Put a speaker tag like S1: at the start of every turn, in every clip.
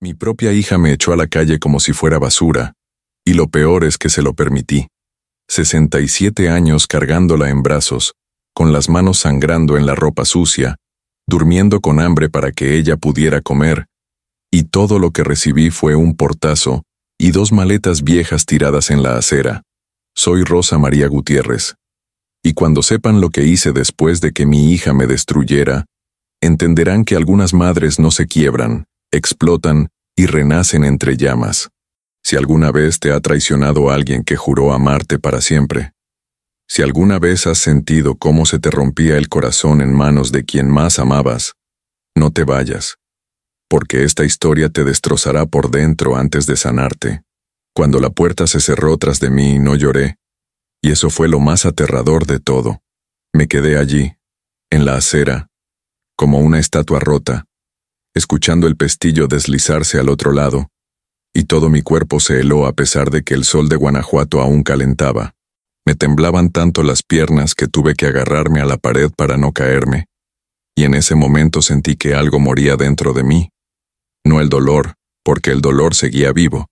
S1: Mi propia hija me echó a la calle como si fuera basura, y lo peor es que se lo permití. 67 años cargándola en brazos, con las manos sangrando en la ropa sucia, durmiendo con hambre para que ella pudiera comer, y todo lo que recibí fue un portazo y 2 maletas viejas tiradas en la acera. Soy Rosa María Gutiérrez. Y cuando sepan lo que hice después de que mi hija me destruyera, entenderán que algunas madres no se quiebran, explotan y renacen entre llamas. Si alguna vez te ha traicionado alguien que juró amarte para siempre, si alguna vez has sentido cómo se te rompía el corazón en manos de quien más amabas, no te vayas, porque esta historia te destrozará por dentro antes de sanarte. Cuando la puerta se cerró tras de mí, no lloré, y eso fue lo más aterrador de todo. Me quedé allí, en la acera, como una estatua rota, escuchando el pestillo deslizarse al otro lado, y todo mi cuerpo se heló a pesar de que el sol de Guanajuato aún calentaba. Me temblaban tanto las piernas que tuve que agarrarme a la pared para no caerme, y en ese momento sentí que algo moría dentro de mí. No el dolor, porque el dolor seguía vivo,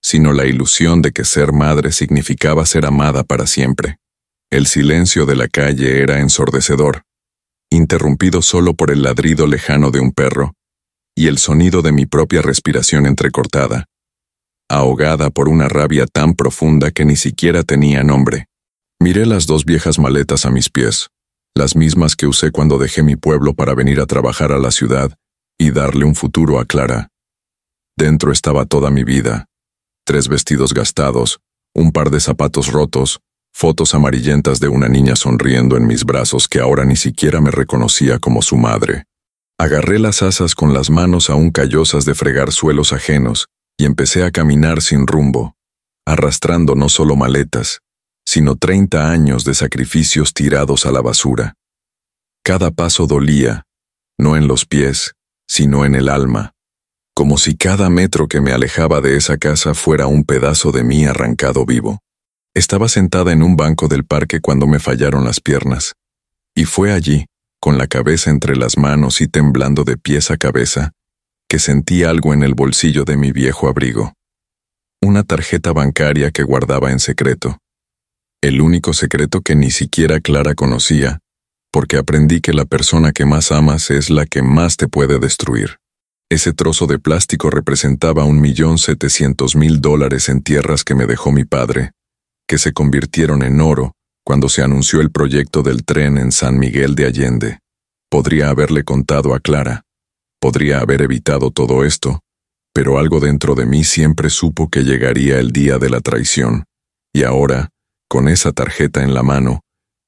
S1: sino la ilusión de que ser madre significaba ser amada para siempre. El silencio de la calle era ensordecedor, interrumpido solo por el ladrido lejano de un perro, y el sonido de mi propia respiración entrecortada, ahogada por una rabia tan profunda que ni siquiera tenía nombre. Miré las 2 viejas maletas a mis pies, las mismas que usé cuando dejé mi pueblo para venir a trabajar a la ciudad y darle un futuro a Clara. Dentro estaba toda mi vida: 3 vestidos gastados, un par de zapatos rotos, fotos amarillentas de una niña sonriendo en mis brazos que ahora ni siquiera me reconocía como su madre. Agarré las asas con las manos aún callosas de fregar suelos ajenos y empecé a caminar sin rumbo, arrastrando no solo maletas, sino 30 años de sacrificios tirados a la basura. Cada paso dolía, no en los pies, sino en el alma, como si cada metro que me alejaba de esa casa fuera un pedazo de mí arrancado vivo. Estaba sentada en un banco del parque cuando me fallaron las piernas, y fue allí, con la cabeza entre las manos y temblando de pies a cabeza, que sentí algo en el bolsillo de mi viejo abrigo. Una tarjeta bancaria que guardaba en secreto. El único secreto que ni siquiera Clara conocía, porque aprendí que la persona que más amas es la que más te puede destruir. Ese trozo de plástico representaba $1.700.000 en tierras que me dejó mi padre, que se convirtieron en oro cuando se anunció el proyecto del tren en San Miguel de Allende. Podría haberle contado a Clara, podría haber evitado todo esto, pero algo dentro de mí siempre supo que llegaría el día de la traición, y ahora, con esa tarjeta en la mano,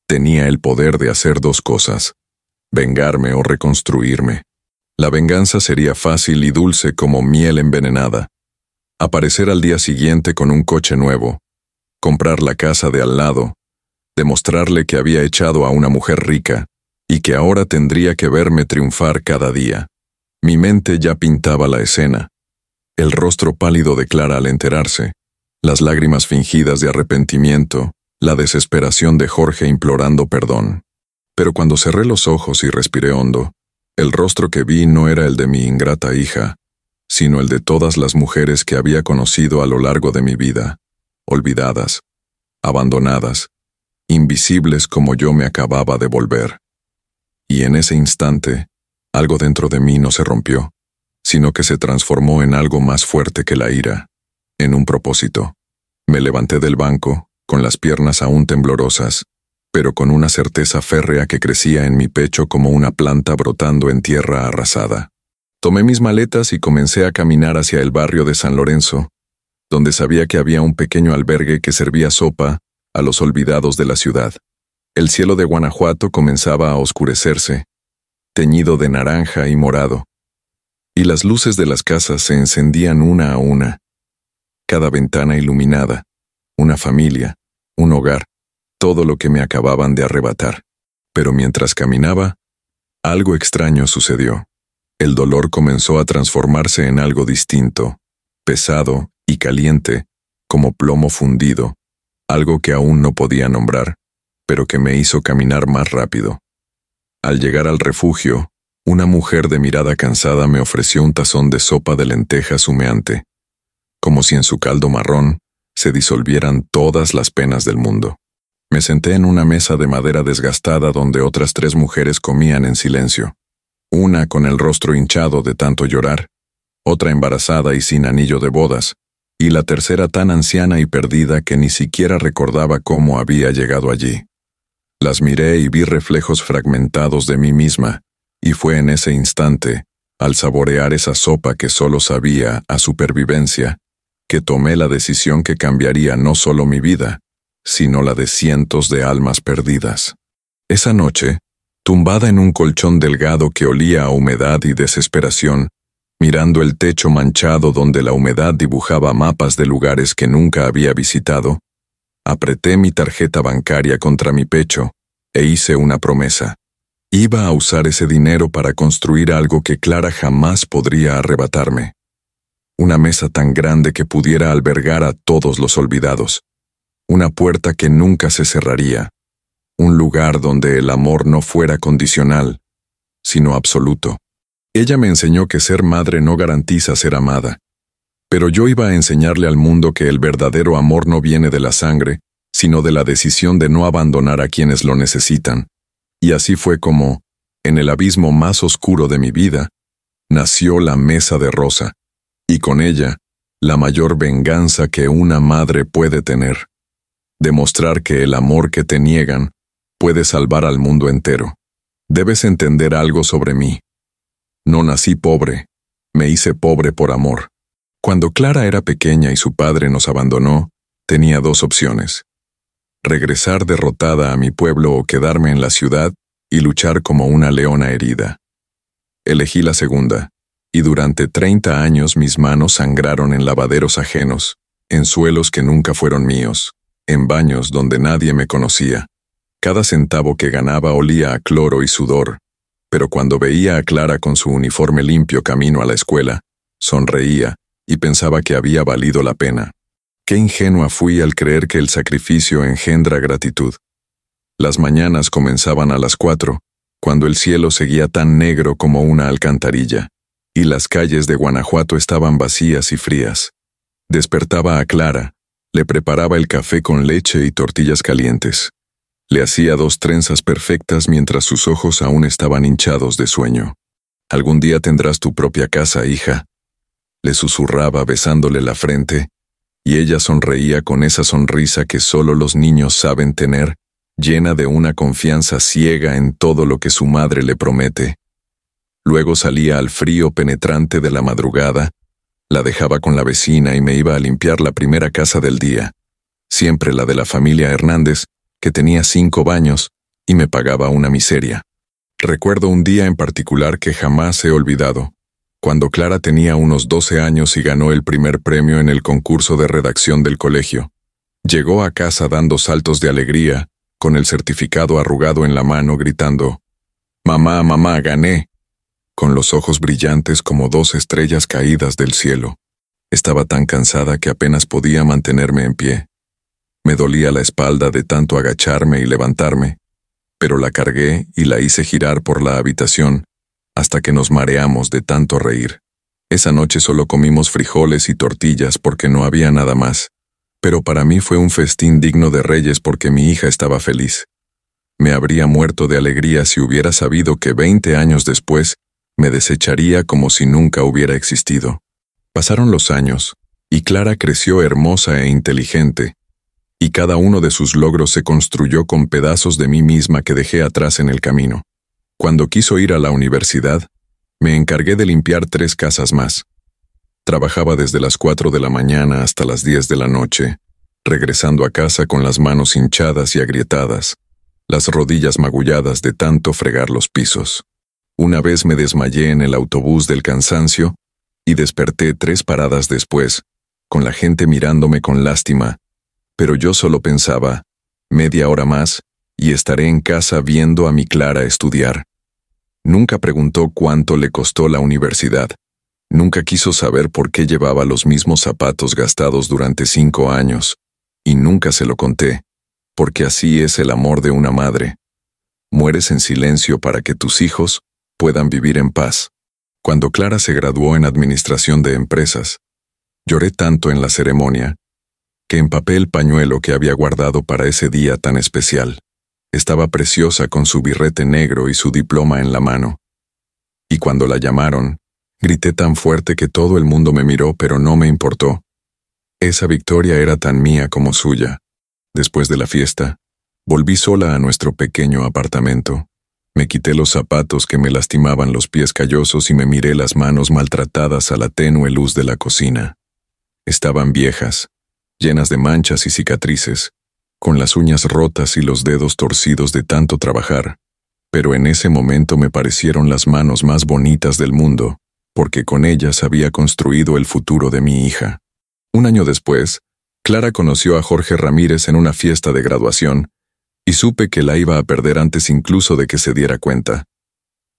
S1: tenía el poder de hacer 2 cosas: vengarme o reconstruirme. La venganza sería fácil y dulce como miel envenenada. Aparecer al día siguiente con un coche nuevo, comprar la casa de al lado, demostrarle que había echado a una mujer rica y que ahora tendría que verme triunfar cada día. Mi mente ya pintaba la escena: el rostro pálido de Clara al enterarse, las lágrimas fingidas de arrepentimiento, la desesperación de Jorge implorando perdón. Pero cuando cerré los ojos y respiré hondo, el rostro que vi no era el de mi ingrata hija, sino el de todas las mujeres que había conocido a lo largo de mi vida, olvidadas, abandonadas, invisibles como yo me acababa de volver. Y en ese instante, algo dentro de mí no se rompió, sino que se transformó en algo más fuerte que la ira, en un propósito. Me levanté del banco, con las piernas aún temblorosas, pero con una certeza férrea que crecía en mi pecho como una planta brotando en tierra arrasada. Tomé mis maletas y comencé a caminar hacia el barrio de San Lorenzo, donde sabía que había un pequeño albergue que servía sopa a los olvidados de la ciudad. El cielo de Guanajuato comenzaba a oscurecerse, teñido de naranja y morado, y las luces de las casas se encendían una a una. Cada ventana iluminada, una familia, un hogar, todo lo que me acababan de arrebatar. Pero mientras caminaba, algo extraño sucedió. El dolor comenzó a transformarse en algo distinto, pesado y caliente, como plomo fundido, algo que aún no podía nombrar, pero que me hizo caminar más rápido. Al llegar al refugio, Una mujer de mirada cansada me ofreció un tazón de sopa de lentejas humeante, como si en su caldo marrón se disolvieran todas las penas del mundo. Me senté en una mesa de madera desgastada donde otras 3 mujeres comían en silencio. Una con el rostro hinchado de tanto llorar, otra embarazada y sin anillo de bodas, y la tercera tan anciana y perdida que ni siquiera recordaba cómo había llegado allí. Las miré y vi reflejos fragmentados de mí misma, y fue en ese instante, al saborear esa sopa que solo sabía a supervivencia, que tomé la decisión que cambiaría no solo mi vida, sino la de cientos de almas perdidas. Esa noche, tumbada en un colchón delgado que olía a humedad y desesperación, mirando el techo manchado donde la humedad dibujaba mapas de lugares que nunca había visitado, apreté mi tarjeta bancaria contra mi pecho e hice una promesa. Iba a usar ese dinero para construir algo que Clara jamás podría arrebatarme. Una mesa tan grande que pudiera albergar a todos los olvidados. Una puerta que nunca se cerraría. Un lugar donde el amor no fuera condicional, sino absoluto. Ella me enseñó que ser madre no garantiza ser amada. Pero yo iba a enseñarle al mundo que el verdadero amor no viene de la sangre, sino de la decisión de no abandonar a quienes lo necesitan. Y así fue como, en el abismo más oscuro de mi vida, nació la mesa de rosa, y con ella, la mayor venganza que una madre puede tener. Demostrar que el amor que te niegan puede salvar al mundo entero. Debes entender algo sobre mí. No nací pobre, me hice pobre por amor. Cuando Clara era pequeña y su padre nos abandonó, tenía 2 opciones: regresar derrotada a mi pueblo o quedarme en la ciudad y luchar como una leona herida. Elegí la segunda, y durante 30 años mis manos sangraron en lavaderos ajenos, en suelos que nunca fueron míos, en baños donde nadie me conocía. Cada centavo que ganaba olía a cloro y sudor, pero cuando veía a Clara con su uniforme limpio camino a la escuela, sonreía y pensaba que había valido la pena. Qué ingenua fui al creer que el sacrificio engendra gratitud. Las mañanas comenzaban a las 4, cuando el cielo seguía tan negro como una alcantarilla, y las calles de Guanajuato estaban vacías y frías. Despertaba a Clara, le preparaba el café con leche y tortillas calientes. Le hacía 2 trenzas perfectas mientras sus ojos aún estaban hinchados de sueño. «Algún día tendrás tu propia casa, hija», le susurraba besándole la frente, y ella sonreía con esa sonrisa que solo los niños saben tener, llena de una confianza ciega en todo lo que su madre le promete. Luego salía al frío penetrante de la madrugada, la dejaba con la vecina y me iba a limpiar la primera casa del día, siempre la de la familia Hernández, que tenía 5 baños, y me pagaba una miseria. Recuerdo un día en particular que jamás he olvidado, cuando Clara tenía unos 12 años y ganó el primer premio en el concurso de redacción del colegio. Llegó a casa dando saltos de alegría, con el certificado arrugado en la mano, gritando: «Mamá, mamá, gané», con los ojos brillantes como 2 estrellas caídas del cielo. Estaba tan cansada que apenas podía mantenerme en pie. Me dolía la espalda de tanto agacharme y levantarme, pero la cargué y la hice girar por la habitación, hasta que nos mareamos de tanto reír. Esa noche solo comimos frijoles y tortillas porque no había nada más, pero para mí fue un festín digno de reyes porque mi hija estaba feliz. Me habría muerto de alegría si hubiera sabido que 20 años después me desecharía como si nunca hubiera existido. Pasaron los años, y Clara creció hermosa e inteligente, y cada uno de sus logros se construyó con pedazos de mí misma que dejé atrás en el camino. Cuando quiso ir a la universidad, me encargué de limpiar 3 casas más. Trabajaba desde las 4 de la mañana hasta las 10 de la noche, regresando a casa con las manos hinchadas y agrietadas, las rodillas magulladas de tanto fregar los pisos. Una vez me desmayé en el autobús del cansancio y desperté 3 paradas después, con la gente mirándome con lástima, pero yo solo pensaba: media hora más y estaré en casa viendo a mi Clara estudiar. Nunca preguntó cuánto le costó la universidad. Nunca quiso saber por qué llevaba los mismos zapatos gastados durante 5 años, y nunca se lo conté, porque así es el amor de una madre. Mueres en silencio para que tus hijos puedan vivir en paz. Cuando Clara se graduó en Administración de Empresas, lloré tanto en la ceremonia que empapé el pañuelo que había guardado para ese día tan especial. Estaba preciosa con su birrete negro y su diploma en la mano. Y cuando la llamaron, grité tan fuerte que todo el mundo me miró, pero no me importó. Esa victoria era tan mía como suya. Después de la fiesta, volví sola a nuestro pequeño apartamento. Me quité los zapatos que me lastimaban los pies callosos y me miré las manos maltratadas a la tenue luz de la cocina. Estaban viejas, llenas de manchas y cicatrices, con las uñas rotas y los dedos torcidos de tanto trabajar, pero en ese momento me parecieron las manos más bonitas del mundo, porque con ellas había construido el futuro de mi hija. Un año después, Clara conoció a Jorge Ramírez en una fiesta de graduación, y supe que la iba a perder antes incluso de que se diera cuenta.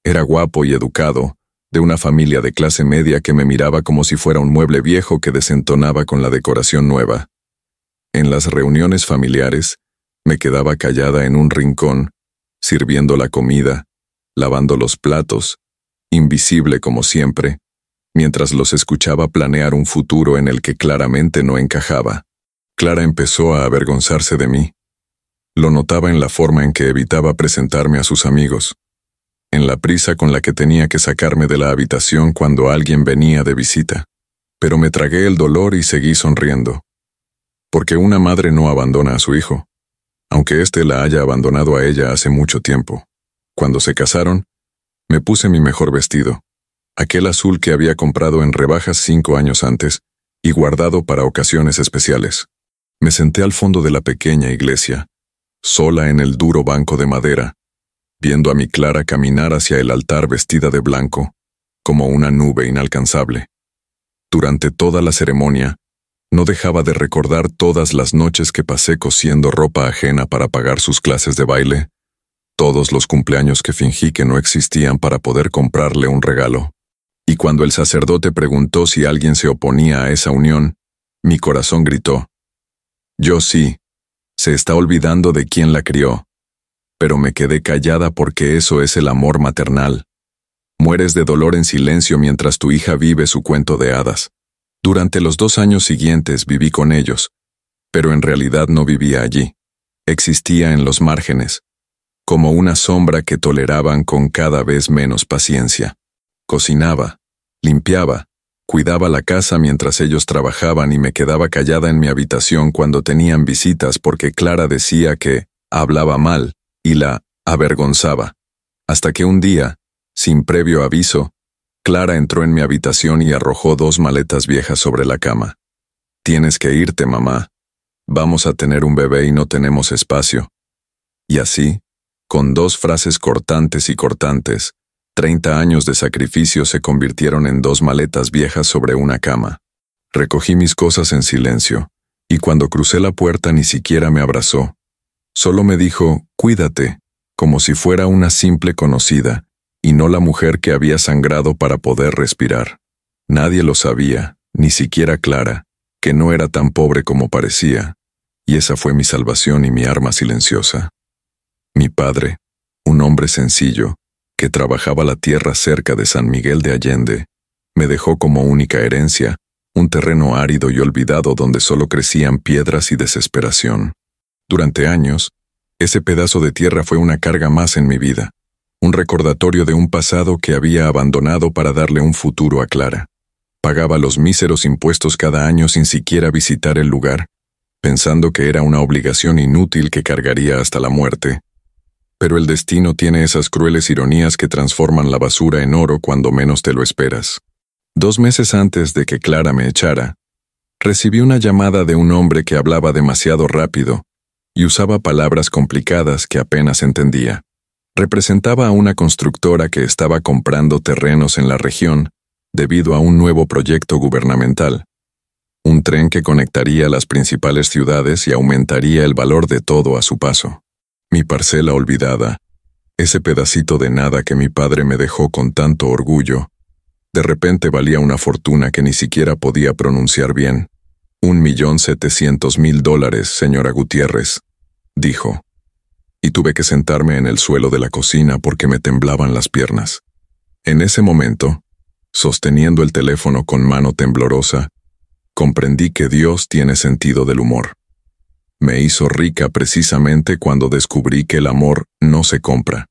S1: Era guapo y educado, de una familia de clase media que me miraba como si fuera un mueble viejo que desentonaba con la decoración nueva. En las reuniones familiares, me quedaba callada en un rincón, sirviendo la comida, lavando los platos, invisible como siempre, mientras los escuchaba planear un futuro en el que claramente no encajaba. Clara empezó a avergonzarse de mí. Lo notaba en la forma en que evitaba presentarme a sus amigos, en la prisa con la que tenía que sacarme de la habitación cuando alguien venía de visita. Pero me tragué el dolor y seguí sonriendo. Porque una madre no abandona a su hijo, aunque éste la haya abandonado a ella hace mucho tiempo. Cuando se casaron, me puse mi mejor vestido, aquel azul que había comprado en rebajas 5 años antes y guardado para ocasiones especiales. Me senté al fondo de la pequeña iglesia, sola en el duro banco de madera, viendo a mi Clara caminar hacia el altar vestida de blanco, como una nube inalcanzable. Durante toda la ceremonia, no dejaba de recordar todas las noches que pasé cosiendo ropa ajena para pagar sus clases de baile, todos los cumpleaños que fingí que no existían para poder comprarle un regalo. Y cuando el sacerdote preguntó si alguien se oponía a esa unión, mi corazón gritó: «Yo sí, se está olvidando de quién la crió». Pero me quedé callada porque eso es el amor maternal. Mueres de dolor en silencio mientras tu hija vive su cuento de hadas. Durante los 2 años siguientes viví con ellos, pero en realidad no vivía allí. Existía en los márgenes, como una sombra que toleraban con cada vez menos paciencia. Cocinaba, limpiaba, cuidaba la casa mientras ellos trabajaban y me quedaba callada en mi habitación cuando tenían visitas porque Clara decía que hablaba mal y la avergonzaba. Hasta que un día, sin previo aviso, Clara entró en mi habitación y arrojó 2 maletas viejas sobre la cama. «Tienes que irte, mamá. Vamos a tener un bebé y no tenemos espacio». Y así, con 2 frases cortantes y cortantes, 30 años de sacrificio se convirtieron en 2 maletas viejas sobre una cama. Recogí mis cosas en silencio, y cuando crucé la puerta ni siquiera me abrazó. Solo me dijo, «Cuídate», como si fuera una simple conocida, y no la mujer que había sangrado para poder respirar. Nadie lo sabía, ni siquiera Clara, que no era tan pobre como parecía, y esa fue mi salvación y mi arma silenciosa. Mi padre, un hombre sencillo, que trabajaba la tierra cerca de San Miguel de Allende, me dejó como única herencia un terreno árido y olvidado donde solo crecían piedras y desesperación. Durante años, ese pedazo de tierra fue una carga más en mi vida, un recordatorio de un pasado que había abandonado para darle un futuro a Clara. Pagaba los míseros impuestos cada año sin siquiera visitar el lugar, pensando que era una obligación inútil que cargaría hasta la muerte. Pero el destino tiene esas crueles ironías que transforman la basura en oro cuando menos te lo esperas. 2 meses antes de que Clara me echara, recibí una llamada de un hombre que hablaba demasiado rápido y usaba palabras complicadas que apenas entendía. Representaba a una constructora que estaba comprando terrenos en la región debido a un nuevo proyecto gubernamental. Un tren que conectaría las principales ciudades y aumentaría el valor de todo a su paso. Mi parcela olvidada, ese pedacito de nada que mi padre me dejó con tanto orgullo, de repente valía una fortuna que ni siquiera podía pronunciar bien. $1.700.000, señora Gutiérrez, dijo. Y tuve que sentarme en el suelo de la cocina porque me temblaban las piernas. En ese momento, sosteniendo el teléfono con mano temblorosa, comprendí que Dios tiene sentido del humor. Me hizo rica precisamente cuando descubrí que el amor no se compra.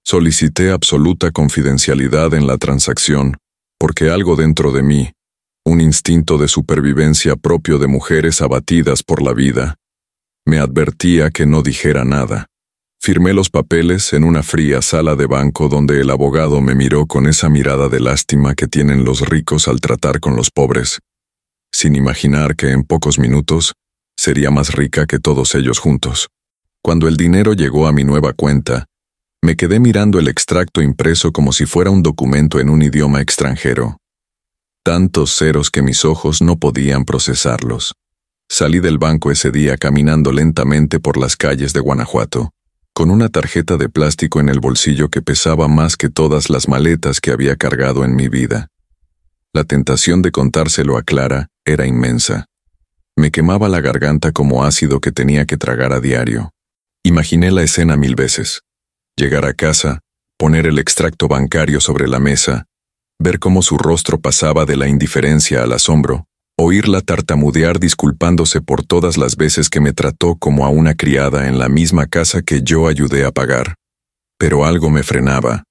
S1: Solicité absoluta confidencialidad en la transacción, porque algo dentro de mí, un instinto de supervivencia propio de mujeres abatidas por la vida, me advertía que no dijera nada. Firmé los papeles en una fría sala de banco donde el abogado me miró con esa mirada de lástima que tienen los ricos al tratar con los pobres, sin imaginar que en pocos minutos sería más rica que todos ellos juntos. Cuando el dinero llegó a mi nueva cuenta, me quedé mirando el extracto impreso como si fuera un documento en un idioma extranjero. Tantos ceros que mis ojos no podían procesarlos. Salí del banco ese día caminando lentamente por las calles de Guanajuato, con una tarjeta de plástico en el bolsillo que pesaba más que todas las maletas que había cargado en mi vida. La tentación de contárselo a Clara era inmensa. Me quemaba la garganta como ácido que tenía que tragar a diario. Imaginé la escena 1000 veces. Llegar a casa, poner el extracto bancario sobre la mesa, ver cómo su rostro pasaba de la indiferencia al asombro, oírla tartamudear disculpándose por todas las veces que me trató como a una criada en la misma casa que yo ayudé a pagar. Pero algo me frenaba.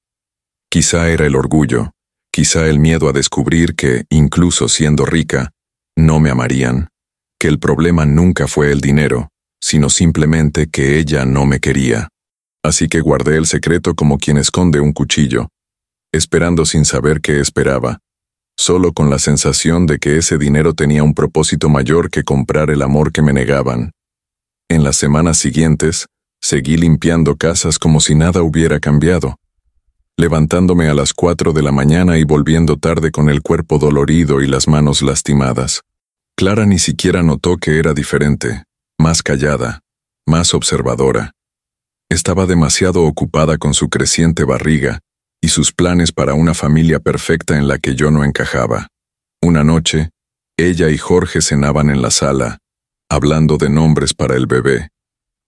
S1: Quizá era el orgullo, quizá el miedo a descubrir que, incluso siendo rica, no me amarían, que el problema nunca fue el dinero, sino simplemente que ella no me quería. Así que guardé el secreto como quien esconde un cuchillo, esperando sin saber qué esperaba, solo con la sensación de que ese dinero tenía un propósito mayor que comprar el amor que me negaban. En las semanas siguientes, seguí limpiando casas como si nada hubiera cambiado, levantándome a las 4 de la mañana y volviendo tarde con el cuerpo dolorido y las manos lastimadas. Clara ni siquiera notó que era diferente, más callada, más observadora. Estaba demasiado ocupada con su creciente barriga y sus planes para una familia perfecta en la que yo no encajaba. Una noche, ella y Jorge cenaban en la sala, hablando de nombres para el bebé,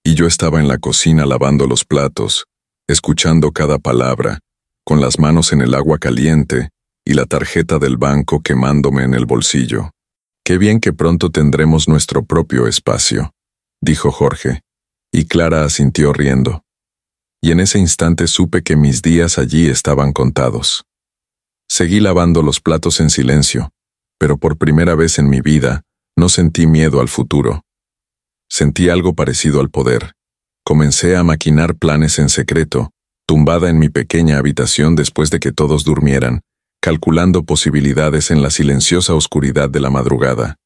S1: y yo estaba en la cocina lavando los platos, escuchando cada palabra, con las manos en el agua caliente y la tarjeta del banco quemándome en el bolsillo. «Qué bien que pronto tendremos nuestro propio espacio», dijo Jorge, y Clara asintió riendo. Y en ese instante supe que mis días allí estaban contados. Seguí lavando los platos en silencio, pero por primera vez en mi vida no sentí miedo al futuro. Sentí algo parecido al poder. Comencé a maquinar planes en secreto, tumbada en mi pequeña habitación después de que todos durmieran, calculando posibilidades en la silenciosa oscuridad de la madrugada.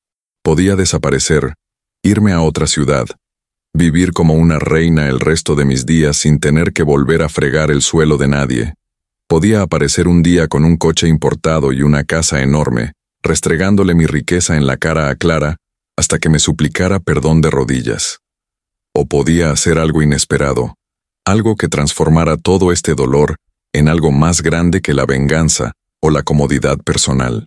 S1: Podía desaparecer, irme a otra ciudad, vivir como una reina el resto de mis días sin tener que volver a fregar el suelo de nadie. Podía aparecer un día con un coche importado y una casa enorme, restregándole mi riqueza en la cara a Clara hasta que me suplicara perdón de rodillas. O podía hacer algo inesperado, algo que transformara todo este dolor en algo más grande que la venganza o la comodidad personal.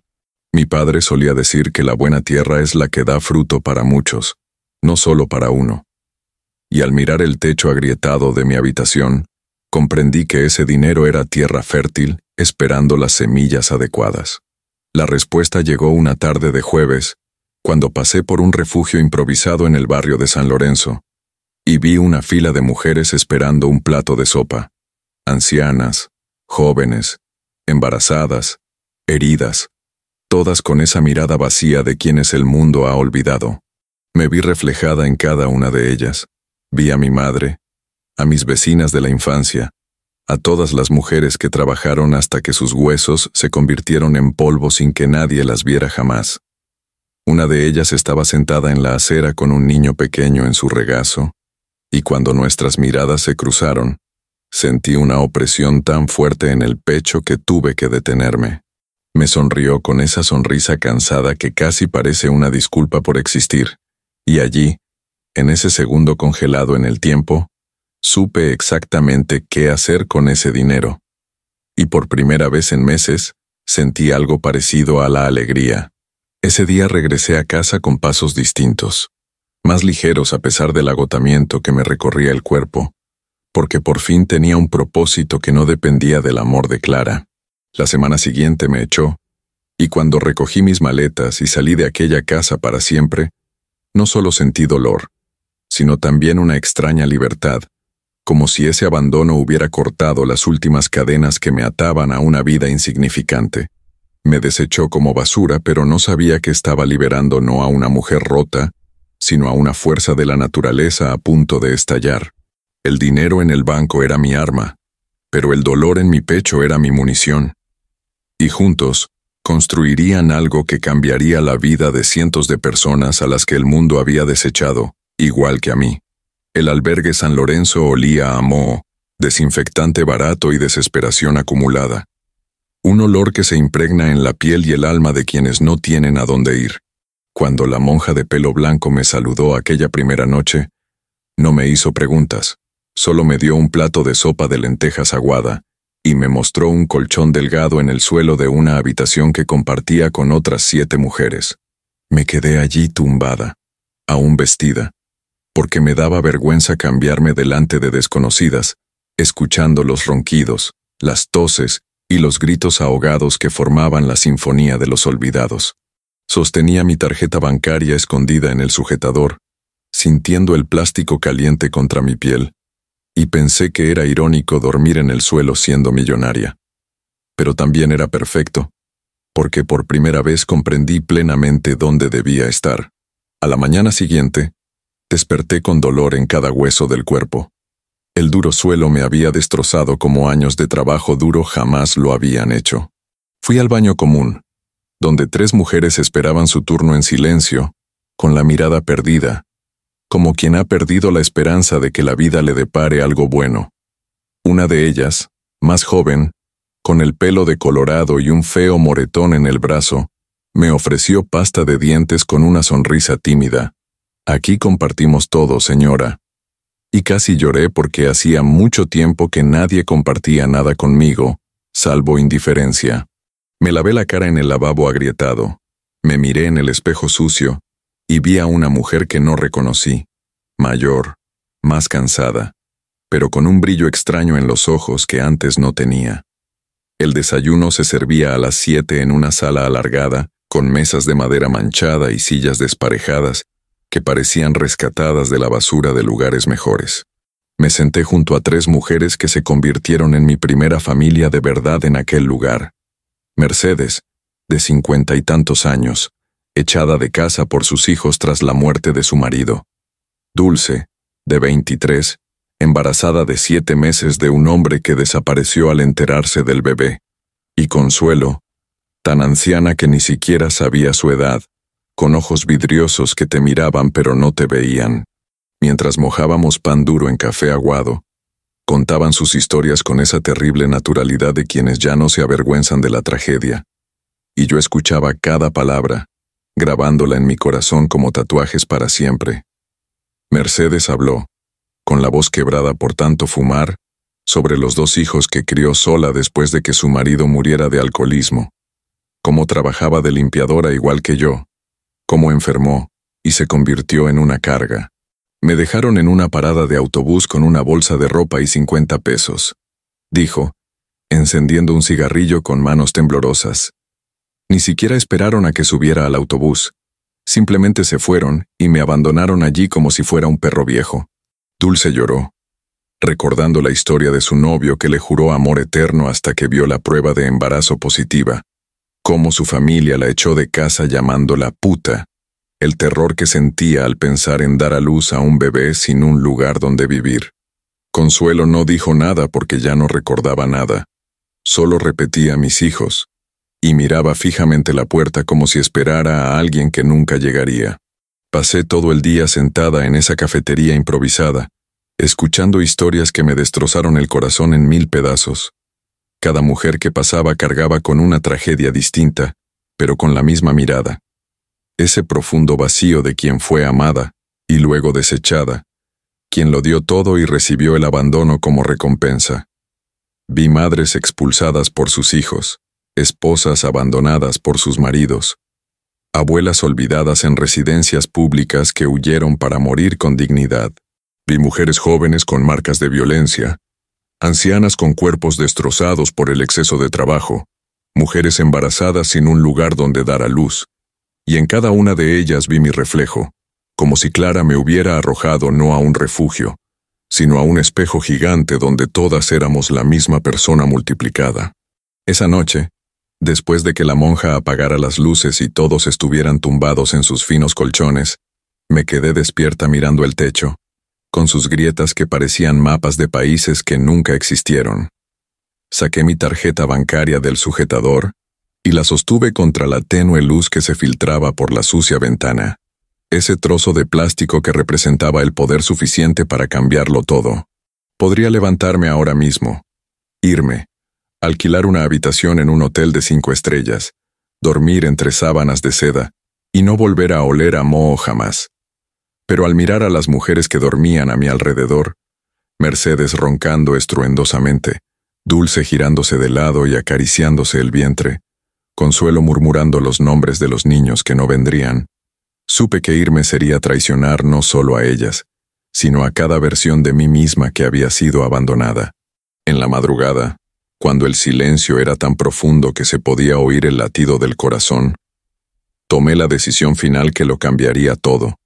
S1: Mi padre solía decir que la buena tierra es la que da fruto para muchos, no solo para uno. Y al mirar el techo agrietado de mi habitación, comprendí que ese dinero era tierra fértil, esperando las semillas adecuadas. La respuesta llegó una tarde de jueves, cuando pasé por un refugio improvisado en el barrio de San Lorenzo, y vi una fila de mujeres esperando un plato de sopa. Ancianas, jóvenes, embarazadas, heridas, todas con esa mirada vacía de quienes el mundo ha olvidado. Me vi reflejada en cada una de ellas. Vi a mi madre, a mis vecinas de la infancia, a todas las mujeres que trabajaron hasta que sus huesos se convirtieron en polvo sin que nadie las viera jamás. Una de ellas estaba sentada en la acera con un niño pequeño en su regazo, y cuando nuestras miradas se cruzaron, sentí una opresión tan fuerte en el pecho que tuve que detenerme. Me sonrió con esa sonrisa cansada que casi parece una disculpa por existir, y allí, en ese segundo congelado en el tiempo, supe exactamente qué hacer con ese dinero. Y por primera vez en meses, sentí algo parecido a la alegría. Ese día regresé a casa con pasos distintos, más ligeros a pesar del agotamiento que me recorría el cuerpo, porque por fin tenía un propósito que no dependía del amor de Clara. La semana siguiente me echó, y cuando recogí mis maletas y salí de aquella casa para siempre, no solo sentí dolor, sino también una extraña libertad, como si ese abandono hubiera cortado las últimas cadenas que me ataban a una vida insignificante. Me desechó como basura, pero no sabía que estaba liberando no a una mujer rota, sino a una fuerza de la naturaleza a punto de estallar. El dinero en el banco era mi arma, pero el dolor en mi pecho era mi munición. Y juntos, construirían algo que cambiaría la vida de cientos de personas a las que el mundo había desechado, igual que a mí. El albergue San Lorenzo olía a moho, desinfectante barato y desesperación acumulada. Un olor que se impregna en la piel y el alma de quienes no tienen a dónde ir. Cuando la monja de pelo blanco me saludó aquella primera noche, no me hizo preguntas, solo me dio un plato de sopa de lentejas aguada, y me mostró un colchón delgado en el suelo de una habitación que compartía con otras 7 mujeres. Me quedé allí tumbada, aún vestida, porque me daba vergüenza cambiarme delante de desconocidas, escuchando los ronquidos, las toses y los gritos ahogados que formaban la sinfonía de los olvidados. Sostenía mi tarjeta bancaria escondida en el sujetador, sintiendo el plástico caliente contra mi piel, y pensé que era irónico dormir en el suelo siendo millonaria. Pero también era perfecto, porque por primera vez comprendí plenamente dónde debía estar. A la mañana siguiente, desperté con dolor en cada hueso del cuerpo. El duro suelo me había destrozado como años de trabajo duro jamás lo habían hecho. Fui al baño común, donde 3 mujeres esperaban su turno en silencio, con la mirada perdida, como quien ha perdido la esperanza de que la vida le depare algo bueno. Una de ellas, más joven, con el pelo decolorado y un feo moretón en el brazo, me ofreció pasta de dientes con una sonrisa tímida. «Aquí compartimos todo, señora». Y casi lloré porque hacía mucho tiempo que nadie compartía nada conmigo, salvo indiferencia. Me lavé la cara en el lavabo agrietado, me miré en el espejo sucio, y vi a una mujer que no reconocí, mayor, más cansada, pero con un brillo extraño en los ojos que antes no tenía. El desayuno se servía a las 7 en una sala alargada, con mesas de madera manchada y sillas desparejadas, que parecían rescatadas de la basura de lugares mejores. Me senté junto a 3 mujeres que se convirtieron en mi primera familia de verdad en aquel lugar. Mercedes, de 50 y tantos años, echada de casa por sus hijos tras la muerte de su marido. Dulce, de 23, embarazada de 7 meses de un hombre que desapareció al enterarse del bebé. Y Consuelo, tan anciana que ni siquiera sabía su edad, con ojos vidriosos que te miraban pero no te veían. Mientras mojábamos pan duro en café aguado, contaban sus historias con esa terrible naturalidad de quienes ya no se avergüenzan de la tragedia. Y yo escuchaba cada palabra, grabándola en mi corazón como tatuajes para siempre. Mercedes habló, con la voz quebrada por tanto fumar, sobre los 2 hijos que crió sola después de que su marido muriera de alcoholismo, cómo trabajaba de limpiadora igual que yo, cómo enfermó y se convirtió en una carga. Me dejaron en una parada de autobús con una bolsa de ropa y 50 pesos, dijo, encendiendo un cigarrillo con manos temblorosas. Ni siquiera esperaron a que subiera al autobús. Simplemente se fueron y me abandonaron allí como si fuera un perro viejo. Dulce lloró, recordando la historia de su novio que le juró amor eterno hasta que vio la prueba de embarazo positiva, cómo su familia la echó de casa llamándola puta, el terror que sentía al pensar en dar a luz a un bebé sin un lugar donde vivir. Consuelo no dijo nada porque ya no recordaba nada, solo repetía mis hijos, y miraba fijamente la puerta como si esperara a alguien que nunca llegaría. Pasé todo el día sentada en esa cafetería improvisada, escuchando historias que me destrozaron el corazón en 1000 pedazos. Cada mujer que pasaba cargaba con una tragedia distinta, pero con la misma mirada. Ese profundo vacío de quien fue amada y luego desechada, quien lo dio todo y recibió el abandono como recompensa. Vi madres expulsadas por sus hijos, esposas abandonadas por sus maridos, abuelas olvidadas en residencias públicas que huyeron para morir con dignidad. Vi mujeres jóvenes con marcas de violencia, ancianas con cuerpos destrozados por el exceso de trabajo, mujeres embarazadas sin un lugar donde dar a luz, y en cada una de ellas vi mi reflejo, como si Clara me hubiera arrojado no a un refugio, sino a un espejo gigante donde todas éramos la misma persona multiplicada. Esa noche, después de que la monja apagara las luces y todos estuvieran tumbados en sus finos colchones, me quedé despierta mirando el techo, con sus grietas que parecían mapas de países que nunca existieron. Saqué mi tarjeta bancaria del sujetador y la sostuve contra la tenue luz que se filtraba por la sucia ventana, ese trozo de plástico que representaba el poder suficiente para cambiarlo todo. Podría levantarme ahora mismo, irme, alquilar una habitación en un hotel de 5 estrellas, dormir entre sábanas de seda y no volver a oler a moho jamás. Pero al mirar a las mujeres que dormían a mi alrededor, Mercedes roncando estruendosamente, Dulce girándose de lado y acariciándose el vientre, Consuelo murmurando los nombres de los niños que no vendrían, supe que irme sería traicionar no solo a ellas, sino a cada versión de mí misma que había sido abandonada. En la madrugada, cuando el silencio era tan profundo que se podía oír el latido del corazón, tomé la decisión final que lo cambiaría todo.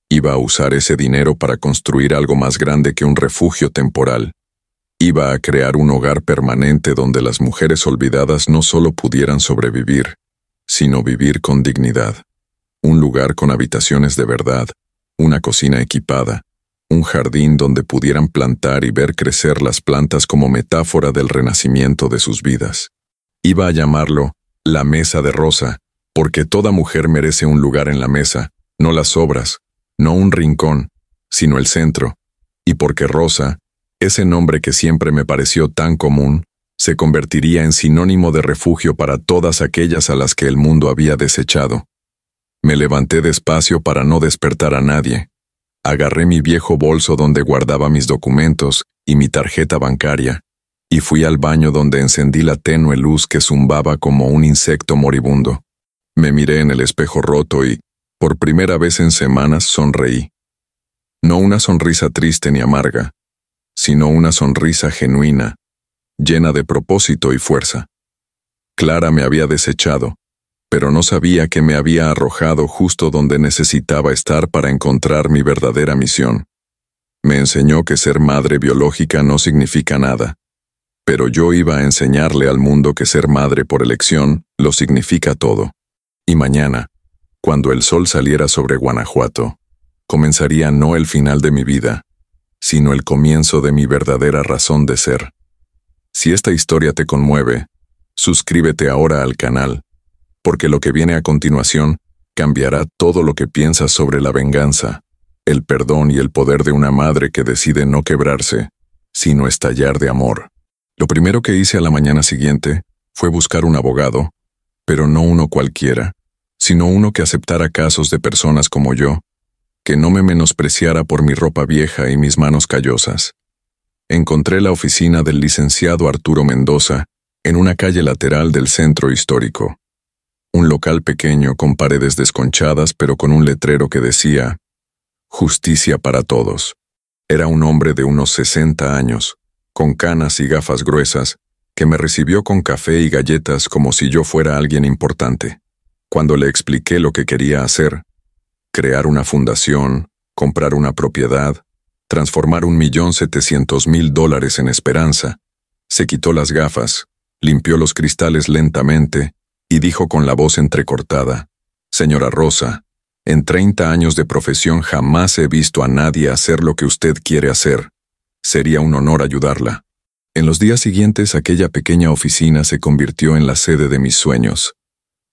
S1: Iba a usar ese dinero para construir algo más grande que un refugio temporal. Iba a crear un hogar permanente donde las mujeres olvidadas no solo pudieran sobrevivir, sino vivir con dignidad. Un lugar con habitaciones de verdad, una cocina equipada, un jardín donde pudieran plantar y ver crecer las plantas como metáfora del renacimiento de sus vidas. Iba a llamarlo la Mesa de Rosa, porque toda mujer merece un lugar en la mesa, no las sobras, no un rincón, sino el centro, y porque Rosa, ese nombre que siempre me pareció tan común, se convertiría en sinónimo de refugio para todas aquellas a las que el mundo había desechado. Me levanté despacio para no despertar a nadie. Agarré mi viejo bolso donde guardaba mis documentos y mi tarjeta bancaria, y fui al baño donde encendí la tenue luz que zumbaba como un insecto moribundo. Me miré en el espejo roto y, por primera vez en semanas, sonreí. No una sonrisa triste ni amarga, sino una sonrisa genuina, llena de propósito y fuerza. Clara me había desechado, pero no sabía que me había arrojado justo donde necesitaba estar para encontrar mi verdadera misión. Me enseñó que ser madre biológica no significa nada, pero yo iba a enseñarle al mundo que ser madre por elección lo significa todo. Y mañana, cuando el sol saliera sobre Guanajuato, comenzaría no el final de mi vida, sino el comienzo de mi verdadera razón de ser. Si esta historia te conmueve, suscríbete ahora al canal, porque lo que viene a continuación cambiará todo lo que piensas sobre la venganza, el perdón y el poder de una madre que decide no quebrarse, sino estallar de amor. Lo primero que hice a la mañana siguiente fue buscar un abogado, pero no uno cualquiera, sino uno que aceptara casos de personas como yo, que no me menospreciara por mi ropa vieja y mis manos callosas. Encontré la oficina del licenciado Arturo Mendoza en una calle lateral del centro histórico. Un local pequeño con paredes desconchadas pero con un letrero que decía «Justicia para todos». Era un hombre de unos 60 años, con canas y gafas gruesas, que me recibió con café y galletas como si yo fuera alguien importante. Cuando le expliqué lo que quería hacer, crear una fundación, comprar una propiedad, transformar $1.700.000 en esperanza, se quitó las gafas, limpió los cristales lentamente y dijo con la voz entrecortada: «Señora Rosa, en 30 años de profesión jamás he visto a nadie hacer lo que usted quiere hacer. Sería un honor ayudarla». En los días siguientes, aquella pequeña oficina se convirtió en la sede de mis sueños.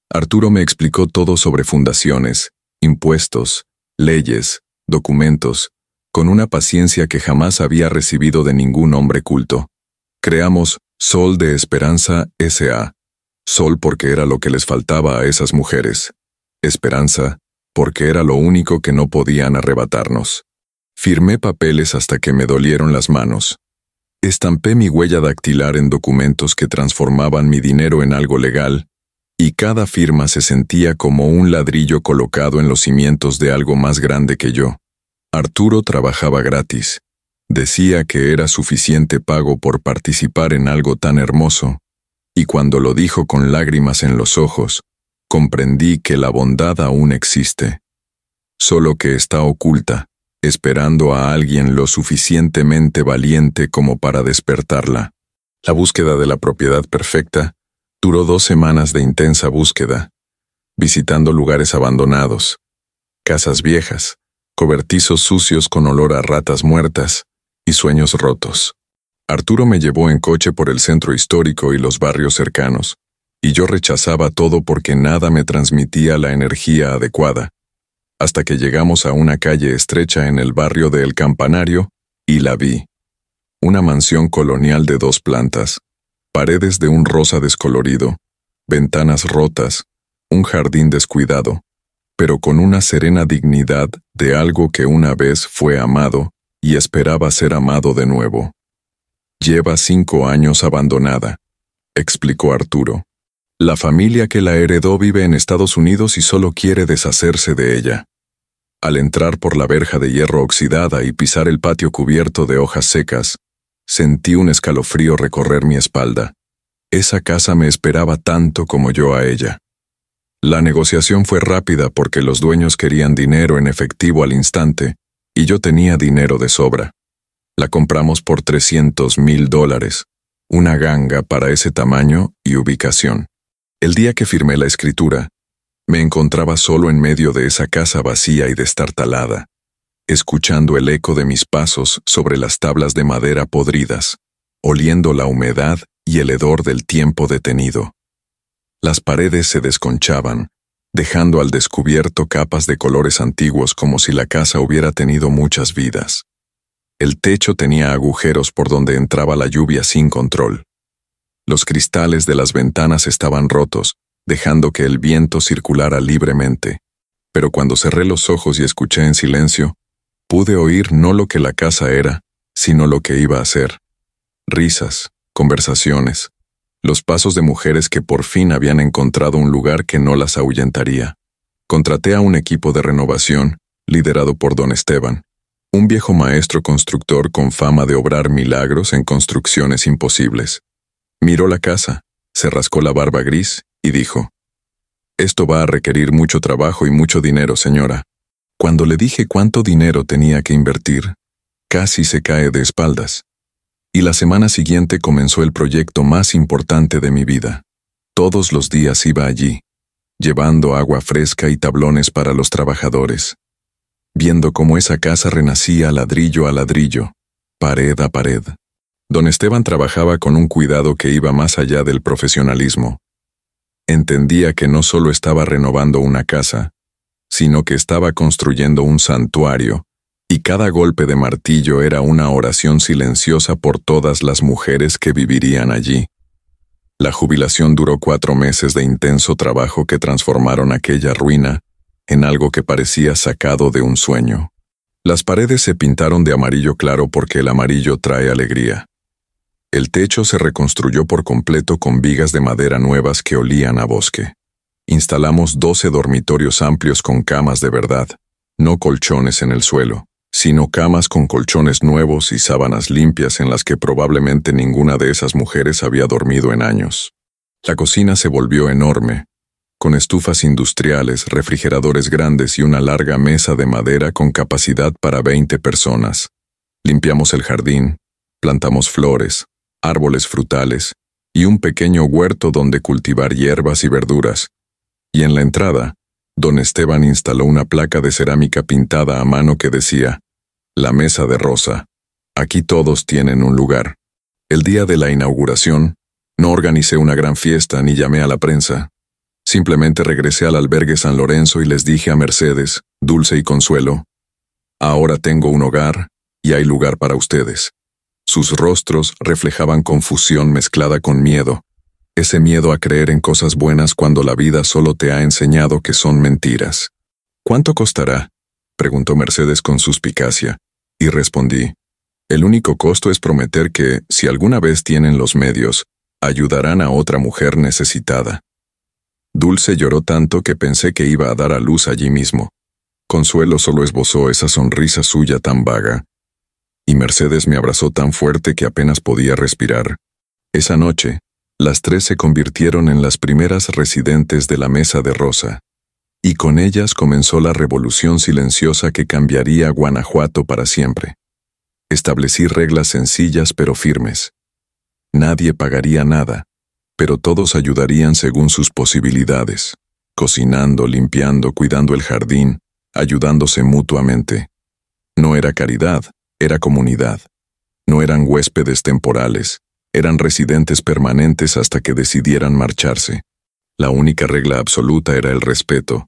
S1: Arturo me explicó todo sobre fundaciones, impuestos, leyes, documentos, con una paciencia que jamás había recibido de ningún hombre culto. Creamos Sol de Esperanza S.A. Sol porque era lo que les faltaba a esas mujeres. Esperanza porque era lo único que no podían arrebatarnos. Firmé papeles hasta que me dolieron las manos. Estampé mi huella dactilar en documentos que transformaban mi dinero en algo legal, y cada firma se sentía como un ladrillo colocado en los cimientos de algo más grande que yo. Arturo trabajaba gratis. Decía que era suficiente pago por participar en algo tan hermoso, y cuando lo dijo con lágrimas en los ojos, comprendí que la bondad aún existe, solo que está oculta, esperando a alguien lo suficientemente valiente como para despertarla. La búsqueda de la propiedad perfecta duró 2 semanas de intensa búsqueda, visitando lugares abandonados, casas viejas, cobertizos sucios con olor a ratas muertas y sueños rotos. Arturo me llevó en coche por el centro histórico y los barrios cercanos, y yo rechazaba todo porque nada me transmitía la energía adecuada, hasta que llegamos a una calle estrecha en el barrio de El Campanario, y la vi. Una mansión colonial de 2 plantas, paredes de un rosa descolorido, ventanas rotas, un jardín descuidado, pero con una serena dignidad de algo que una vez fue amado y esperaba ser amado de nuevo. Lleva 5 años abandonada, explicó Arturo. La familia que la heredó vive en Estados Unidos y solo quiere deshacerse de ella. Al entrar por la verja de hierro oxidada y pisar el patio cubierto de hojas secas, sentí un escalofrío recorrer mi espalda. Esa casa me esperaba tanto como yo a ella. La negociación fue rápida porque los dueños querían dinero en efectivo al instante, y yo tenía dinero de sobra. La compramos por $300,000, una ganga para ese tamaño y ubicación. El día que firmé la escritura, me encontraba solo en medio de esa casa vacía y destartalada, escuchando el eco de mis pasos sobre las tablas de madera podridas, oliendo la humedad y el hedor del tiempo detenido. Las paredes se desconchaban, dejando al descubierto capas de colores antiguos como si la casa hubiera tenido muchas vidas. El techo tenía agujeros por donde entraba la lluvia sin control. Los cristales de las ventanas estaban rotos, dejando que el viento circulara libremente. Pero cuando cerré los ojos y escuché en silencio, pude oír no lo que la casa era, sino lo que iba a ser. Risas, conversaciones, los pasos de mujeres que por fin habían encontrado un lugar que no las ahuyentaría. Contraté a un equipo de renovación, liderado por don Esteban, un viejo maestro constructor con fama de obrar milagros en construcciones imposibles. Miró la casa, se rascó la barba gris y dijo: «Esto va a requerir mucho trabajo y mucho dinero, señora». Cuando le dije cuánto dinero tenía que invertir, casi se cae de espaldas. Y la semana siguiente comenzó el proyecto más importante de mi vida. Todos los días iba allí, llevando agua fresca y tablones para los trabajadores, viendo cómo esa casa renacía ladrillo a ladrillo, pared a pared. Don Esteban trabajaba con un cuidado que iba más allá del profesionalismo. Entendía que no solo estaba renovando una casa, sino que estaba construyendo un santuario, y cada golpe de martillo era una oración silenciosa por todas las mujeres que vivirían allí. La jubilación duró 4 meses de intenso trabajo que transformaron aquella ruina en algo que parecía sacado de un sueño. Las paredes se pintaron de amarillo claro porque el amarillo trae alegría. El techo se reconstruyó por completo con vigas de madera nuevas que olían a bosque. Instalamos 12 dormitorios amplios con camas de verdad, no colchones en el suelo, sino camas con colchones nuevos y sábanas limpias en las que probablemente ninguna de esas mujeres había dormido en años. La cocina se volvió enorme, con estufas industriales, refrigeradores grandes y una larga mesa de madera con capacidad para 20 personas. Limpiamos el jardín, plantamos flores, árboles frutales y un pequeño huerto donde cultivar hierbas y verduras. Y en la entrada, don Esteban instaló una placa de cerámica pintada a mano que decía: «La mesa de Rosa. Aquí todos tienen un lugar». El día de la inauguración, no organicé una gran fiesta ni llamé a la prensa. Simplemente regresé al albergue San Lorenzo y les dije a Mercedes, Dulce y Consuelo: «Ahora tengo un hogar y hay lugar para ustedes». Sus rostros reflejaban confusión mezclada con miedo, ese miedo a creer en cosas buenas cuando la vida solo te ha enseñado que son mentiras. «¿Cuánto costará?», preguntó Mercedes con suspicacia, y respondí: «El único costo es prometer que, si alguna vez tienen los medios, ayudarán a otra mujer necesitada». Dulce lloró tanto que pensé que iba a dar a luz allí mismo. Consuelo solo esbozó esa sonrisa suya tan vaga, y Mercedes me abrazó tan fuerte que apenas podía respirar. Esa noche, Las tres se convirtieron en las primeras residentes de la Mesa de Rosa, y con ellas comenzó la revolución silenciosa que cambiaría Guanajuato para siempre. Establecí reglas sencillas pero firmes. Nadie pagaría nada, pero todos ayudarían según sus posibilidades, cocinando, limpiando, cuidando el jardín, ayudándose mutuamente. No era caridad, era comunidad. No eran huéspedes temporales, eran residentes permanentes hasta que decidieran marcharse. La única regla absoluta era el respeto.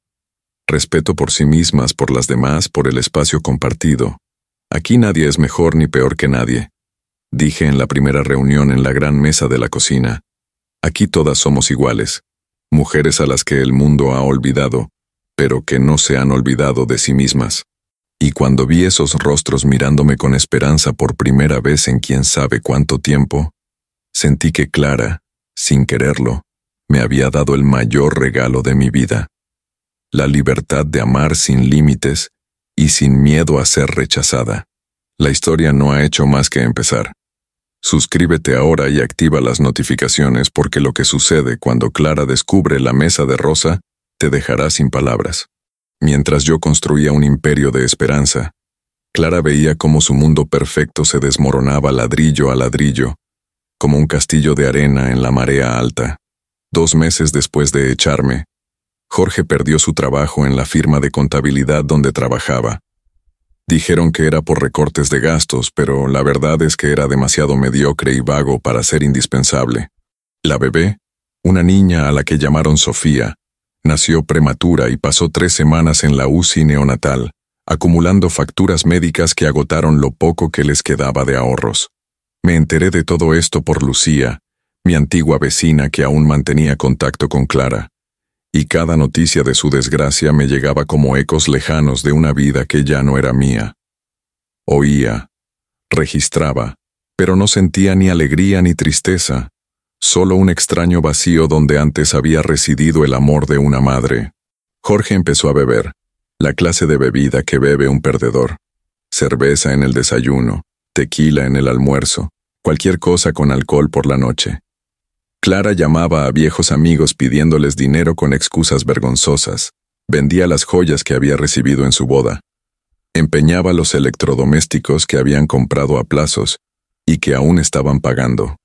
S1: Respeto por sí mismas, por las demás, por el espacio compartido. Aquí nadie es mejor ni peor que nadie. Dije en la primera reunión en la gran mesa de la cocina. Aquí todas somos iguales, mujeres a las que el mundo ha olvidado, pero que no se han olvidado de sí mismas. Y cuando vi esos rostros mirándome con esperanza por primera vez en quién sabe cuánto tiempo, sentí que Clara, sin quererlo, me había dado el mayor regalo de mi vida. La libertad de amar sin límites y sin miedo a ser rechazada. La historia no ha hecho más que empezar. Suscríbete ahora y activa las notificaciones porque lo que sucede cuando Clara descubre la Mesa de Rosa te dejará sin palabras. Mientras yo construía un imperio de esperanza, Clara veía cómo su mundo perfecto se desmoronaba ladrillo a ladrillo, como un castillo de arena en la marea alta. 2 meses después de echarme, Jorge perdió su trabajo en la firma de contabilidad donde trabajaba. Dijeron que era por recortes de gastos, pero la verdad es que era demasiado mediocre y vago para ser indispensable. La bebé, una niña a la que llamaron Sofía, nació prematura y pasó 3 semanas en la UCI neonatal, acumulando facturas médicas que agotaron lo poco que les quedaba de ahorros. Me enteré de todo esto por Lucía, mi antigua vecina que aún mantenía contacto con Clara, y cada noticia de su desgracia me llegaba como ecos lejanos de una vida que ya no era mía. Oía, registraba, pero no sentía ni alegría ni tristeza, solo un extraño vacío donde antes había residido el amor de una madre. Jorge empezó a beber, la clase de bebida que bebe un perdedor. Cerveza en el desayuno, tequila en el almuerzo, cualquier cosa con alcohol por la noche. Clara llamaba a viejos amigos pidiéndoles dinero con excusas vergonzosas, vendía las joyas que había recibido en su boda, empeñaba los electrodomésticos que habían comprado a plazos y que aún estaban pagando.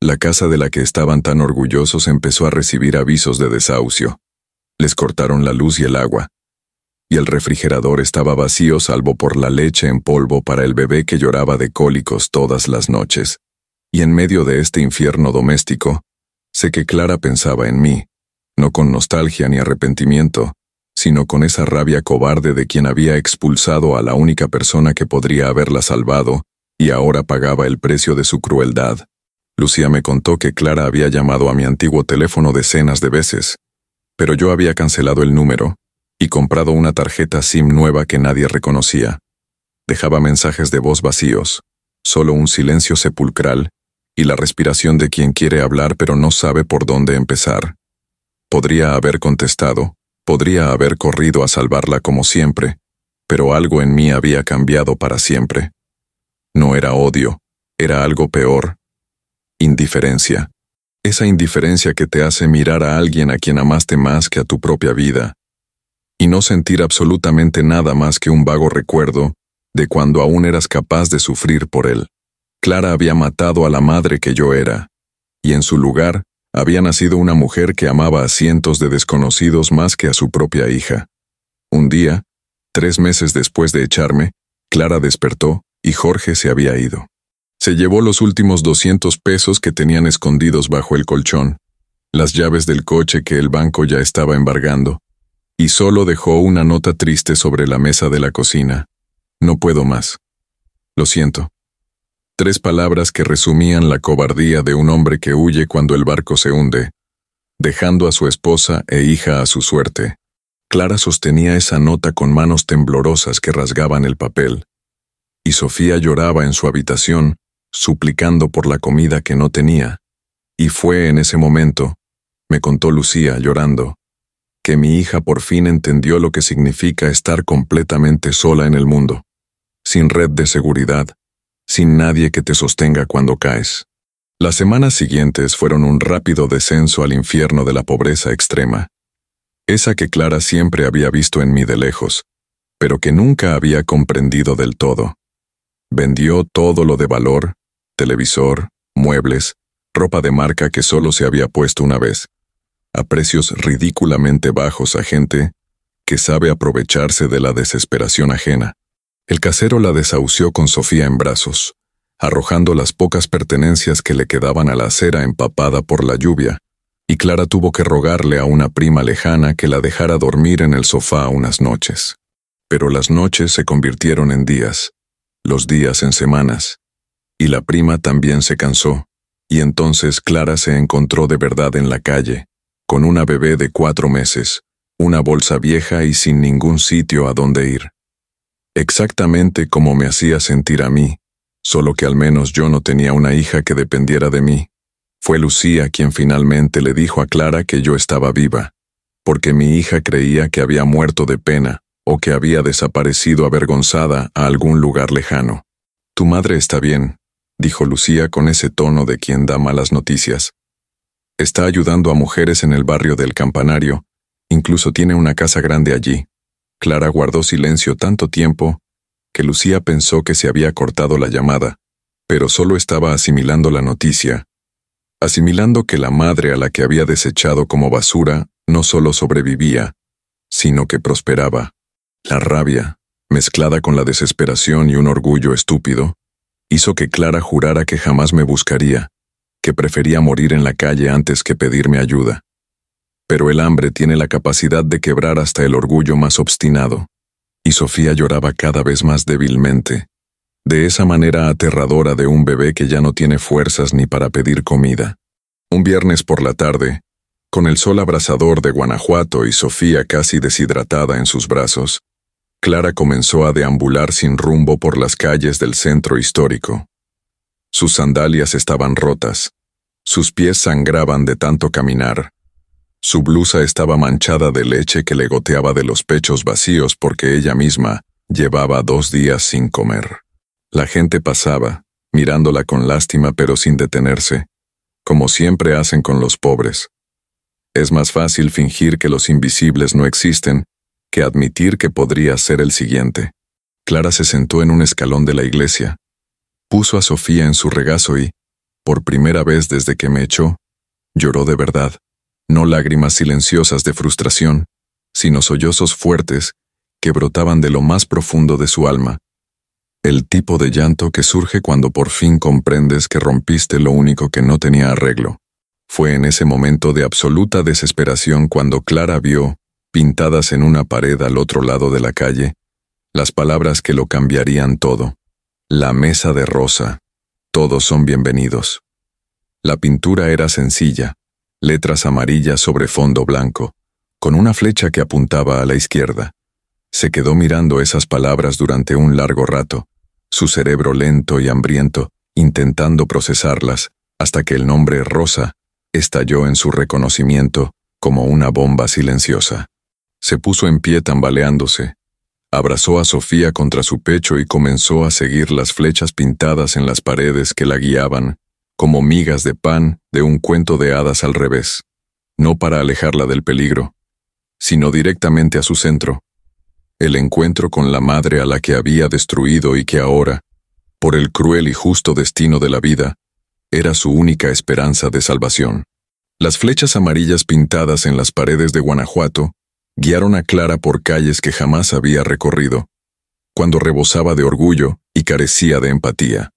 S1: La casa de la que estaban tan orgullosos empezó a recibir avisos de desahucio. Les cortaron la luz y el agua, y el refrigerador estaba vacío salvo por la leche en polvo para el bebé que lloraba de cólicos todas las noches. Y en medio de este infierno doméstico, sé que Clara pensaba en mí, no con nostalgia ni arrepentimiento, sino con esa rabia cobarde de quien había expulsado a la única persona que podría haberla salvado y ahora pagaba el precio de su crueldad. Lucía me contó que Clara había llamado a mi antiguo teléfono decenas de veces, pero yo había cancelado el número y comprado una tarjeta SIM nueva que nadie reconocía. Dejaba mensajes de voz vacíos, solo un silencio sepulcral y la respiración de quien quiere hablar pero no sabe por dónde empezar. Podría haber contestado, podría haber corrido a salvarla como siempre, pero algo en mí había cambiado para siempre. No era odio, era algo peor. Indiferencia. Esa indiferencia que te hace mirar a alguien a quien amaste más que a tu propia vida, y no sentir absolutamente nada más que un vago recuerdo de cuando aún eras capaz de sufrir por él. Clara había matado a la madre que yo era, y en su lugar había nacido una mujer que amaba a cientos de desconocidos más que a su propia hija. Un día, 3 meses después de echarme, Clara despertó y Jorge se había ido. Se llevó los últimos 200 pesos que tenían escondidos bajo el colchón, las llaves del coche que el banco ya estaba embargando, y solo dejó una nota triste sobre la mesa de la cocina. No puedo más. Lo siento. 3 palabras que resumían la cobardía de un hombre que huye cuando el barco se hunde, dejando a su esposa e hija a su suerte. Clara sostenía esa nota con manos temblorosas que rasgaban el papel, y Sofía lloraba en su habitación, suplicando por la comida que no tenía. Y fue en ese momento, me contó Lucía llorando, que mi hija por fin entendió lo que significa estar completamente sola en el mundo, sin red de seguridad, sin nadie que te sostenga cuando caes. Las semanas siguientes fueron un rápido descenso al infierno de la pobreza extrema, esa que Clara siempre había visto en mí de lejos, pero que nunca había comprendido del todo. Vendió todo lo de valor, televisor, muebles, ropa de marca que solo se había puesto una vez, a precios ridículamente bajos a gente que sabe aprovecharse de la desesperación ajena. El casero la desahució con Sofía en brazos, arrojando las pocas pertenencias que le quedaban a la acera empapada por la lluvia, y Clara tuvo que rogarle a una prima lejana que la dejara dormir en el sofá unas noches. Pero las noches se convirtieron en días, los días en semanas, y la prima también se cansó, y entonces Clara se encontró de verdad en la calle, con una bebé de 4 meses, una bolsa vieja y sin ningún sitio a donde ir. Exactamente como me hacía sentir a mí, solo que al menos yo no tenía una hija que dependiera de mí. Fue Lucía quien finalmente le dijo a Clara que yo estaba viva, porque mi hija creía que había muerto de pena o que había desaparecido avergonzada a algún lugar lejano. «Tu madre está bien», dijo Lucía con ese tono de quien da malas noticias. «Está ayudando a mujeres en el barrio del Campanario, incluso tiene una casa grande allí». Clara guardó silencio tanto tiempo que Lucía pensó que se había cortado la llamada, pero solo estaba asimilando la noticia, asimilando que la madre a la que había desechado como basura no solo sobrevivía, sino que prosperaba. La rabia, mezclada con la desesperación y un orgullo estúpido, hizo que Clara jurara que jamás me buscaría, que prefería morir en la calle antes que pedirme ayuda. Pero el hambre tiene la capacidad de quebrar hasta el orgullo más obstinado, y Sofía lloraba cada vez más débilmente, de esa manera aterradora de un bebé que ya no tiene fuerzas ni para pedir comida. Un viernes por la tarde, con el sol abrasador de Guanajuato y Sofía casi deshidratada en sus brazos, Clara comenzó a deambular sin rumbo por las calles del centro histórico. Sus sandalias estaban rotas, sus pies sangraban de tanto caminar, su blusa estaba manchada de leche que le goteaba de los pechos vacíos porque ella misma llevaba 2 días sin comer. La gente pasaba, mirándola con lástima pero sin detenerse, como siempre hacen con los pobres. Es más fácil fingir que los invisibles no existen que admitir que podría ser el siguiente. Clara se sentó en un escalón de la iglesia, puso a Sofía en su regazo y, por primera vez desde que me echó, lloró de verdad, no lágrimas silenciosas de frustración, sino sollozos fuertes que brotaban de lo más profundo de su alma. El tipo de llanto que surge cuando por fin comprendes que rompiste lo único que no tenía arreglo. Fue en ese momento de absoluta desesperación cuando Clara vio, pintadas en una pared al otro lado de la calle, las palabras que lo cambiarían todo. La mesa de rosa. Todos son bienvenidos. La pintura era sencilla, letras amarillas sobre fondo blanco, con una flecha que apuntaba a la izquierda. Se quedó mirando esas palabras durante un largo rato, su cerebro lento y hambriento, intentando procesarlas, hasta que el nombre Rosa estalló en su reconocimiento como una bomba silenciosa. Se puso en pie tambaleándose, abrazó a Sofía contra su pecho y comenzó a seguir las flechas pintadas en las paredes que la guiaban, como migas de pan de un cuento de hadas al revés, no para alejarla del peligro, sino directamente a su centro, el encuentro con la madre a la que había destruido y que ahora, por el cruel y justo destino de la vida, era su única esperanza de salvación. Las flechas amarillas pintadas en las paredes de Guanajuato guiaron a Clara por calles que jamás había recorrido, cuando rebosaba de orgullo y carecía de empatía.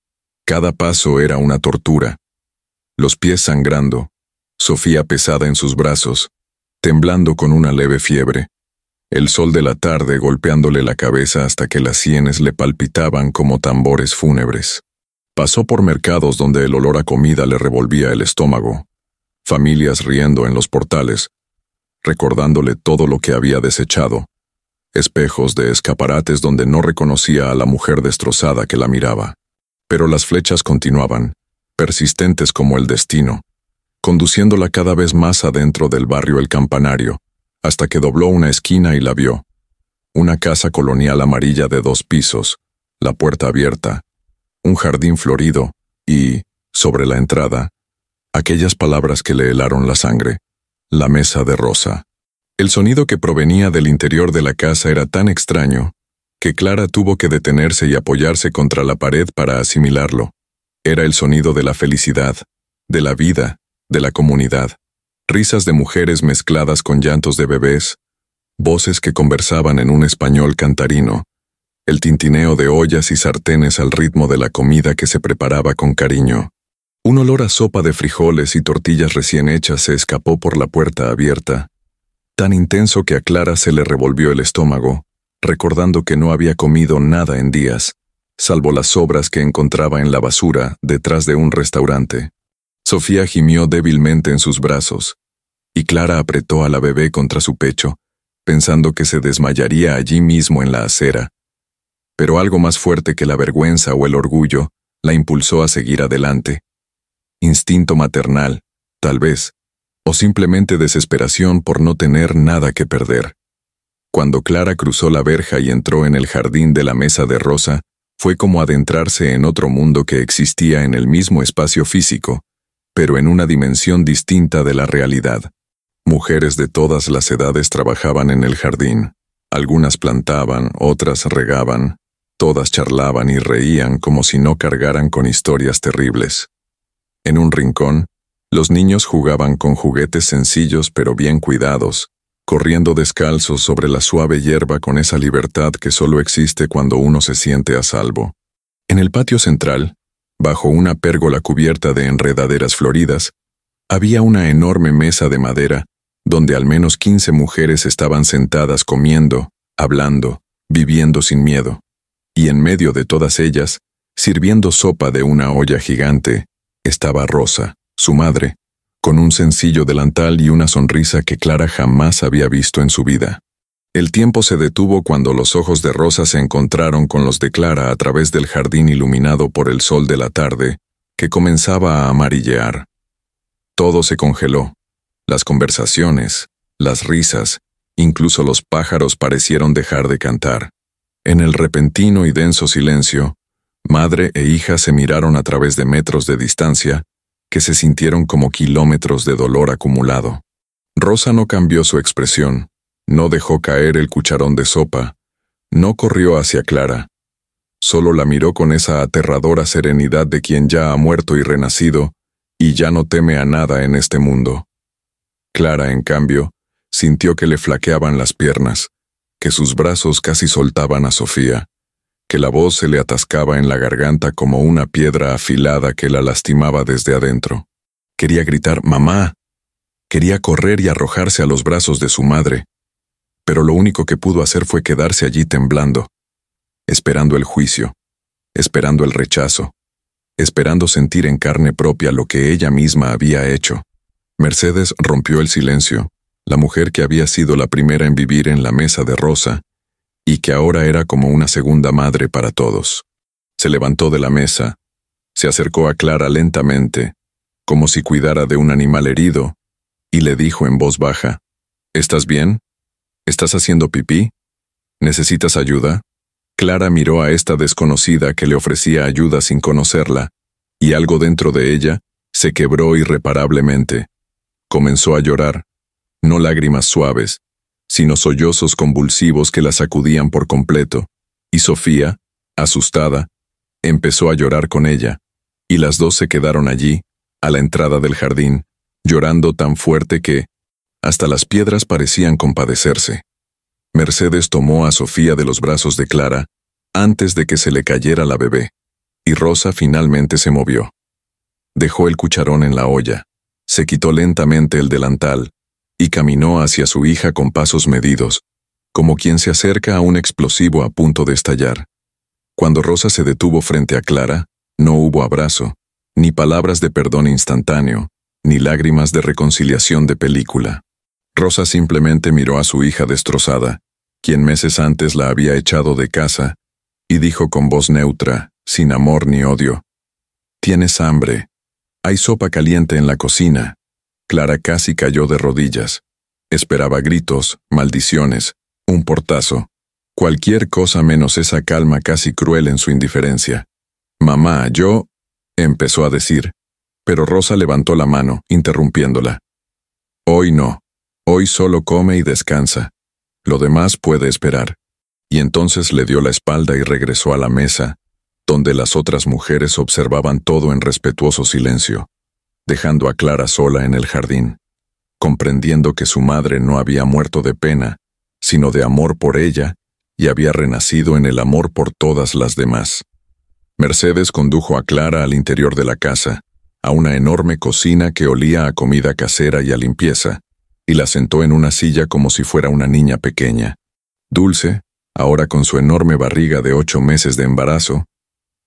S1: Cada paso era una tortura. Los pies sangrando, Sofía pesada en sus brazos, temblando con una leve fiebre, el sol de la tarde golpeándole la cabeza hasta que las sienes le palpitaban como tambores fúnebres. Pasó por mercados donde el olor a comida le revolvía el estómago, familias riendo en los portales, recordándole todo lo que había desechado, espejos de escaparates donde no reconocía a la mujer destrozada que la miraba. Pero las flechas continuaban, persistentes como el destino, conduciéndola cada vez más adentro del barrio El Campanario, hasta que dobló una esquina y la vio. Una casa colonial amarilla de 2 pisos, la puerta abierta, un jardín florido y, sobre la entrada, aquellas palabras que le helaron la sangre: la mesa de Rosa. El sonido que provenía del interior de la casa era tan extraño que Clara tuvo que detenerse y apoyarse contra la pared para asimilarlo. Era el sonido de la felicidad, de la vida, de la comunidad. Risas de mujeres mezcladas con llantos de bebés, voces que conversaban en un español cantarino, el tintineo de ollas y sartenes al ritmo de la comida que se preparaba con cariño. Un olor a sopa de frijoles y tortillas recién hechas se escapó por la puerta abierta, tan intenso que a Clara se le revolvió el estómago, recordando que no había comido nada en días, salvo las sobras que encontraba en la basura detrás de un restaurante. Sofía gimió débilmente en sus brazos, y Clara apretó a la bebé contra su pecho, pensando que se desmayaría allí mismo en la acera. Pero algo más fuerte que la vergüenza o el orgullo la impulsó a seguir adelante. Instinto maternal, tal vez, o simplemente desesperación por no tener nada que perder. Cuando Clara cruzó la verja y entró en el jardín de la mesa de Rosa, fue como adentrarse en otro mundo que existía en el mismo espacio físico, pero en una dimensión distinta de la realidad. Mujeres de todas las edades trabajaban en el jardín. Algunas plantaban, otras regaban, todas charlaban y reían como si no cargaran con historias terribles. En un rincón, los niños jugaban con juguetes sencillos pero bien cuidados, corriendo descalzos sobre la suave hierba con esa libertad que solo existe cuando uno se siente a salvo. En el patio central, bajo una pérgola cubierta de enredaderas floridas, había una enorme mesa de madera donde al menos 15 mujeres estaban sentadas comiendo, hablando, viviendo sin miedo. Y en medio de todas ellas, sirviendo sopa de una olla gigante, estaba Rosa, su madre, con un sencillo delantal y una sonrisa que Clara jamás había visto en su vida. El tiempo se detuvo cuando los ojos de Rosa se encontraron con los de Clara a través del jardín iluminado por el sol de la tarde, que comenzaba a amarillear. Todo se congeló. Las conversaciones, las risas, incluso los pájaros parecieron dejar de cantar. En el repentino y denso silencio, madre e hija se miraron a través de metros de distancia, que se sintieron como kilómetros de dolor acumulado. Rosa no cambió su expresión, no dejó caer el cucharón de sopa, no corrió hacia Clara. Solo la miró con esa aterradora serenidad de quien ya ha muerto y renacido, y ya no teme a nada en este mundo. Clara, en cambio, sintió que le flaqueaban las piernas, que sus brazos casi soltaban a Sofía, que la voz se le atascaba en la garganta como una piedra afilada que la lastimaba desde adentro. Quería gritar «¡Mamá!». Quería correr y arrojarse a los brazos de su madre, pero lo único que pudo hacer fue quedarse allí temblando, esperando el juicio, esperando el rechazo, esperando sentir en carne propia lo que ella misma había hecho. Mercedes rompió el silencio, la mujer que había sido la primera en vivir en la mesa de Rosa, y que ahora era como una segunda madre para todos. Se levantó de la mesa, se acercó a Clara lentamente, como si cuidara de un animal herido, y le dijo en voz baja: «¿Estás bien? ¿Estás haciendo pipí? ¿Necesitas ayuda?». Clara miró a esta desconocida que le ofrecía ayuda sin conocerla, y algo dentro de ella se quebró irreparablemente. Comenzó a llorar, no lágrimas suaves, sino sollozos convulsivos que la sacudían por completo, y Sofía, asustada, empezó a llorar con ella, y las dos se quedaron allí, a la entrada del jardín, llorando tan fuerte que hasta las piedras parecían compadecerse. Mercedes tomó a Sofía de los brazos de Clara antes de que se le cayera la bebé, y Rosa finalmente se movió. Dejó el cucharón en la olla, se quitó lentamente el delantal, y caminó hacia su hija con pasos medidos, como quien se acerca a un explosivo a punto de estallar. Cuando Rosa se detuvo frente a Clara, no hubo abrazo, ni palabras de perdón instantáneo, ni lágrimas de reconciliación de película. Rosa simplemente miró a su hija destrozada, quien meses antes la había echado de casa, y dijo con voz neutra, sin amor ni odio: «¿Tienes hambre? Hay sopa caliente en la cocina». Clara casi cayó de rodillas. Esperaba gritos, maldiciones, un portazo, cualquier cosa menos esa calma casi cruel en su indiferencia. «Mamá, yo…», empezó a decir, Pero Rosa levantó la mano, interrumpiéndola. Hoy no. Hoy solo come y descansa. Lo demás puede esperar. Y entonces le dio la espalda y regresó a la mesa, donde las otras mujeres observaban todo en respetuoso silencio, dejando a Clara sola en el jardín, comprendiendo que su madre no había muerto de pena, sino de amor por ella, y había renacido en el amor por todas las demás. Mercedes condujo a Clara al interior de la casa, a una enorme cocina que olía a comida casera y a limpieza, y la sentó en una silla como si fuera una niña pequeña. Dulce, ahora con su enorme barriga de 8 meses de embarazo,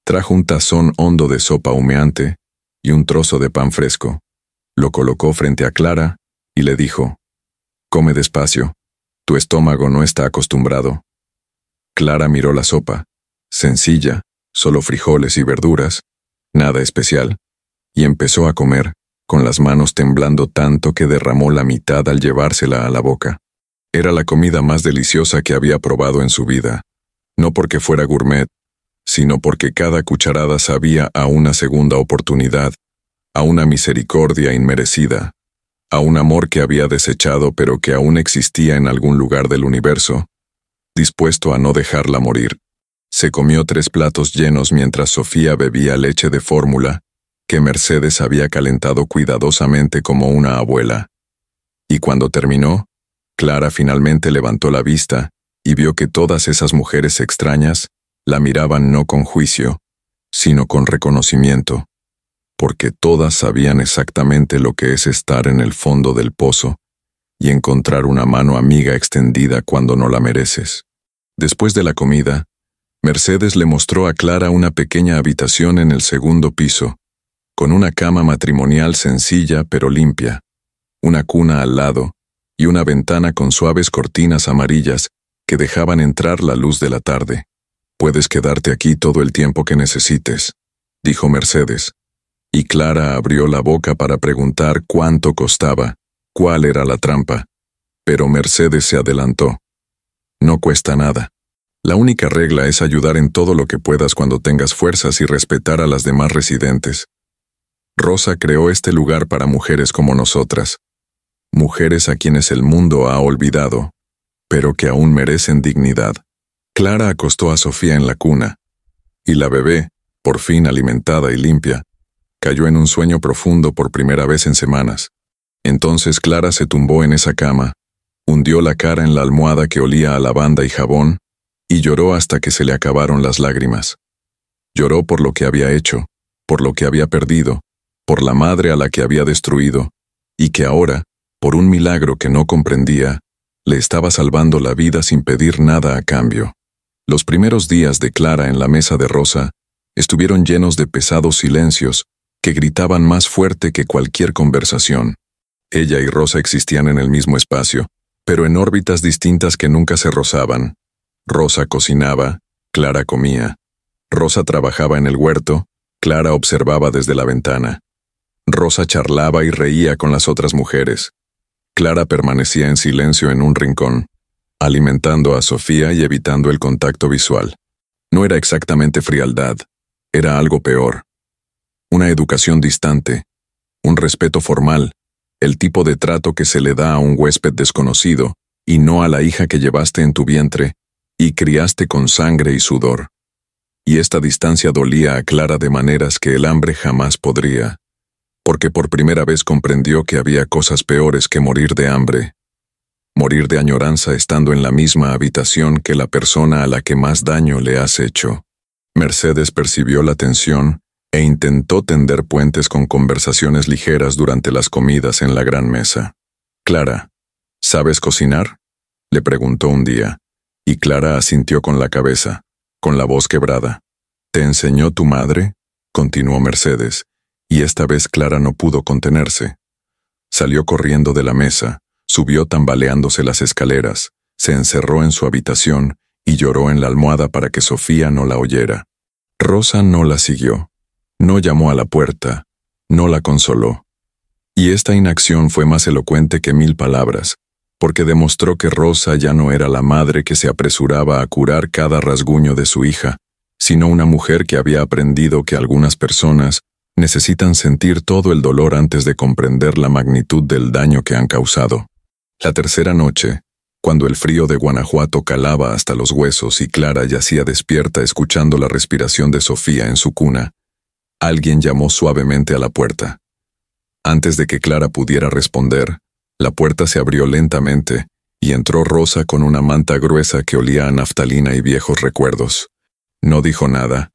S1: trajo un tazón hondo de sopa humeante y un trozo de pan fresco. Lo colocó frente a Clara y le dijo: «Come despacio, tu estómago no está acostumbrado». Clara miró la sopa, sencilla, solo frijoles y verduras, nada especial, y empezó a comer, con las manos temblando tanto que derramó la mitad al llevársela a la boca. Era la comida más deliciosa que había probado en su vida, no porque fuera gourmet, sino porque cada cucharada sabía a una segunda oportunidad, a una misericordia inmerecida, a un amor que había desechado pero que aún existía en algún lugar del universo, dispuesto a no dejarla morir. Se comió 3 platos llenos mientras Sofía bebía leche de fórmula, que Mercedes había calentado cuidadosamente como una abuela. Y cuando terminó, Clara finalmente levantó la vista y vio que todas esas mujeres extrañas la miraban no con juicio, sino con reconocimiento, porque todas sabían exactamente lo que es estar en el fondo del pozo y encontrar una mano amiga extendida cuando no la mereces. Después de la comida, Mercedes le mostró a Clara una pequeña habitación en el 2º piso, con una cama matrimonial sencilla pero limpia, una cuna al lado y una ventana con suaves cortinas amarillas que dejaban entrar la luz de la tarde. «Puedes quedarte aquí todo el tiempo que necesites», dijo Mercedes, y Clara abrió la boca para preguntar cuánto costaba, cuál era la trampa, pero Mercedes se adelantó. «No cuesta nada. La única regla es ayudar en todo lo que puedas cuando tengas fuerzas y respetar a las demás residentes. Rosa creó este lugar para mujeres como nosotras, mujeres a quienes el mundo ha olvidado, pero que aún merecen dignidad». Clara acostó a Sofía en la cuna, y la bebé, por fin alimentada y limpia, cayó en un sueño profundo por primera vez en semanas. Entonces Clara se tumbó en esa cama, hundió la cara en la almohada que olía a lavanda y jabón, y lloró hasta que se le acabaron las lágrimas. Lloró por lo que había hecho, por lo que había perdido, por la madre a la que había destruido, y que ahora, por un milagro que no comprendía, le estaba salvando la vida sin pedir nada a cambio. Los primeros días de Clara en la mesa de Rosa estuvieron llenos de pesados silencios que gritaban más fuerte que cualquier conversación. Ella y Rosa existían en el mismo espacio, pero en órbitas distintas que nunca se rozaban. Rosa cocinaba, Clara comía. Rosa trabajaba en el huerto, Clara observaba desde la ventana. Rosa charlaba y reía con las otras mujeres. Clara permanecía en silencio en un rincón, alimentando a Sofía y evitando el contacto visual. No era exactamente frialdad, era algo peor. Una educación distante, un respeto formal, el tipo de trato que se le da a un huésped desconocido y no a la hija que llevaste en tu vientre y criaste con sangre y sudor. Y esta distancia dolía a Clara de maneras que el hambre jamás podría, porque por primera vez comprendió que había cosas peores que morir de hambre. Morir de añoranza estando en la misma habitación que la persona a la que más daño le has hecho. Mercedes percibió la tensión e intentó tender puentes con conversaciones ligeras durante las comidas en la gran mesa. «Clara, ¿sabes cocinar?», le preguntó un día, y Clara asintió con la cabeza, con la voz quebrada. «¿Te enseñó tu madre?», continuó Mercedes, y esta vez Clara no pudo contenerse. Salió corriendo de la mesa, subió tambaleándose las escaleras, se encerró en su habitación y lloró en la almohada para que Sofía no la oyera. Rosa no la siguió, no llamó a la puerta, no la consoló. Y esta inacción fue más elocuente que 1000 palabras, porque demostró que Rosa ya no era la madre que se apresuraba a curar cada rasguño de su hija, sino una mujer que había aprendido que algunas personas Necesitan sentir todo el dolor antes de comprender la magnitud del daño que han causado. La tercera noche, cuando el frío de Guanajuato calaba hasta los huesos y Clara yacía despierta escuchando la respiración de Sofía en su cuna, alguien llamó suavemente a la puerta. Antes de que Clara pudiera responder, la puerta se abrió lentamente y entró Rosa con una manta gruesa que olía a naftalina y viejos recuerdos. No dijo nada,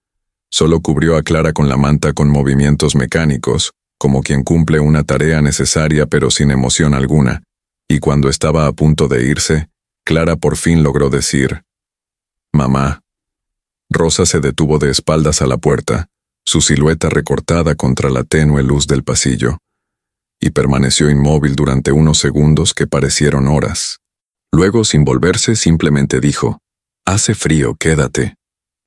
S1: solo cubrió a Clara con la manta con movimientos mecánicos, como quien cumple una tarea necesaria pero sin emoción alguna, y cuando estaba a punto de irse, Clara por fin logró decir: «Mamá». Rosa se detuvo de espaldas a la puerta, su silueta recortada contra la tenue luz del pasillo, y permaneció inmóvil durante unos segundos que parecieron horas. Luego, sin volverse, simplemente dijo: «Hace frío, quédate»,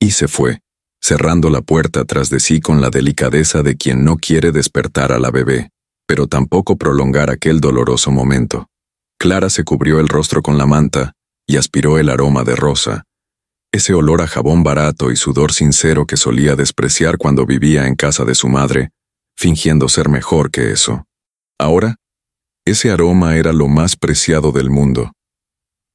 S1: y se fue, cerrando la puerta tras de sí con la delicadeza de quien no quiere despertar a la bebé, pero tampoco prolongar aquel doloroso momento. Clara se cubrió el rostro con la manta y aspiró el aroma de Rosa, ese olor a jabón barato y sudor sincero que solía despreciar cuando vivía en casa de su madre, fingiendo ser mejor que eso. Ahora, ese aroma era lo más preciado del mundo,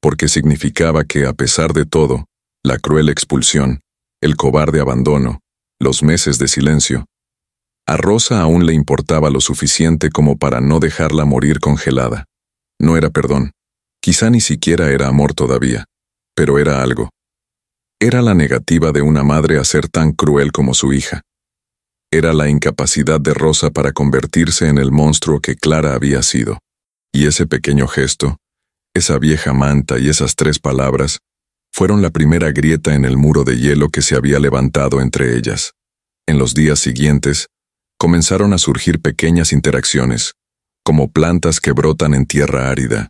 S1: porque significaba que, a pesar de todo, la cruel expulsión, el cobarde abandono, los meses de silencio, a Rosa aún le importaba lo suficiente como para no dejarla morir congelada. No era perdón, quizá ni siquiera era amor todavía, pero era algo. Era la negativa de una madre a ser tan cruel como su hija. Era la incapacidad de Rosa para convertirse en el monstruo que Clara había sido. Y ese pequeño gesto, esa vieja manta y esas 3 palabras, fueron la primera grieta en el muro de hielo que se había levantado entre ellas. En los días siguientes, comenzaron a surgir pequeñas interacciones, como plantas que brotan en tierra árida.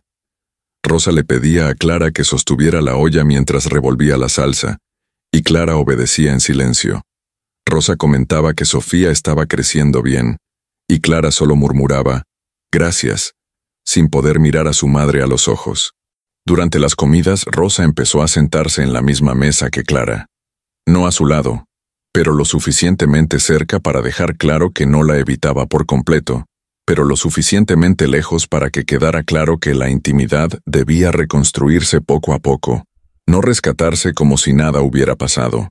S1: Rosa le pedía a Clara que sostuviera la olla mientras revolvía la salsa, y Clara obedecía en silencio. Rosa comentaba que Sofía estaba creciendo bien, y Clara solo murmuraba: «Gracias», sin poder mirar a su madre a los ojos. Durante las comidas, Rosa empezó a sentarse en la misma mesa que Clara. No a su lado, pero lo suficientemente cerca para dejar claro que no la evitaba por completo, pero lo suficientemente lejos para que quedara claro que la intimidad debía reconstruirse poco a poco, no rescatarse como si nada hubiera pasado.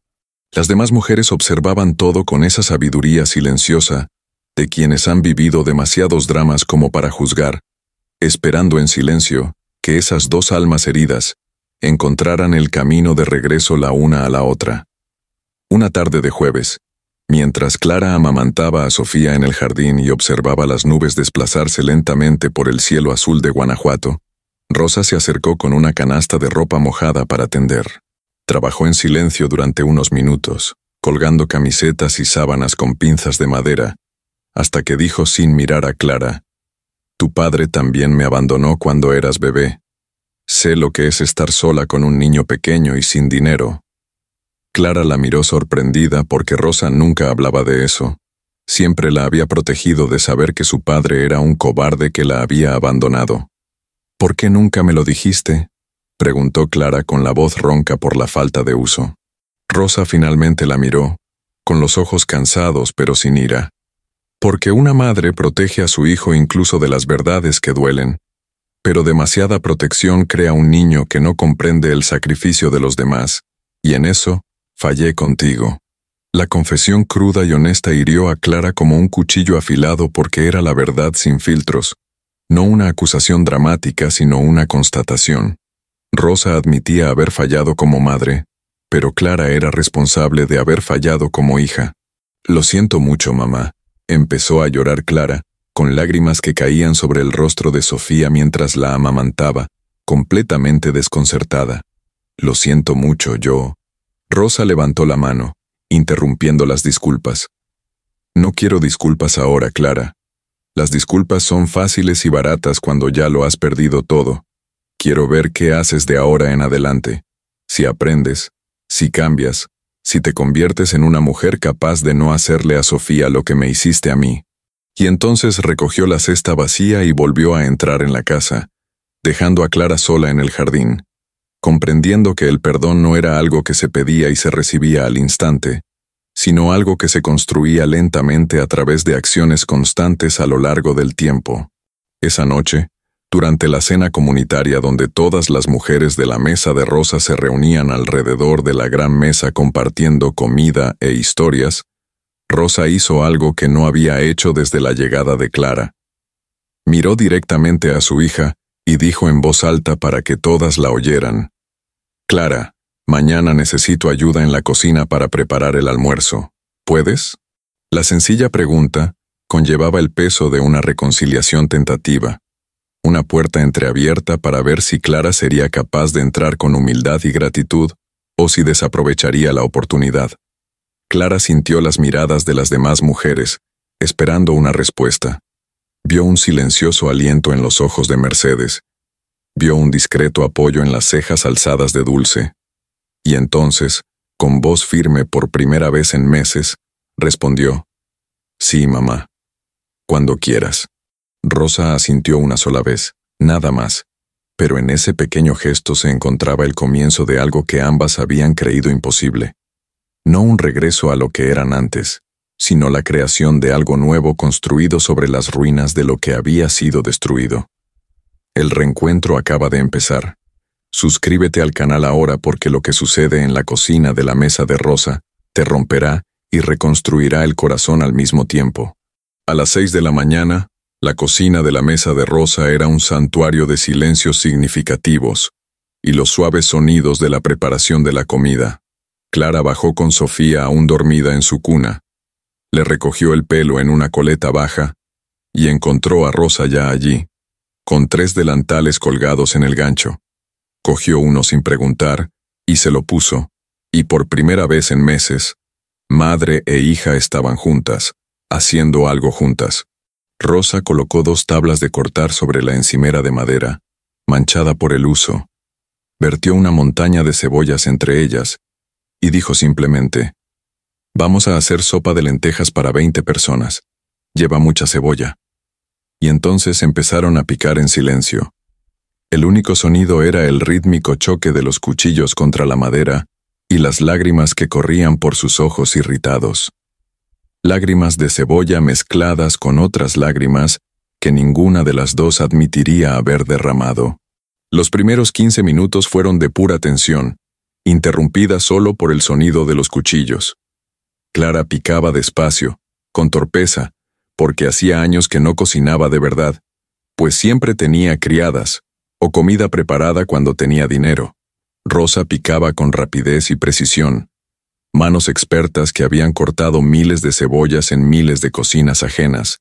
S1: Las demás mujeres observaban todo con esa sabiduría silenciosa de quienes han vivido demasiados dramas como para juzgar, esperando en silencio que esas 2 almas heridas encontraran el camino de regreso la una a la otra. Una tarde de jueves, mientras Clara amamantaba a Sofía en el jardín y observaba las nubes desplazarse lentamente por el cielo azul de Guanajuato, Rosa se acercó con una canasta de ropa mojada para tender. Trabajó en silencio durante unos minutos, colgando camisetas y sábanas con pinzas de madera, hasta que dijo sin mirar a Clara: «Tu padre también me abandonó cuando eras bebé. Sé lo que es estar sola con un niño pequeño y sin dinero». Clara la miró sorprendida porque Rosa nunca hablaba de eso. Siempre la había protegido de saber que su padre era un cobarde que la había abandonado. «¿Por qué nunca me lo dijiste?», preguntó Clara con la voz ronca por la falta de uso. Rosa finalmente la miró, con los ojos cansados pero sin ira. «Porque una madre protege a su hijo incluso de las verdades que duelen, pero demasiada protección crea un niño que no comprende el sacrificio de los demás, y en eso fallé contigo». La confesión cruda y honesta hirió a Clara como un cuchillo afilado porque era la verdad sin filtros, no una acusación dramática sino una constatación. Rosa admitía haber fallado como madre, pero Clara era responsable de haber fallado como hija. «Lo siento mucho, mamá», empezó a llorar Clara, con lágrimas que caían sobre el rostro de Sofía mientras la amamantaba, completamente desconcertada. «Lo siento mucho, yo». Rosa levantó la mano, interrumpiendo las disculpas. «No quiero disculpas ahora, Clara. Las disculpas son fáciles y baratas cuando ya lo has perdido todo. Quiero ver qué haces de ahora en adelante. Si aprendes, si cambias, si te conviertes en una mujer capaz de no hacerle a Sofía lo que me hiciste a mí». Y entonces recogió la cesta vacía y volvió a entrar en la casa, dejando a Clara sola en el jardín. Comprendiendo que el perdón no era algo que se pedía y se recibía al instante, sino algo que se construía lentamente a través de acciones constantes a lo largo del tiempo. Esa noche, durante la cena comunitaria donde todas las mujeres de la mesa de Rosa se reunían alrededor de la gran mesa compartiendo comida e historias, Rosa hizo algo que no había hecho desde la llegada de Clara. Miró directamente a su hija y dijo en voz alta para que todas la oyeran: «Clara, mañana necesito ayuda en la cocina para preparar el almuerzo. ¿Puedes?». La sencilla pregunta conllevaba el peso de una reconciliación tentativa, una puerta entreabierta para ver si Clara sería capaz de entrar con humildad y gratitud o si desaprovecharía la oportunidad. Clara sintió las miradas de las demás mujeres, esperando una respuesta. Vio un silencioso aliento en los ojos de Mercedes. Vio un discreto apoyo en las cejas alzadas de Dulce. Y entonces, con voz firme por primera vez en meses, respondió: «Sí, mamá. Cuando quieras». Rosa asintió una sola vez, nada más, pero en ese pequeño gesto se encontraba el comienzo de algo que ambas habían creído imposible. No un regreso a lo que eran antes, sino la creación de algo nuevo construido sobre las ruinas de lo que había sido destruido. El reencuentro acaba de empezar. Suscríbete al canal ahora porque lo que sucede en la cocina de la mesa de Rosa te romperá y reconstruirá el corazón al mismo tiempo. A las 6 de la mañana, la cocina de la mesa de Rosa era un santuario de silencios significativos y los suaves sonidos de la preparación de la comida. Clara bajó con Sofía aún dormida en su cuna. Le recogió el pelo en una coleta baja y encontró a Rosa ya allí, con 3 delantales colgados en el gancho. Cogió uno sin preguntar y se lo puso, y por primera vez en meses, madre e hija estaban juntas, haciendo algo juntas. Rosa colocó 2 tablas de cortar sobre la encimera de madera, manchada por el uso. Vertió una montaña de cebollas entre ellas y dijo simplemente: «Vamos a hacer sopa de lentejas para 20 personas. Lleva mucha cebolla». Y entonces empezaron a picar en silencio. El único sonido era el rítmico choque de los cuchillos contra la madera y las lágrimas que corrían por sus ojos irritados. Lágrimas de cebolla mezcladas con otras lágrimas que ninguna de las dos admitiría haber derramado. Los primeros 15 minutos fueron de pura tensión, interrumpida solo por el sonido de los cuchillos. Clara picaba despacio, con torpeza, porque hacía años que no cocinaba de verdad, pues siempre tenía criadas, o comida preparada cuando tenía dinero. Rosa picaba con rapidez y precisión, manos expertas que habían cortado miles de cebollas en miles de cocinas ajenas.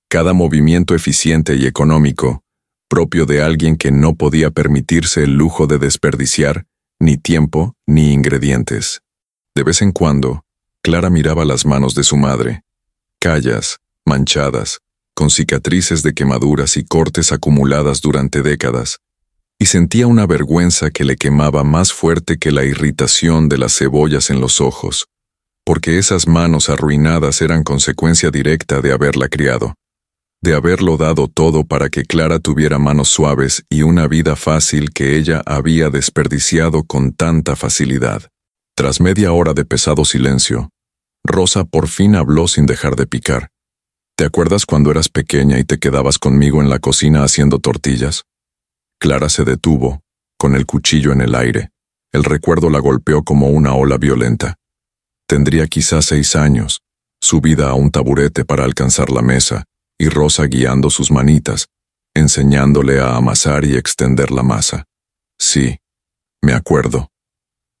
S1: Cada movimiento eficiente y económico, propio de alguien que no podía permitirse el lujo de desperdiciar ni tiempo ni ingredientes. De vez en cuando, Clara miraba las manos de su madre, callas, manchadas, con cicatrices de quemaduras y cortes acumuladas durante décadas, y sentía una vergüenza que le quemaba más fuerte que la irritación de las cebollas en los ojos, porque esas manos arruinadas eran consecuencia directa de haberla criado, de haberlo dado todo para que Clara tuviera manos suaves y una vida fácil que ella había desperdiciado con tanta facilidad. Tras media hora de pesado silencio, Rosa por fin habló sin dejar de picar. ¿Te acuerdas cuando eras pequeña y te quedabas conmigo en la cocina haciendo tortillas? Clara se detuvo, con el cuchillo en el aire. El recuerdo la golpeó como una ola violenta. Tendría quizás 6 años, subida a un taburete para alcanzar la mesa, y Rosa guiando sus manitas, enseñándole a amasar y extender la masa. «Sí, me acuerdo»,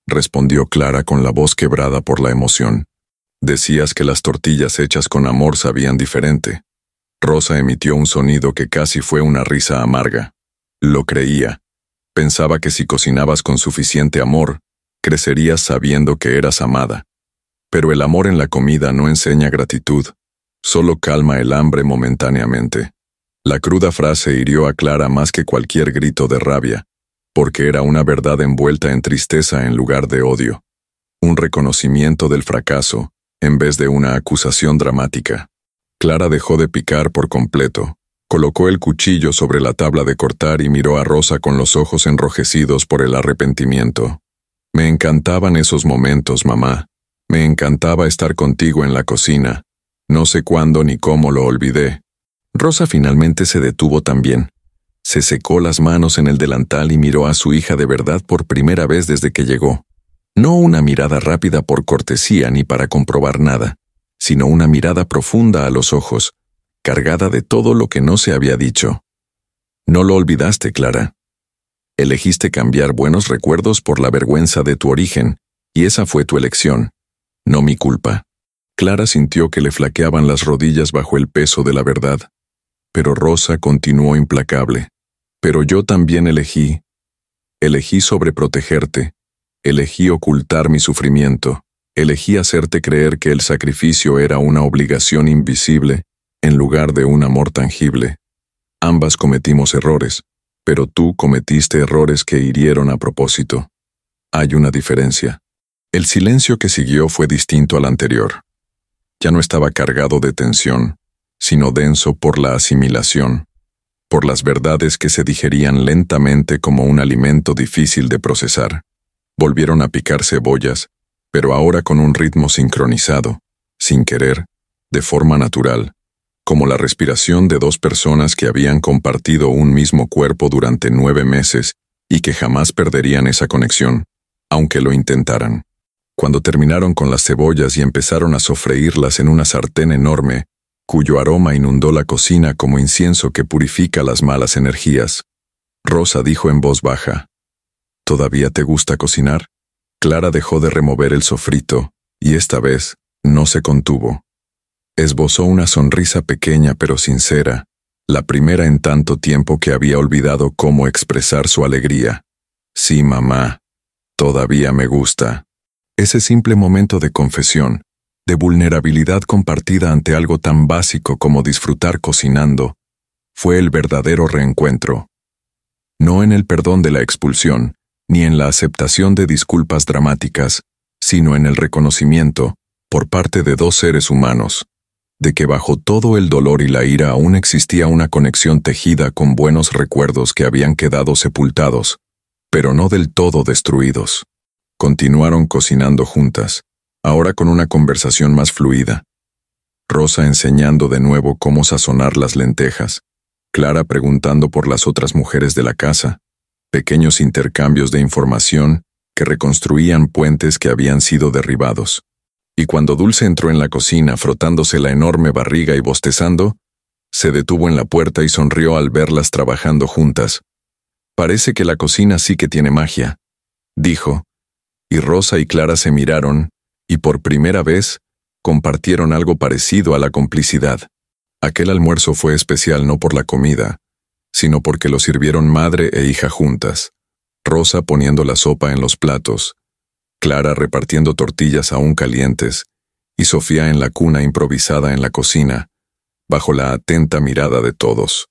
S1: respondió Clara con la voz quebrada por la emoción. «Decías que las tortillas hechas con amor sabían diferente». Rosa emitió un sonido que casi fue una risa amarga. Lo creía. Pensaba que si cocinabas con suficiente amor, crecerías sabiendo que eras amada. Pero el amor en la comida no enseña gratitud, solo calma el hambre momentáneamente. La cruda frase hirió a Clara más que cualquier grito de rabia, porque era una verdad envuelta en tristeza en lugar de odio. Un reconocimiento del fracaso, en vez de una acusación dramática. Clara dejó de picar por completo. Colocó el cuchillo sobre la tabla de cortar y miró a Rosa con los ojos enrojecidos por el arrepentimiento. «Me encantaban esos momentos, mamá. Me encantaba estar contigo en la cocina. No sé cuándo ni cómo lo olvidé. Rosa finalmente se detuvo también. Se secó las manos en el delantal y miró a su hija de verdad por primera vez desde que llegó. No una mirada rápida por cortesía ni para comprobar nada, sino una mirada profunda a los ojos, cargada de todo lo que no se había dicho. No lo olvidaste, Clara. Elegiste cambiar buenos recuerdos por la vergüenza de tu origen, y esa fue tu elección, no mi culpa. Clara sintió que le flaqueaban las rodillas bajo el peso de la verdad. Pero Rosa continuó implacable. Pero yo también elegí. Elegí sobreprotegerte. Elegí ocultar mi sufrimiento. Elegí hacerte creer que el sacrificio era una obligación invisible en lugar de un amor tangible. Ambas cometimos errores, pero tú cometiste errores que hirieron a propósito. Hay una diferencia. El silencio que siguió fue distinto al anterior. Ya no estaba cargado de tensión, sino denso por la asimilación, por las verdades que se digerían lentamente como un alimento difícil de procesar. Volvieron a picar cebollas, pero ahora con un ritmo sincronizado, sin querer, de forma natural, como la respiración de dos personas que habían compartido un mismo cuerpo durante 9 meses y que jamás perderían esa conexión, aunque lo intentaran. Cuando terminaron con las cebollas y empezaron a sofreírlas en una sartén enorme, cuyo aroma inundó la cocina como incienso que purifica las malas energías, Rosa dijo en voz baja: ¿Todavía te gusta cocinar? Clara dejó de remover el sofrito, y esta vez no se contuvo. Esbozó una sonrisa pequeña pero sincera, la primera en tanto tiempo que había olvidado cómo expresar su alegría. Sí, mamá, todavía me gusta. Ese simple momento de confesión, de vulnerabilidad compartida ante algo tan básico como disfrutar cocinando, fue el verdadero reencuentro. No en el perdón de la expulsión, ni en la aceptación de disculpas dramáticas, sino en el reconocimiento, por parte de dos seres humanos, de que bajo todo el dolor y la ira aún existía una conexión tejida con buenos recuerdos que habían quedado sepultados, pero no del todo destruidos. Continuaron cocinando juntas, ahora con una conversación más fluida. Rosa enseñando de nuevo cómo sazonar las lentejas, Clara preguntando por las otras mujeres de la casa, pequeños intercambios de información que reconstruían puentes que habían sido derribados. Y cuando Dulce entró en la cocina frotándose la enorme barriga y bostezando, se detuvo en la puerta y sonrió al verlas trabajando juntas. «Parece que la cocina sí que tiene magia», dijo, y Rosa y Clara se miraron, y por primera vez compartieron algo parecido a la complicidad. Aquel almuerzo fue especial no por la comida, sino porque lo sirvieron madre e hija juntas, Rosa poniendo la sopa en los platos, Clara repartiendo tortillas aún calientes, y Sofía en la cuna improvisada en la cocina, bajo la atenta mirada de todos.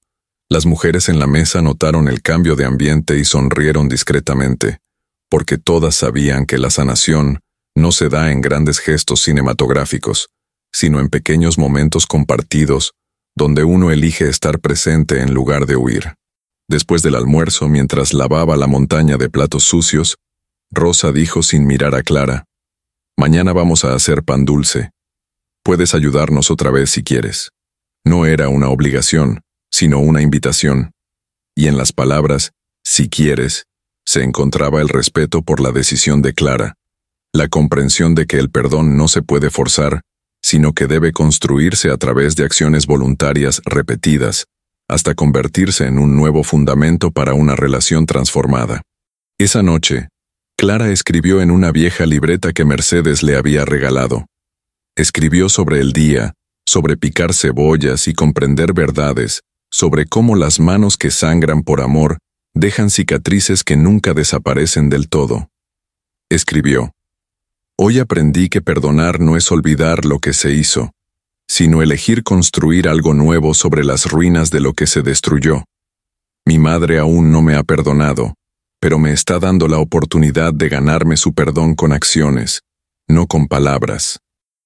S1: Las mujeres en la mesa notaron el cambio de ambiente y sonrieron discretamente, porque todas sabían que la sanación no se da en grandes gestos cinematográficos, sino en pequeños momentos compartidos, donde uno elige estar presente en lugar de huir. Después del almuerzo, mientras lavaba la montaña de platos sucios, Rosa dijo sin mirar a Clara: «Mañana vamos a hacer pan dulce. Puedes ayudarnos otra vez si quieres». No era una obligación, sino una invitación. Y en las palabras «si quieres» se encontraba el respeto por la decisión de Clara, la comprensión de que el perdón no se puede forzar, sino que debe construirse a través de acciones voluntarias repetidas, hasta convertirse en un nuevo fundamento para una relación transformada. Esa noche, Clara escribió en una vieja libreta que Mercedes le había regalado. Escribió sobre el día, sobre picar cebollas y comprender verdades, sobre cómo las manos que sangran por amor dejan cicatrices que nunca desaparecen del todo. Escribió: «Hoy aprendí que perdonar no es olvidar lo que se hizo, sino elegir construir algo nuevo sobre las ruinas de lo que se destruyó. Mi madre aún no me ha perdonado, pero me está dando la oportunidad de ganarme su perdón con acciones, no con palabras.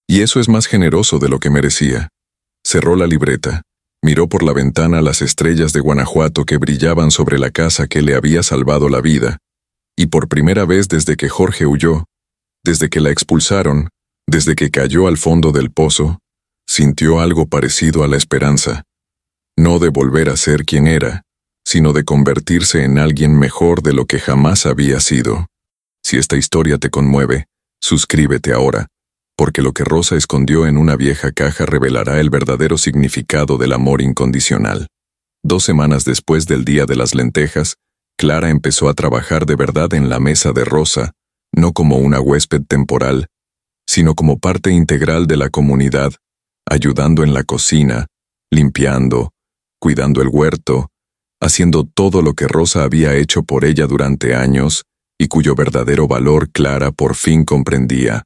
S1: Y eso es más generoso de lo que merecía». Cerró la libreta, miró por la ventana las estrellas de Guanajuato que brillaban sobre la casa que le había salvado la vida, y por primera vez desde que Jorge huyó, desde que la expulsaron, Desde que cayó al fondo del pozo, sintió algo parecido a la esperanza, no de volver a ser quien era, sino de convertirse en alguien mejor de lo que jamás había sido. Si esta historia te conmueve, suscríbete ahora, porque lo que Rosa escondió en una vieja caja revelará el verdadero significado del amor incondicional. 2 semanas después del Día de las Lentejas, Clara empezó a trabajar de verdad en la mesa de Rosa, no como una huésped temporal, sino como parte integral de la comunidad, ayudando en la cocina, limpiando, cuidando el huerto, haciendo todo lo que Rosa había hecho por ella durante años y cuyo verdadero valor Clara por fin comprendía.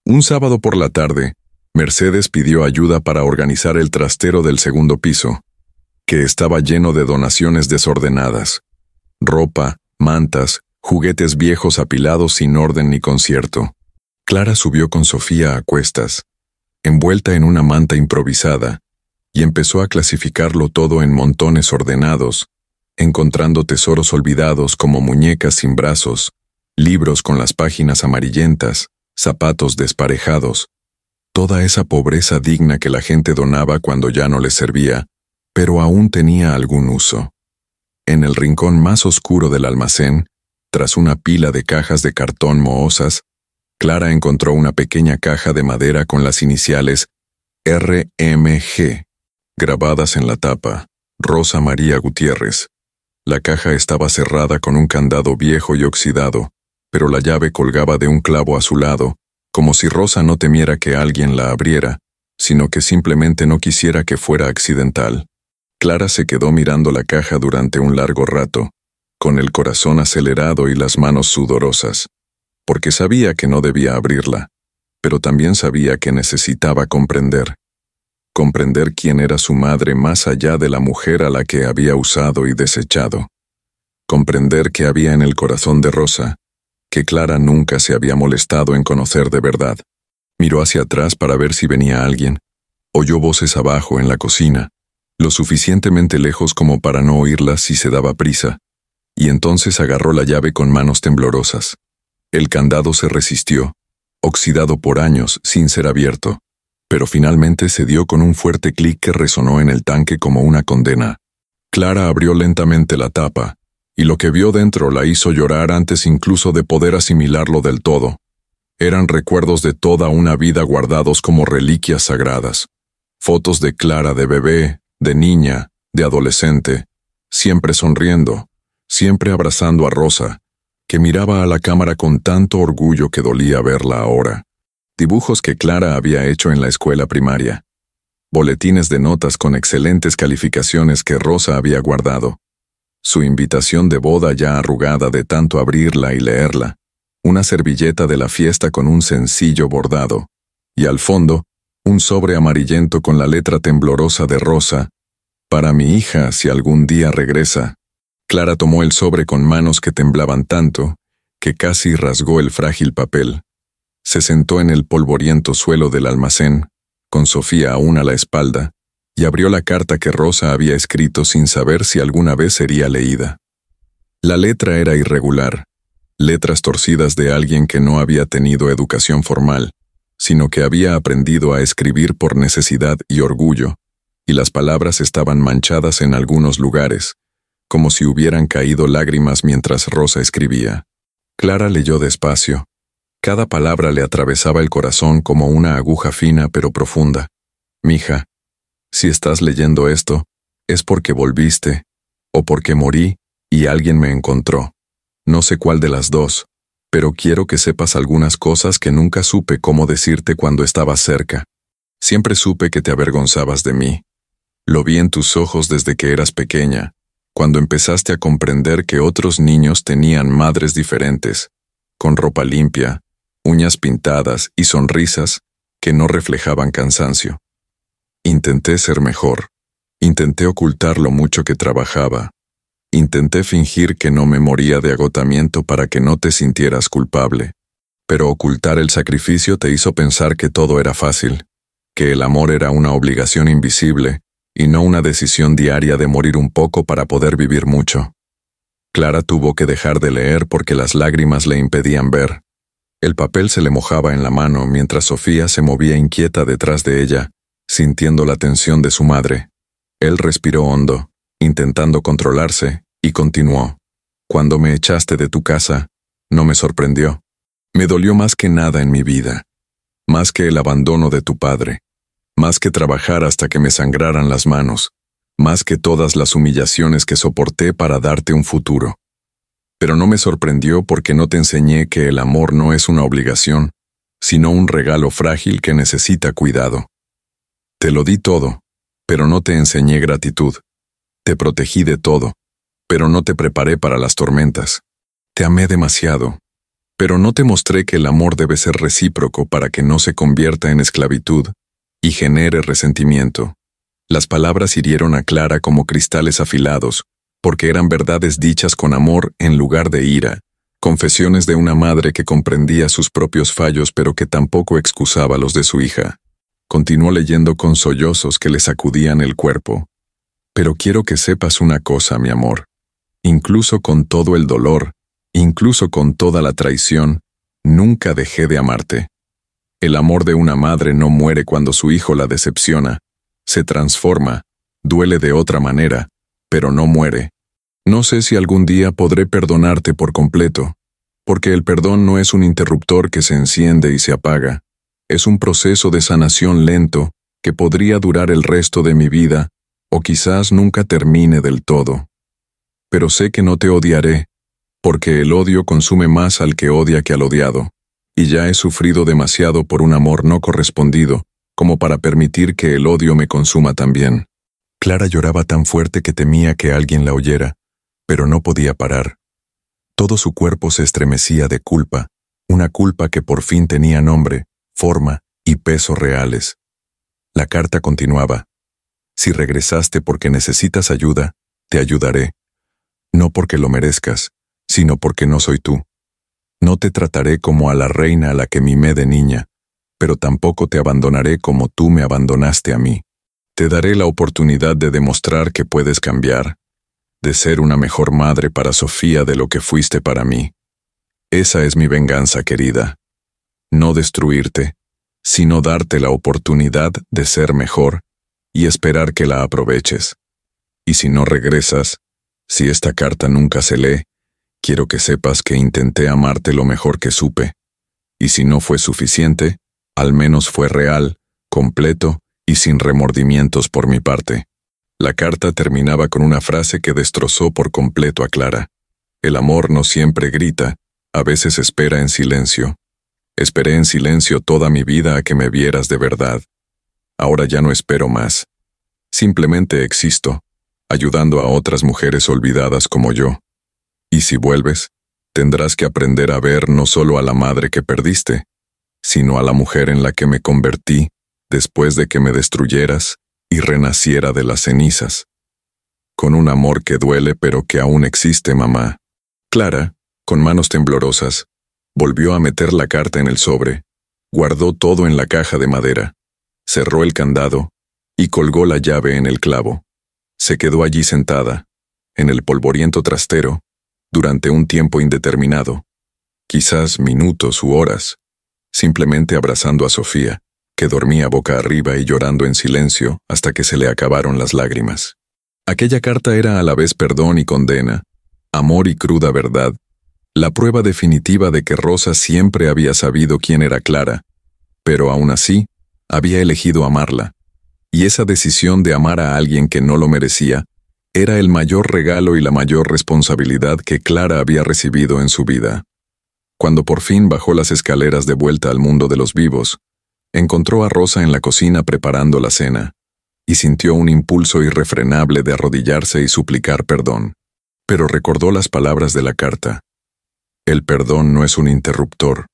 S1: Un sábado por la tarde, Mercedes pidió ayuda para organizar el trastero del segundo piso, que estaba lleno de donaciones desordenadas. Ropa, mantas, juguetes viejos apilados sin orden ni concierto. Clara subió con Sofía a cuestas, envuelta en una manta improvisada, y empezó a clasificarlo todo en montones ordenados, encontrando tesoros olvidados como muñecas sin brazos, libros con las páginas amarillentas, zapatos desparejados, toda esa pobreza digna que la gente donaba cuando ya no les servía, pero aún tenía algún uso. En el rincón más oscuro del almacén, tras una pila de cajas de cartón mohosas, Clara encontró una pequeña caja de madera con las iniciales RMG, grabadas en la tapa, Rosa María Gutiérrez. La caja estaba cerrada con un candado viejo y oxidado, pero la llave colgaba de un clavo a su lado, como si Rosa no temiera que alguien la abriera, sino que simplemente no quisiera que fuera accidental. Clara se quedó mirando la caja durante un largo rato, con el corazón acelerado y las manos sudorosas, porque sabía que no debía abrirla, pero también sabía que necesitaba comprender quién era su madre más allá de la mujer a la que había usado y desechado, comprender qué había en el corazón de Rosa, que Clara nunca se había molestado en conocer de verdad. Miró hacia atrás para ver si venía alguien, oyó voces abajo en la cocina, lo suficientemente lejos como para no oírlas si se daba prisa, y entonces agarró la llave con manos temblorosas. El candado se resistió, oxidado por años sin ser abierto, pero finalmente cedió con un fuerte clic que resonó en el tanque como una condena. Clara abrió lentamente la tapa, y lo que vio dentro la hizo llorar antes incluso de poder asimilarlo del todo. Eran recuerdos de toda una vida guardados como reliquias sagradas. Fotos de Clara de bebé, de niña, de adolescente, siempre sonriendo, siempre abrazando a Rosa, que miraba a la cámara con tanto orgullo que dolía verla ahora. Dibujos que Clara había hecho en la escuela primaria. Boletines de notas con excelentes calificaciones que Rosa había guardado. Su invitación de boda ya arrugada de tanto abrirla y leerla. Una servilleta de la fiesta con un sencillo bordado. Y al fondo, un sobre amarillento con la letra temblorosa de Rosa. Para mi hija, si algún día regresa. Clara tomó el sobre con manos que temblaban tanto, que casi rasgó el frágil papel. Se sentó en el polvoriento suelo del almacén, con Sofía aún a la espalda, y abrió la carta que Rosa había escrito sin saber si alguna vez sería leída. La letra era irregular, letras torcidas de alguien que no había tenido educación formal, sino que había aprendido a escribir por necesidad y orgullo, y las palabras estaban manchadas en algunos lugares, como si hubieran caído lágrimas mientras Rosa escribía. Clara leyó despacio. Cada palabra le atravesaba el corazón como una aguja fina pero profunda. Mija, si estás leyendo esto, es porque volviste, o porque morí y alguien me encontró. No sé cuál de las dos, pero quiero que sepas algunas cosas que nunca supe cómo decirte cuando estabas cerca. Siempre supe que te avergonzabas de mí. Lo vi en tus ojos desde que eras pequeña, cuando empezaste a comprender que otros niños tenían madres diferentes, con ropa limpia, uñas pintadas y sonrisas que no reflejaban cansancio. Intenté ser mejor, intenté ocultar lo mucho que trabajaba, intenté fingir que no me moría de agotamiento para que no te sintieras culpable, pero ocultar el sacrificio te hizo pensar que todo era fácil, que el amor era una obligación invisible y no una decisión diaria de morir un poco para poder vivir mucho. Clara tuvo que dejar de leer porque las lágrimas le impedían ver. El papel se le mojaba en la mano mientras Sofía se movía inquieta detrás de ella, sintiendo la tensión de su madre. Él respiró hondo, intentando controlarse, y continuó. Cuando me echaste de tu casa, no me sorprendió. Me dolió más que nada en mi vida. Más que el abandono de tu padre. Más que trabajar hasta que me sangraran las manos. Más que todas las humillaciones que soporté para darte un futuro. Pero no me sorprendió porque no te enseñé que el amor no es una obligación, sino un regalo frágil que necesita cuidado. Te lo di todo, pero no te enseñé gratitud. Te protegí de todo, pero no te preparé para las tormentas. Te amé demasiado, pero no te mostré que el amor debe ser recíproco para que no se convierta en esclavitud y genere resentimiento. Las palabras hirieron a Clara como cristales afilados, porque eran verdades dichas con amor en lugar de ira, confesiones de una madre que comprendía sus propios fallos pero que tampoco excusaba los de su hija. Continuó leyendo con sollozos que le sacudían el cuerpo. Pero quiero que sepas una cosa, mi amor. Incluso con todo el dolor, incluso con toda la traición, nunca dejé de amarte. El amor de una madre no muere cuando su hijo la decepciona, se transforma, duele de otra manera, pero no muere. No sé si algún día podré perdonarte por completo, porque el perdón no es un interruptor que se enciende y se apaga, es un proceso de sanación lento que podría durar el resto de mi vida, o quizás nunca termine del todo. Pero sé que no te odiaré, porque el odio consume más al que odia que al odiado, y ya he sufrido demasiado por un amor no correspondido, como para permitir que el odio me consuma también. Clara lloraba tan fuerte que temía que alguien la oyera, pero no podía parar. Todo su cuerpo se estremecía de culpa, una culpa que por fin tenía nombre, forma y peso reales. La carta continuaba. Si regresaste porque necesitas ayuda, te ayudaré. No porque lo merezcas, sino porque no soy tú. No te trataré como a la reina a la que mimé de niña, pero tampoco te abandonaré como tú me abandonaste a mí. Te daré la oportunidad de demostrar que puedes cambiar, de ser una mejor madre para Sofía de lo que fuiste para mí. Esa es mi venganza, querida. No destruirte, sino darte la oportunidad de ser mejor y esperar que la aproveches. Y si no regresas, si esta carta nunca se lee, quiero que sepas que intenté amarte lo mejor que supe. Y si no fue suficiente, al menos fue real, completo y sin remordimientos por mi parte. La carta terminaba con una frase que destrozó por completo a Clara. El amor no siempre grita, a veces espera en silencio. Esperé en silencio toda mi vida a que me vieras de verdad. Ahora ya no espero más. Simplemente existo, ayudando a otras mujeres olvidadas como yo. Y si vuelves, tendrás que aprender a ver no solo a la madre que perdiste, sino a la mujer en la que me convertí después de que me destruyeras y renaciera de las cenizas. Con un amor que duele pero que aún existe, mamá. Clara, con manos temblorosas, volvió a meter la carta en el sobre, guardó todo en la caja de madera, cerró el candado y colgó la llave en el clavo. Se quedó allí sentada, en el polvoriento trastero, durante un tiempo indeterminado, quizás minutos u horas, simplemente abrazando a Sofía, que dormía boca arriba y llorando en silencio hasta que se le acabaron las lágrimas. Aquella carta era a la vez perdón y condena, amor y cruda verdad, la prueba definitiva de que Rosa siempre había sabido quién era Clara, pero aún así, había elegido amarla, y esa decisión de amar a alguien que no lo merecía era el mayor regalo y la mayor responsabilidad que Clara había recibido en su vida. Cuando por fin bajó las escaleras de vuelta al mundo de los vivos, encontró a Rosa en la cocina preparando la cena, y sintió un impulso irrefrenable de arrodillarse y suplicar perdón. Pero recordó las palabras de la carta. El perdón no es un interruptor,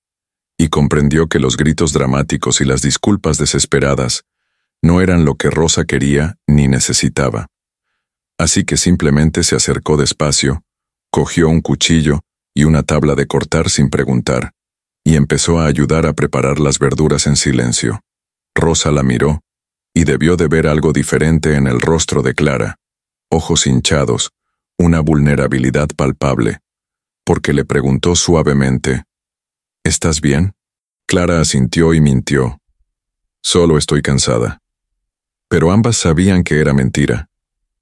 S1: y comprendió que los gritos dramáticos y las disculpas desesperadas no eran lo que Rosa quería ni necesitaba. Así que simplemente se acercó despacio, cogió un cuchillo y una tabla de cortar sin preguntar, y empezó a ayudar a preparar las verduras en silencio. Rosa la miró, y debió de ver algo diferente en el rostro de Clara, ojos hinchados, una vulnerabilidad palpable, porque le preguntó suavemente, ¿Estás bien? Clara asintió y mintió. Solo estoy cansada. Pero ambas sabían que era mentira,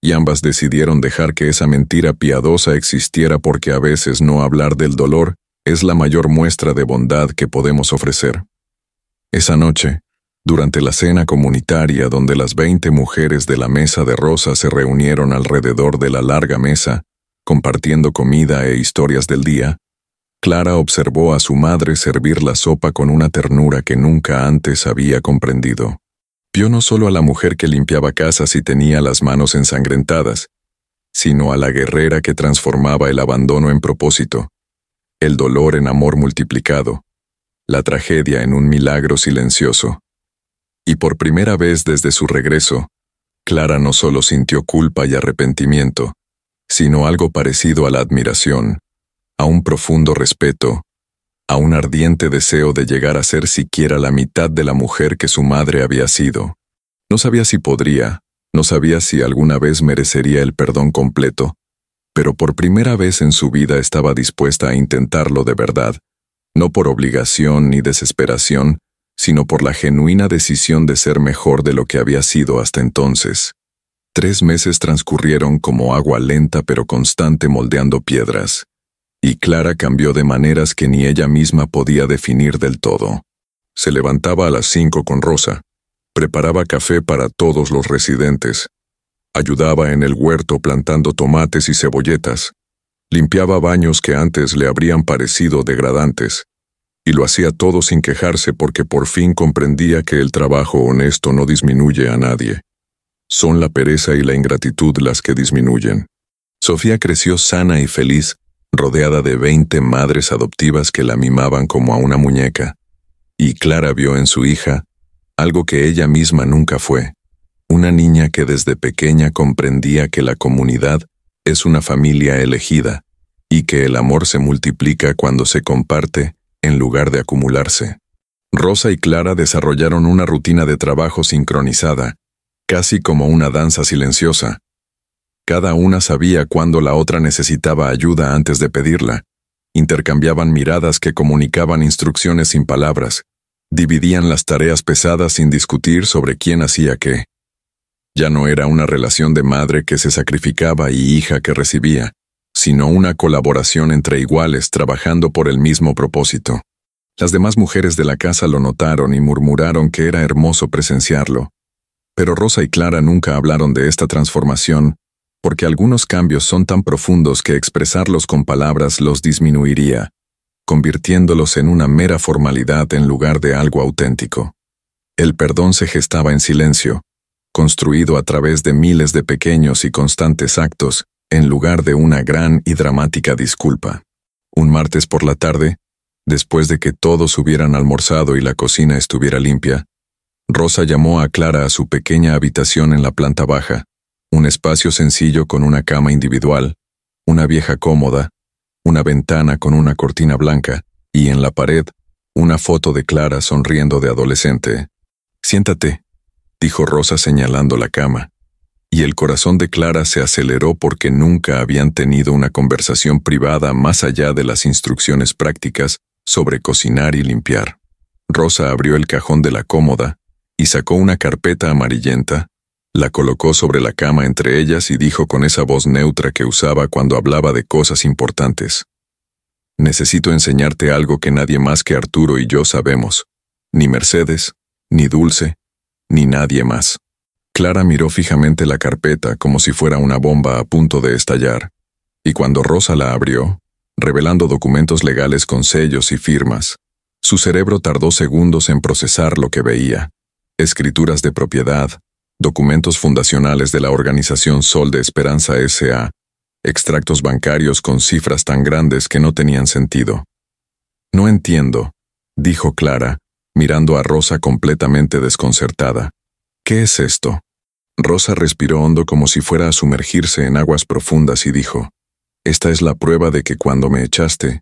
S1: y ambas decidieron dejar que esa mentira piadosa existiera porque a veces no hablar del dolor es la mayor muestra de bondad que podemos ofrecer. Esa noche, durante la cena comunitaria donde las 20 mujeres de la mesa de Rosa se reunieron alrededor de la larga mesa, compartiendo comida e historias del día, Clara observó a su madre servir la sopa con una ternura que nunca antes había comprendido. Vio no solo a la mujer que limpiaba casas y tenía las manos ensangrentadas, sino a la guerrera que transformaba el abandono en propósito, el dolor en amor multiplicado, la tragedia en un milagro silencioso. Y por primera vez desde su regreso, Clara no solo sintió culpa y arrepentimiento, sino algo parecido a la admiración, a un profundo respeto, a un ardiente deseo de llegar a ser siquiera la mitad de la mujer que su madre había sido. No sabía si podría, no sabía si alguna vez merecería el perdón completo, pero por primera vez en su vida estaba dispuesta a intentarlo de verdad, no por obligación ni desesperación, sino por la genuina decisión de ser mejor de lo que había sido hasta entonces. 3 meses transcurrieron como agua lenta pero constante moldeando piedras, y Clara cambió de maneras que ni ella misma podía definir del todo. Se levantaba a las 5 con Rosa, preparaba café para todos los residentes, ayudaba en el huerto plantando tomates y cebolletas, limpiaba baños que antes le habrían parecido degradantes, y lo hacía todo sin quejarse porque por fin comprendía que el trabajo honesto no disminuye a nadie. Son la pereza y la ingratitud las que disminuyen. Sofía creció sana y feliz, rodeada de 20 madres adoptivas que la mimaban como a una muñeca, y Clara vio en su hija algo que ella misma nunca fue, una niña que desde pequeña comprendía que la comunidad es una familia elegida, y que el amor se multiplica cuando se comparte en lugar de acumularse. Rosa y Clara desarrollaron una rutina de trabajo sincronizada, casi como una danza silenciosa. Cada una sabía cuándo la otra necesitaba ayuda antes de pedirla. Intercambiaban miradas que comunicaban instrucciones sin palabras. Dividían las tareas pesadas sin discutir sobre quién hacía qué. Ya no era una relación de madre que se sacrificaba y hija que recibía, sino una colaboración entre iguales trabajando por el mismo propósito. Las demás mujeres de la casa lo notaron y murmuraron que era hermoso presenciarlo. Pero Rosa y Clara nunca hablaron de esta transformación, porque algunos cambios son tan profundos que expresarlos con palabras los disminuiría, convirtiéndolos en una mera formalidad en lugar de algo auténtico. El perdón se gestaba en silencio, construido a través de miles de pequeños y constantes actos, en lugar de una gran y dramática disculpa. Un martes por la tarde, después de que todos hubieran almorzado y la cocina estuviera limpia, Rosa llamó a Clara a su pequeña habitación en la planta baja, un espacio sencillo con una cama individual, una vieja cómoda, una ventana con una cortina blanca, y en la pared, una foto de Clara sonriendo de adolescente. «Siéntate», dijo Rosa señalando la cama, y el corazón de Clara se aceleró porque nunca habían tenido una conversación privada más allá de las instrucciones prácticas sobre cocinar y limpiar. Rosa abrió el cajón de la cómoda y sacó una carpeta amarillenta, la colocó sobre la cama entre ellas y dijo con esa voz neutra que usaba cuando hablaba de cosas importantes: «Necesito enseñarte algo que nadie más que Arturo y yo sabemos. Ni Mercedes, ni Dulce, ni nadie más». Clara miró fijamente la carpeta como si fuera una bomba a punto de estallar, y cuando Rosa la abrió, revelando documentos legales con sellos y firmas, su cerebro tardó segundos en procesar lo que veía: escrituras de propiedad, documentos fundacionales de la organización Sol de Esperanza S.A., extractos bancarios con cifras tan grandes que no tenían sentido. «No entiendo», dijo Clara, mirando a Rosa completamente desconcertada. «¿Qué es esto?». Rosa respiró hondo como si fuera a sumergirse en aguas profundas y dijo: «Esta es la prueba de que cuando me echaste,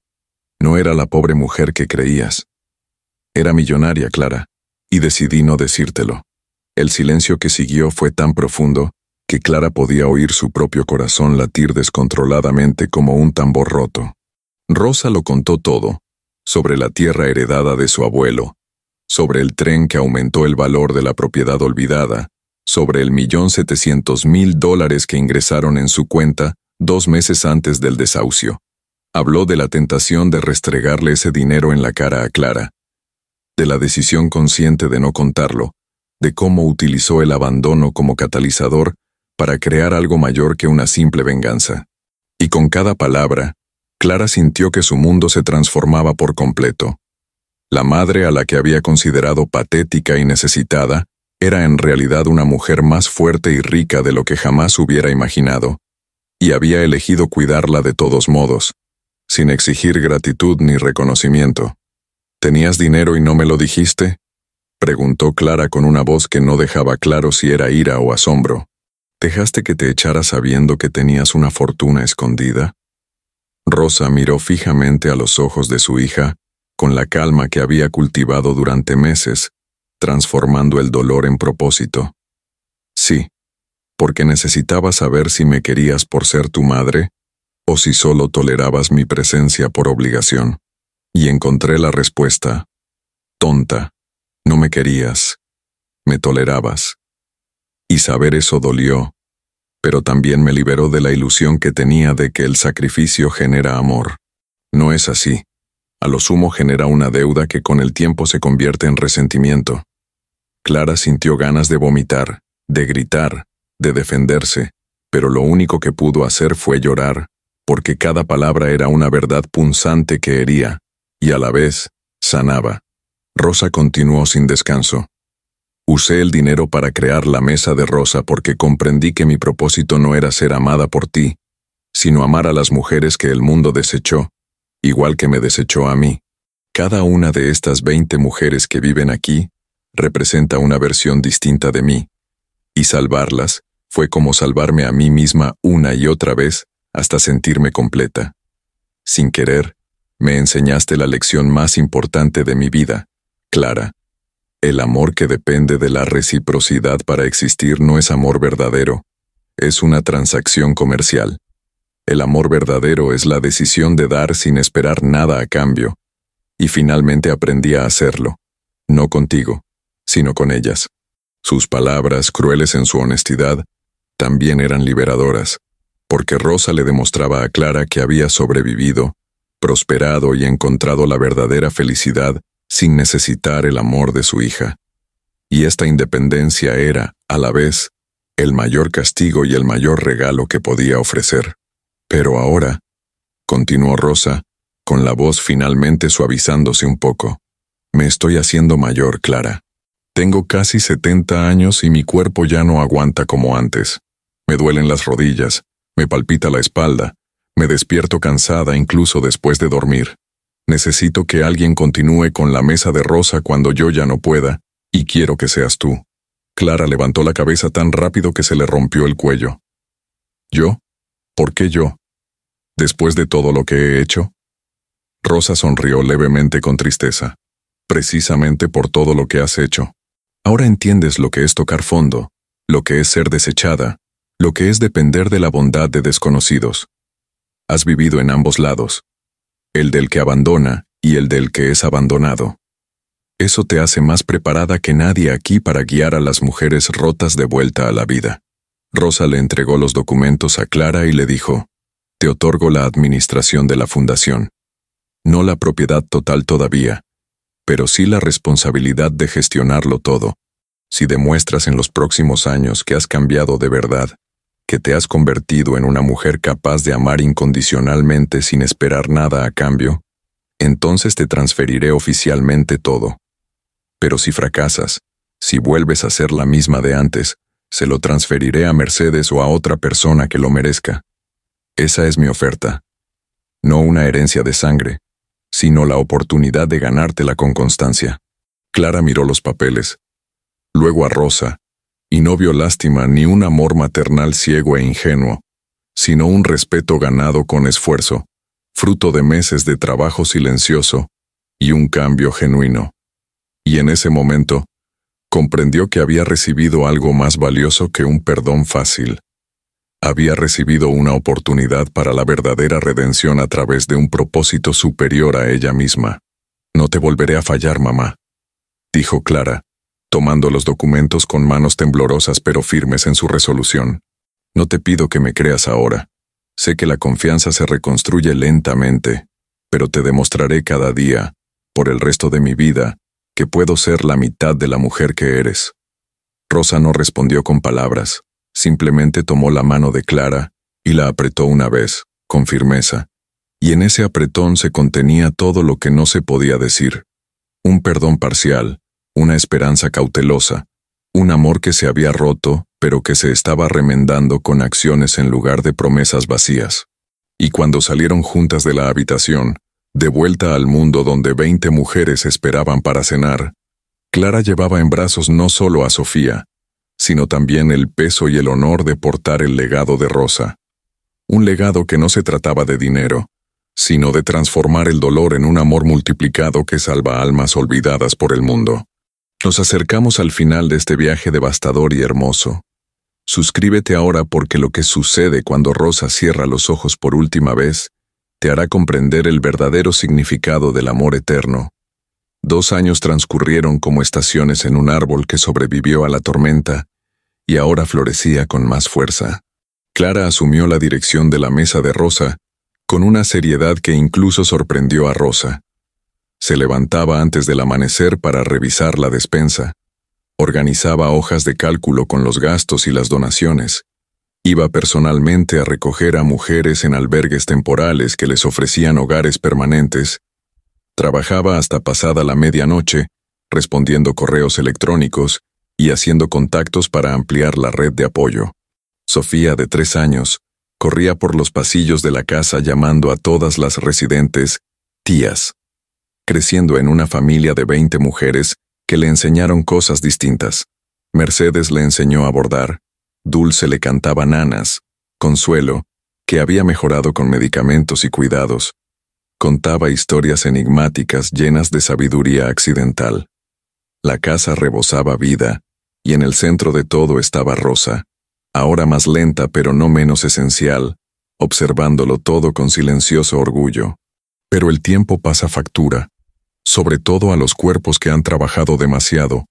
S1: no era la pobre mujer que creías. Era millonaria, Clara, y decidí no decírtelo». El silencio que siguió fue tan profundo que Clara podía oír su propio corazón latir descontroladamente como un tambor roto. Rosa lo contó todo: sobre la tierra heredada de su abuelo, sobre el tren que aumentó el valor de la propiedad olvidada, sobre el $1.700.000 que ingresaron en su cuenta 2 meses antes del desahucio. Habló de la tentación de restregarle ese dinero en la cara a Clara, de la decisión consciente de no contarlo, de cómo utilizó el abandono como catalizador para crear algo mayor que una simple venganza. Y con cada palabra, Clara sintió que su mundo se transformaba por completo. La madre a la que había considerado patética y necesitada era en realidad una mujer más fuerte y rica de lo que jamás hubiera imaginado, y había elegido cuidarla de todos modos, sin exigir gratitud ni reconocimiento. ¿Tenías dinero y no me lo dijiste?, preguntó Clara con una voz que no dejaba claro si era ira o asombro. ¿Dejaste que te echara sabiendo que tenías una fortuna escondida? Rosa miró fijamente a los ojos de su hija, con la calma que había cultivado durante meses, transformando el dolor en propósito. Sí, porque necesitaba saber si me querías por ser tu madre, o si solo tolerabas mi presencia por obligación. Y encontré la respuesta. Tonta, no me querías, me tolerabas. Y saber eso dolió, pero también me liberó de la ilusión que tenía de que el sacrificio genera amor. No es así. A lo sumo genera una deuda que con el tiempo se convierte en resentimiento. Clara sintió ganas de vomitar, de gritar, de defenderse, pero lo único que pudo hacer fue llorar, porque cada palabra era una verdad punzante que hería, y a la vez, sanaba. Rosa continuó sin descanso. Usé el dinero para crear la mesa de Rosa porque comprendí que mi propósito no era ser amada por ti, sino amar a las mujeres que el mundo desechó, igual que me desechó a mí. Cada una de estas 20 mujeres que viven aquí representa una versión distinta de mí, y salvarlas fue como salvarme a mí misma una y otra vez hasta sentirme completa. Sin querer, me enseñaste la lección más importante de mi vida, Clara. El amor que depende de la reciprocidad para existir no es amor verdadero, es una transacción comercial. El amor verdadero es la decisión de dar sin esperar nada a cambio, y finalmente aprendí a hacerlo, no contigo, sino con ellas. Sus palabras, crueles en su honestidad, también eran liberadoras, porque Rosa le demostraba a Clara que había sobrevivido, prosperado y encontrado la verdadera felicidad sin necesitar el amor de su hija. Y esta independencia era, a la vez, el mayor castigo y el mayor regalo que podía ofrecer. Pero ahora, continuó Rosa, con la voz finalmente suavizándose un poco, me estoy haciendo mayor, Clara. Tengo casi 70 años y mi cuerpo ya no aguanta como antes. Me duelen las rodillas, me palpita la espalda, me despierto cansada incluso después de dormir. Necesito que alguien continúe con la mesa de Rosa cuando yo ya no pueda, y quiero que seas tú. Clara levantó la cabeza tan rápido que se le rompió el cuello. ¿Yo? ¿Por qué yo? ¿Después de todo lo que he hecho? Rosa sonrió levemente con tristeza. Precisamente por todo lo que has hecho. Ahora entiendes lo que es tocar fondo, lo que es ser desechada, lo que es depender de la bondad de desconocidos. Has vivido en ambos lados, el del que abandona y el del que es abandonado. Eso te hace más preparada que nadie aquí para guiar a las mujeres rotas de vuelta a la vida. Rosa le entregó los documentos a Clara y le dijo, te otorgo la administración de la fundación. No la propiedad total todavía, pero sí la responsabilidad de gestionarlo todo. Si demuestras en los próximos años que has cambiado de verdad, que te has convertido en una mujer capaz de amar incondicionalmente sin esperar nada a cambio, entonces te transferiré oficialmente todo. Pero si fracasas, si vuelves a ser la misma de antes, se lo transferiré a Mercedes o a otra persona que lo merezca. Esa es mi oferta. No una herencia de sangre, sino la oportunidad de ganártela con constancia. Clara miró los papeles, luego a Rosa, y no vio lástima ni un amor maternal ciego e ingenuo, sino un respeto ganado con esfuerzo, fruto de meses de trabajo silencioso y un cambio genuino. Y en ese momento, comprendió que había recibido algo más valioso que un perdón fácil. Había recibido una oportunidad para la verdadera redención a través de un propósito superior a ella misma. No te volveré a fallar, mamá, dijo Clara, tomando los documentos con manos temblorosas pero firmes en su resolución. No te pido que me creas ahora. Sé que la confianza se reconstruye lentamente, pero te demostraré cada día, por el resto de mi vida, que puedo ser la mitad de la mujer que eres. Rosa no respondió con palabras, simplemente tomó la mano de Clara y la apretó una vez, con firmeza, y en ese apretón se contenía todo lo que no se podía decir. Un perdón parcial, una esperanza cautelosa, un amor que se había roto, pero que se estaba remendando con acciones en lugar de promesas vacías. Y cuando salieron juntas de la habitación, de vuelta al mundo donde 20 mujeres esperaban para cenar, Clara llevaba en brazos no solo a Sofía, sino también el peso y el honor de portar el legado de Rosa. Un legado que no se trataba de dinero, sino de transformar el dolor en un amor multiplicado que salva almas olvidadas por el mundo. Nos acercamos al final de este viaje devastador y hermoso. Suscríbete ahora porque lo que sucede cuando Rosa cierra los ojos por última vez te hará comprender el verdadero significado del amor eterno. 2 años transcurrieron como estaciones en un árbol que sobrevivió a la tormenta y ahora florecía con más fuerza. Clara asumió la dirección de la mesa de Rosa con una seriedad que incluso sorprendió a Rosa. Se levantaba antes del amanecer para revisar la despensa. Organizaba hojas de cálculo con los gastos y las donaciones. Iba personalmente a recoger a mujeres en albergues temporales que les ofrecían hogares permanentes. Trabajaba hasta pasada la medianoche, respondiendo correos electrónicos y haciendo contactos para ampliar la red de apoyo. Sofía, de 3 años, corría por los pasillos de la casa llamando a todas las residentes tías, creciendo en una familia de 20 mujeres que le enseñaron cosas distintas. Mercedes le enseñó a bordar, Dulce le cantaba nanas, Consuelo, que había mejorado con medicamentos y cuidados, contaba historias enigmáticas llenas de sabiduría accidental. La casa rebosaba vida, y en el centro de todo estaba Rosa, ahora más lenta pero no menos esencial, observándolo todo con silencioso orgullo. Pero el tiempo pasa factura, sobre todo a los cuerpos que han trabajado demasiado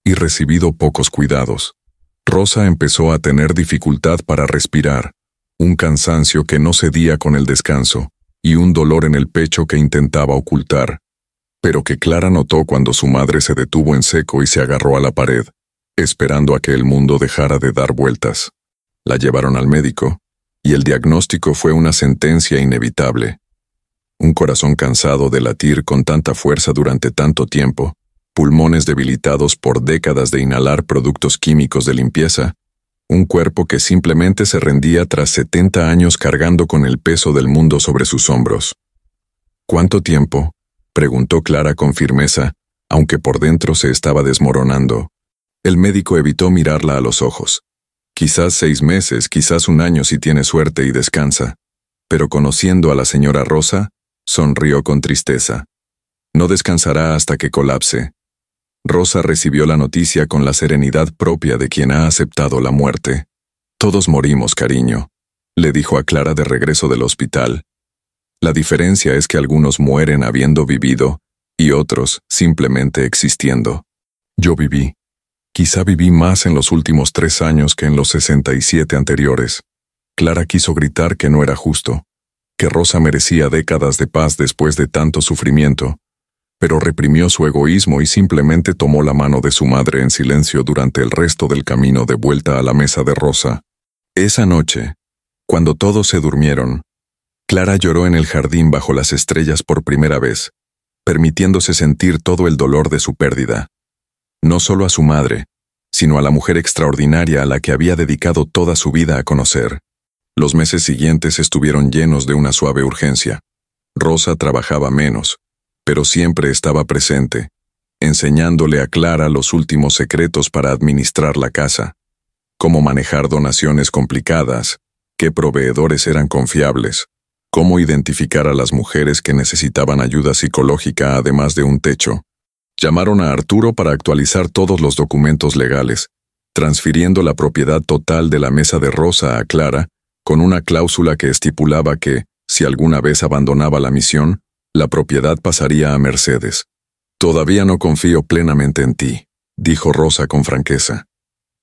S1: y recibido pocos cuidados. Rosa empezó a tener dificultad para respirar, un cansancio que no cedía con el descanso, y un dolor en el pecho que intentaba ocultar, pero que Clara notó cuando su madre se detuvo en seco y se agarró a la pared, esperando a que el mundo dejara de dar vueltas. La llevaron al médico, y el diagnóstico fue una sentencia inevitable. Un corazón cansado de latir con tanta fuerza durante tanto tiempo, pulmones debilitados por décadas de inhalar productos químicos de limpieza, un cuerpo que simplemente se rendía tras 70 años cargando con el peso del mundo sobre sus hombros. ¿Cuánto tiempo?, preguntó Clara con firmeza, aunque por dentro se estaba desmoronando. El médico evitó mirarla a los ojos. Quizás 6 meses, quizás 1 año si tiene suerte y descansa. Pero conociendo a la señora Rosa, sonrió con tristeza. No descansará hasta que colapse. Rosa recibió la noticia con la serenidad propia de quien ha aceptado la muerte. Todos morimos, cariño, le dijo a Clara de regreso del hospital. La diferencia es que algunos mueren habiendo vivido y otros simplemente existiendo. Yo viví. Quizá viví más en los últimos 3 años que en los 67 anteriores. Clara quiso gritar que no era justo, que Rosa merecía décadas de paz después de tanto sufrimiento, pero reprimió su egoísmo y simplemente tomó la mano de su madre en silencio durante el resto del camino de vuelta a la mesa de Rosa. Esa noche, cuando todos se durmieron, Clara lloró en el jardín bajo las estrellas por primera vez, permitiéndose sentir todo el dolor de su pérdida. No solo a su madre, sino a la mujer extraordinaria a la que había dedicado toda su vida a conocer. Los meses siguientes estuvieron llenos de una suave urgencia. Rosa trabajaba menos, pero siempre estaba presente, enseñándole a Clara los últimos secretos para administrar la casa, cómo manejar donaciones complicadas, qué proveedores eran confiables, cómo identificar a las mujeres que necesitaban ayuda psicológica además de un techo. Llamaron a Arturo para actualizar todos los documentos legales, transfiriendo la propiedad total de la mesa de Rosa a Clara, con una cláusula que estipulaba que, si alguna vez abandonaba la misión, La propiedad pasaría a Mercedes. Todavía no confío plenamente en ti, dijo Rosa con franqueza.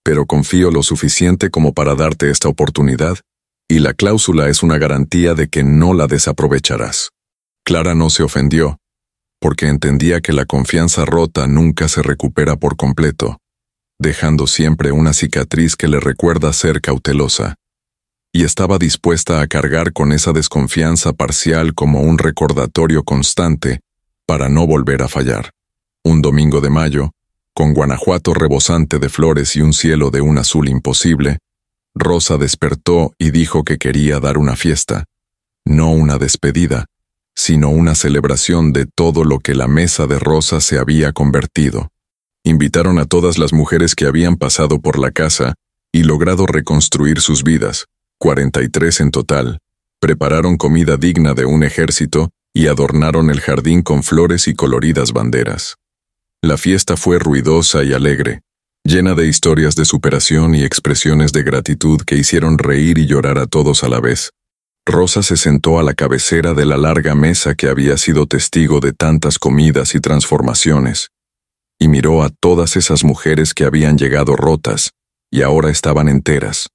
S1: Pero confío lo suficiente como para darte esta oportunidad, y la cláusula es una garantía de que no la desaprovecharás. Clara no se ofendió, porque entendía que la confianza rota nunca se recupera por completo, dejando siempre una cicatriz que le recuerda ser cautelosa, y estaba dispuesta a cargar con esa desconfianza parcial como un recordatorio constante para no volver a fallar. Un domingo de mayo, con Guanajuato rebosante de flores y un cielo de un azul imposible, Rosa despertó y dijo que quería dar una fiesta, no una despedida, sino una celebración de todo lo que la mesa de Rosa se había convertido. Invitaron a todas las mujeres que habían pasado por la casa y logrado reconstruir sus vidas, 43 en total, prepararon comida digna de un ejército y adornaron el jardín con flores y coloridas banderas. La fiesta fue ruidosa y alegre, llena de historias de superación y expresiones de gratitud que hicieron reír y llorar a todos a la vez. Rosa se sentó a la cabecera de la larga mesa que había sido testigo de tantas comidas y transformaciones, y miró a todas esas mujeres que habían llegado rotas y ahora estaban enteras,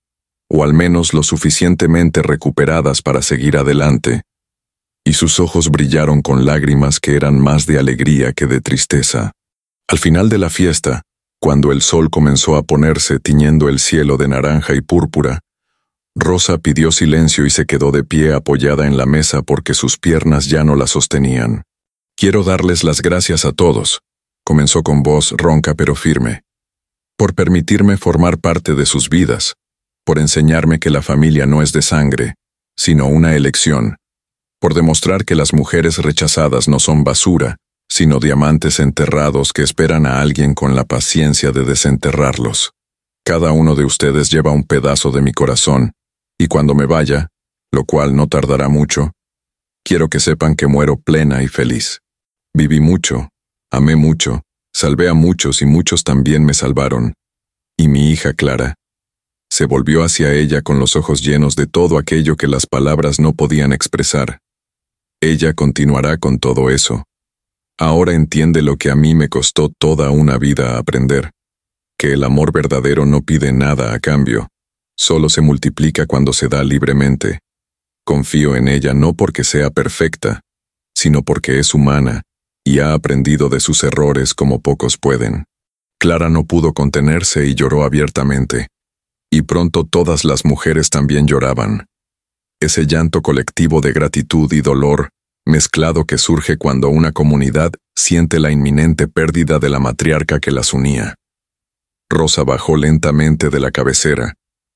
S1: o al menos lo suficientemente recuperadas para seguir adelante, y sus ojos brillaron con lágrimas que eran más de alegría que de tristeza. Al final de la fiesta, cuando el sol comenzó a ponerse tiñendo el cielo de naranja y púrpura, Rosa pidió silencio y se quedó de pie apoyada en la mesa porque sus piernas ya no la sostenían. «Quiero darles las gracias a todos», comenzó con voz ronca pero firme, «por permitirme formar parte de sus vidas, por enseñarme que la familia no es de sangre, sino una elección, por demostrar que las mujeres rechazadas no son basura, sino diamantes enterrados que esperan a alguien con la paciencia de desenterrarlos. Cada uno de ustedes lleva un pedazo de mi corazón, y cuando me vaya, lo cual no tardará mucho, quiero que sepan que muero plena y feliz. Viví mucho, amé mucho, salvé a muchos y muchos también me salvaron. Y mi hija Clara se volvió hacia ella con los ojos llenos de todo aquello que las palabras no podían expresar. Ella continuará con todo eso. Ahora entiende lo que a mí me costó toda una vida aprender, que el amor verdadero no pide nada a cambio, solo se multiplica cuando se da libremente. Confío en ella no porque sea perfecta, sino porque es humana y ha aprendido de sus errores como pocos pueden. Clara no pudo contenerse y lloró abiertamente, y pronto todas las mujeres también lloraban. Ese llanto colectivo de gratitud y dolor mezclado que surge cuando una comunidad siente la inminente pérdida de la matriarca que las unía. Rosa bajó lentamente de la cabecera,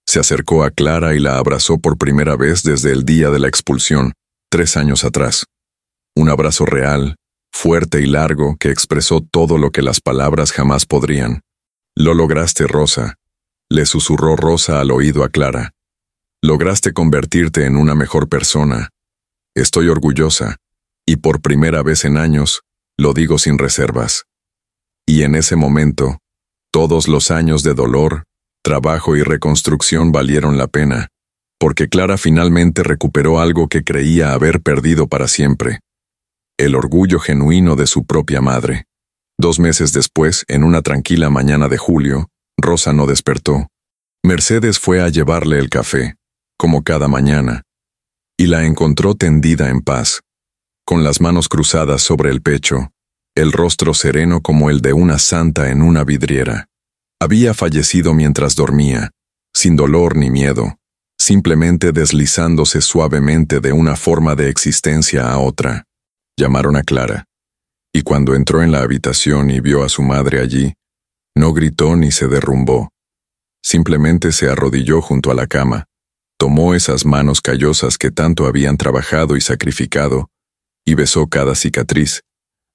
S1: se acercó a Clara y la abrazó por primera vez desde el día de la expulsión, 3 años atrás. Un abrazo real, fuerte y largo que expresó todo lo que las palabras jamás podrían. «Lo lograste, Rosa», le susurró Rosa al oído a Clara. «Lograste convertirte en una mejor persona. Estoy orgullosa, y por primera vez en años, lo digo sin reservas». Y en ese momento, todos los años de dolor, trabajo y reconstrucción valieron la pena, porque Clara finalmente recuperó algo que creía haber perdido para siempre: el orgullo genuino de su propia madre. 2 meses después, en una tranquila mañana de julio, Rosa no despertó. Mercedes fue a llevarle el café, como cada mañana, y la encontró tendida en paz, con las manos cruzadas sobre el pecho, el rostro sereno como el de una santa en una vidriera. Había fallecido mientras dormía, sin dolor ni miedo, simplemente deslizándose suavemente de una forma de existencia a otra. Llamaron a Clara, y cuando entró en la habitación y vio a su madre allí, no gritó ni se derrumbó. Simplemente se arrodilló junto a la cama, tomó esas manos callosas que tanto habían trabajado y sacrificado, y besó cada cicatriz,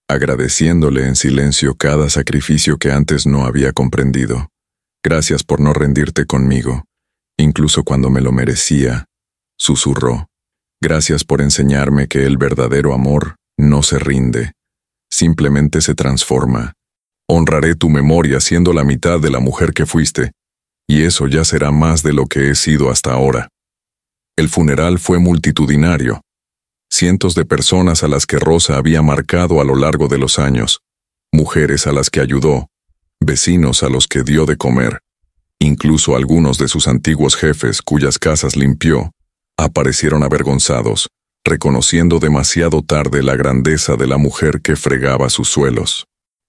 S1: agradeciéndole en silencio cada sacrificio que antes no había comprendido. «Gracias por no rendirte conmigo, incluso cuando me lo merecía», susurró. «Gracias por enseñarme que el verdadero amor no se rinde, simplemente se transforma. Honraré tu memoria siendo la mitad de la mujer que fuiste, y eso ya será más de lo que he sido hasta ahora». El funeral fue multitudinario. cientos de personas a las que Rosa había marcado a lo largo de los años, mujeres a las que ayudó, vecinos a los que dio de comer, incluso algunos de sus antiguos jefes cuyas casas limpió, aparecieron avergonzados, reconociendo demasiado tarde la grandeza de la mujer que fregaba sus suelos.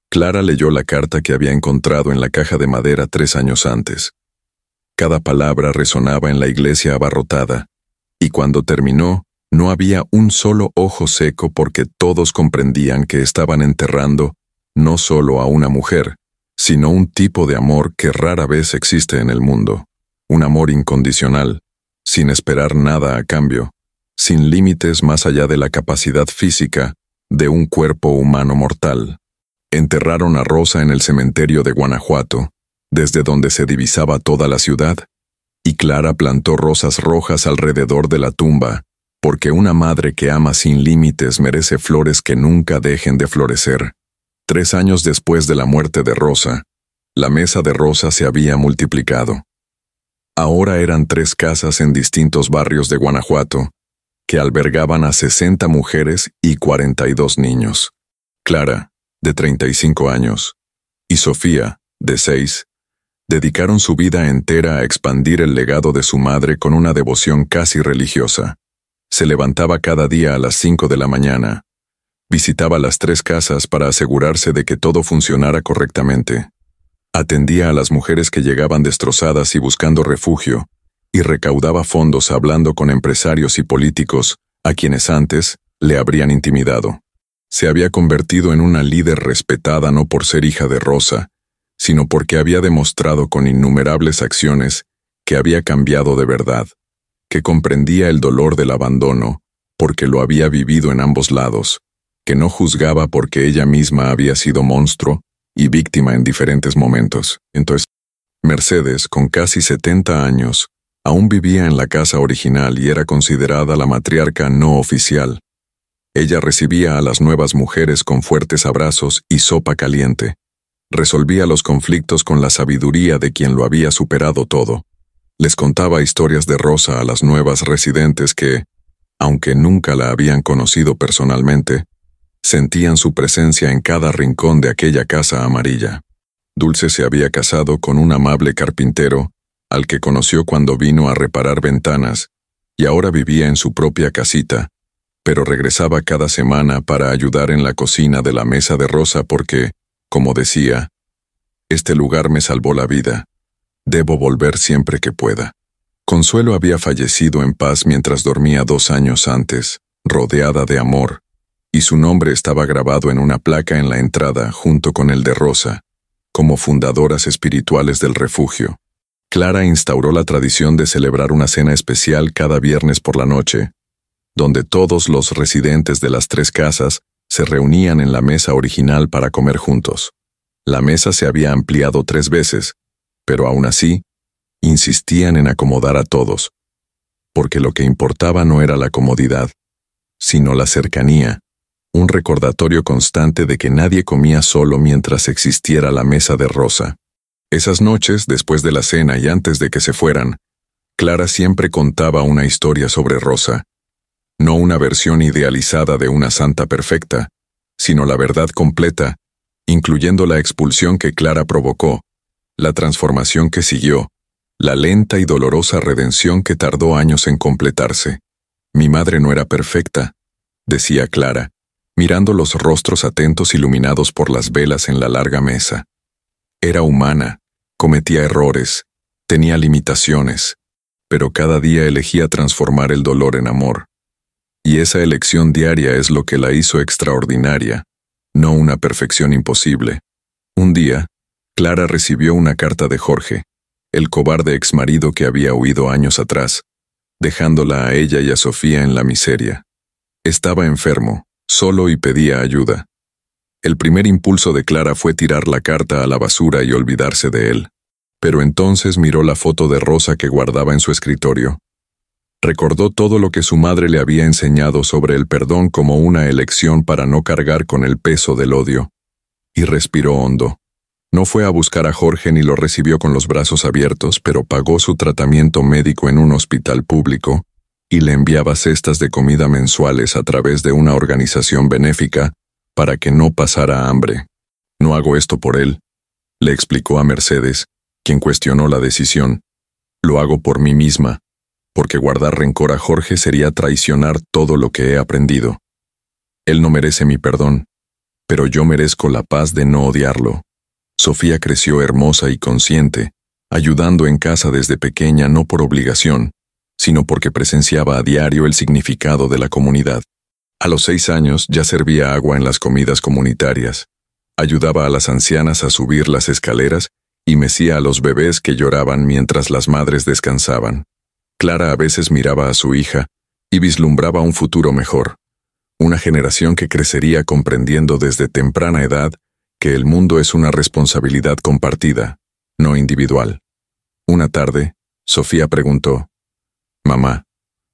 S1: Clara leyó la carta que había encontrado en la caja de madera 3 años antes. Cada palabra resonaba en la iglesia abarrotada, y cuando terminó, no había un solo ojo seco porque todos comprendían que estaban enterrando no solo a una mujer, sino un tipo de amor que rara vez existe en el mundo, un amor incondicional, sin esperar nada a cambio, sin límites más allá de la capacidad física de un cuerpo humano mortal. Enterraron a Rosa en el cementerio de Guanajuato, desde donde se divisaba toda la ciudad, y Clara plantó rosas rojas alrededor de la tumba, porque una madre que ama sin límites merece flores que nunca dejen de florecer. 3 años después de la muerte de Rosa, la mesa de Rosa se había multiplicado. Ahora eran 3 casas en distintos barrios de Guanajuato, que albergaban a 60 mujeres y 42 niños. Clara, de 35 años, y Sofía, de 6, dedicaron su vida entera a expandir el legado de su madre con una devoción casi religiosa. Se levantaba cada día a las 5 de la mañana. Visitaba las 3 casas para asegurarse de que todo funcionara correctamente. Atendía a las mujeres que llegaban destrozadas y buscando refugio, y recaudaba fondos hablando con empresarios y políticos a quienes antes le habrían intimidado. Se había convertido en una líder respetada no por ser hija de Rosa, sino porque había demostrado con innumerables acciones que había cambiado de verdad, que comprendía el dolor del abandono porque lo había vivido en ambos lados, que no juzgaba porque ella misma había sido monstruo y víctima en diferentes momentos. Entonces, Mercedes, con casi 70 años, aún vivía en la casa original y era considerada la matriarca no oficial. Ella recibía a las nuevas mujeres con fuertes abrazos y sopa caliente. Resolvía los conflictos con la sabiduría de quien lo había superado todo. Les contaba historias de Rosa a las nuevas residentes que, aunque nunca la habían conocido personalmente, sentían su presencia en cada rincón de aquella casa amarilla. Dulce se había casado con un amable carpintero, al que conoció cuando vino a reparar ventanas, y ahora vivía en su propia casita, pero regresaba cada semana para ayudar en la cocina de la mesa de Rosa porque, como decía, «Este lugar me salvó la vida. Debo volver siempre que pueda». Consuelo había fallecido en paz mientras dormía 2 años antes, rodeada de amor, y su nombre estaba grabado en una placa en la entrada junto con el de Rosa, como fundadoras espirituales del refugio. Clara instauró la tradición de celebrar una cena especial cada viernes por la noche, donde todos los residentes de las 3 casas se reunían en la mesa original para comer juntos. La mesa se había ampliado 3 veces, pero aún así, insistían en acomodar a todos, porque lo que importaba no era la comodidad, sino la cercanía, un recordatorio constante de que nadie comía solo mientras existiera la mesa de Rosa. Esas noches, después de la cena y antes de que se fueran, Clara siempre contaba una historia sobre Rosa, no una versión idealizada de una santa perfecta, sino la verdad completa, incluyendo la expulsión que Clara provocó, la transformación que siguió, la lenta y dolorosa redención que tardó años en completarse. «Mi madre no era perfecta», decía Clara, mirando los rostros atentos iluminados por las velas en la larga mesa. «Era humana, cometía errores, tenía limitaciones, pero cada día elegía transformar el dolor en amor. Y esa elección diaria es lo que la hizo extraordinaria, no una perfección imposible». Un día, Clara recibió una carta de Jorge, el cobarde exmarido que había huido años atrás, dejándola a ella y a Sofía en la miseria. Estaba enfermo, solo y pedía ayuda. El primer impulso de Clara fue tirar la carta a la basura y olvidarse de él. Pero entonces miró la foto de Rosa que guardaba en su escritorio. Recordó todo lo que su madre le había enseñado sobre el perdón como una elección para no cargar con el peso del odio. Y respiró hondo. No fue a buscar a Jorge ni lo recibió con los brazos abiertos, pero pagó su tratamiento médico en un hospital público y le enviaba cestas de comida mensuales a través de una organización benéfica para que no pasara hambre. No hago esto por él, le explicó a Mercedes, quien cuestionó la decisión. Lo hago por mí misma, porque guardar rencor a Jorge sería traicionar todo lo que he aprendido. Él no merece mi perdón, pero yo merezco la paz de no odiarlo. Sofía creció hermosa y consciente, ayudando en casa desde pequeña no por obligación, sino porque presenciaba a diario el significado de la comunidad. A los 6 años ya servía agua en las comidas comunitarias, ayudaba a las ancianas a subir las escaleras y mecía a los bebés que lloraban mientras las madres descansaban. Clara a veces miraba a su hija y vislumbraba un futuro mejor, una generación que crecería comprendiendo desde temprana edad que el mundo es una responsabilidad compartida, no individual. Una tarde, Sofía preguntó: «Mamá,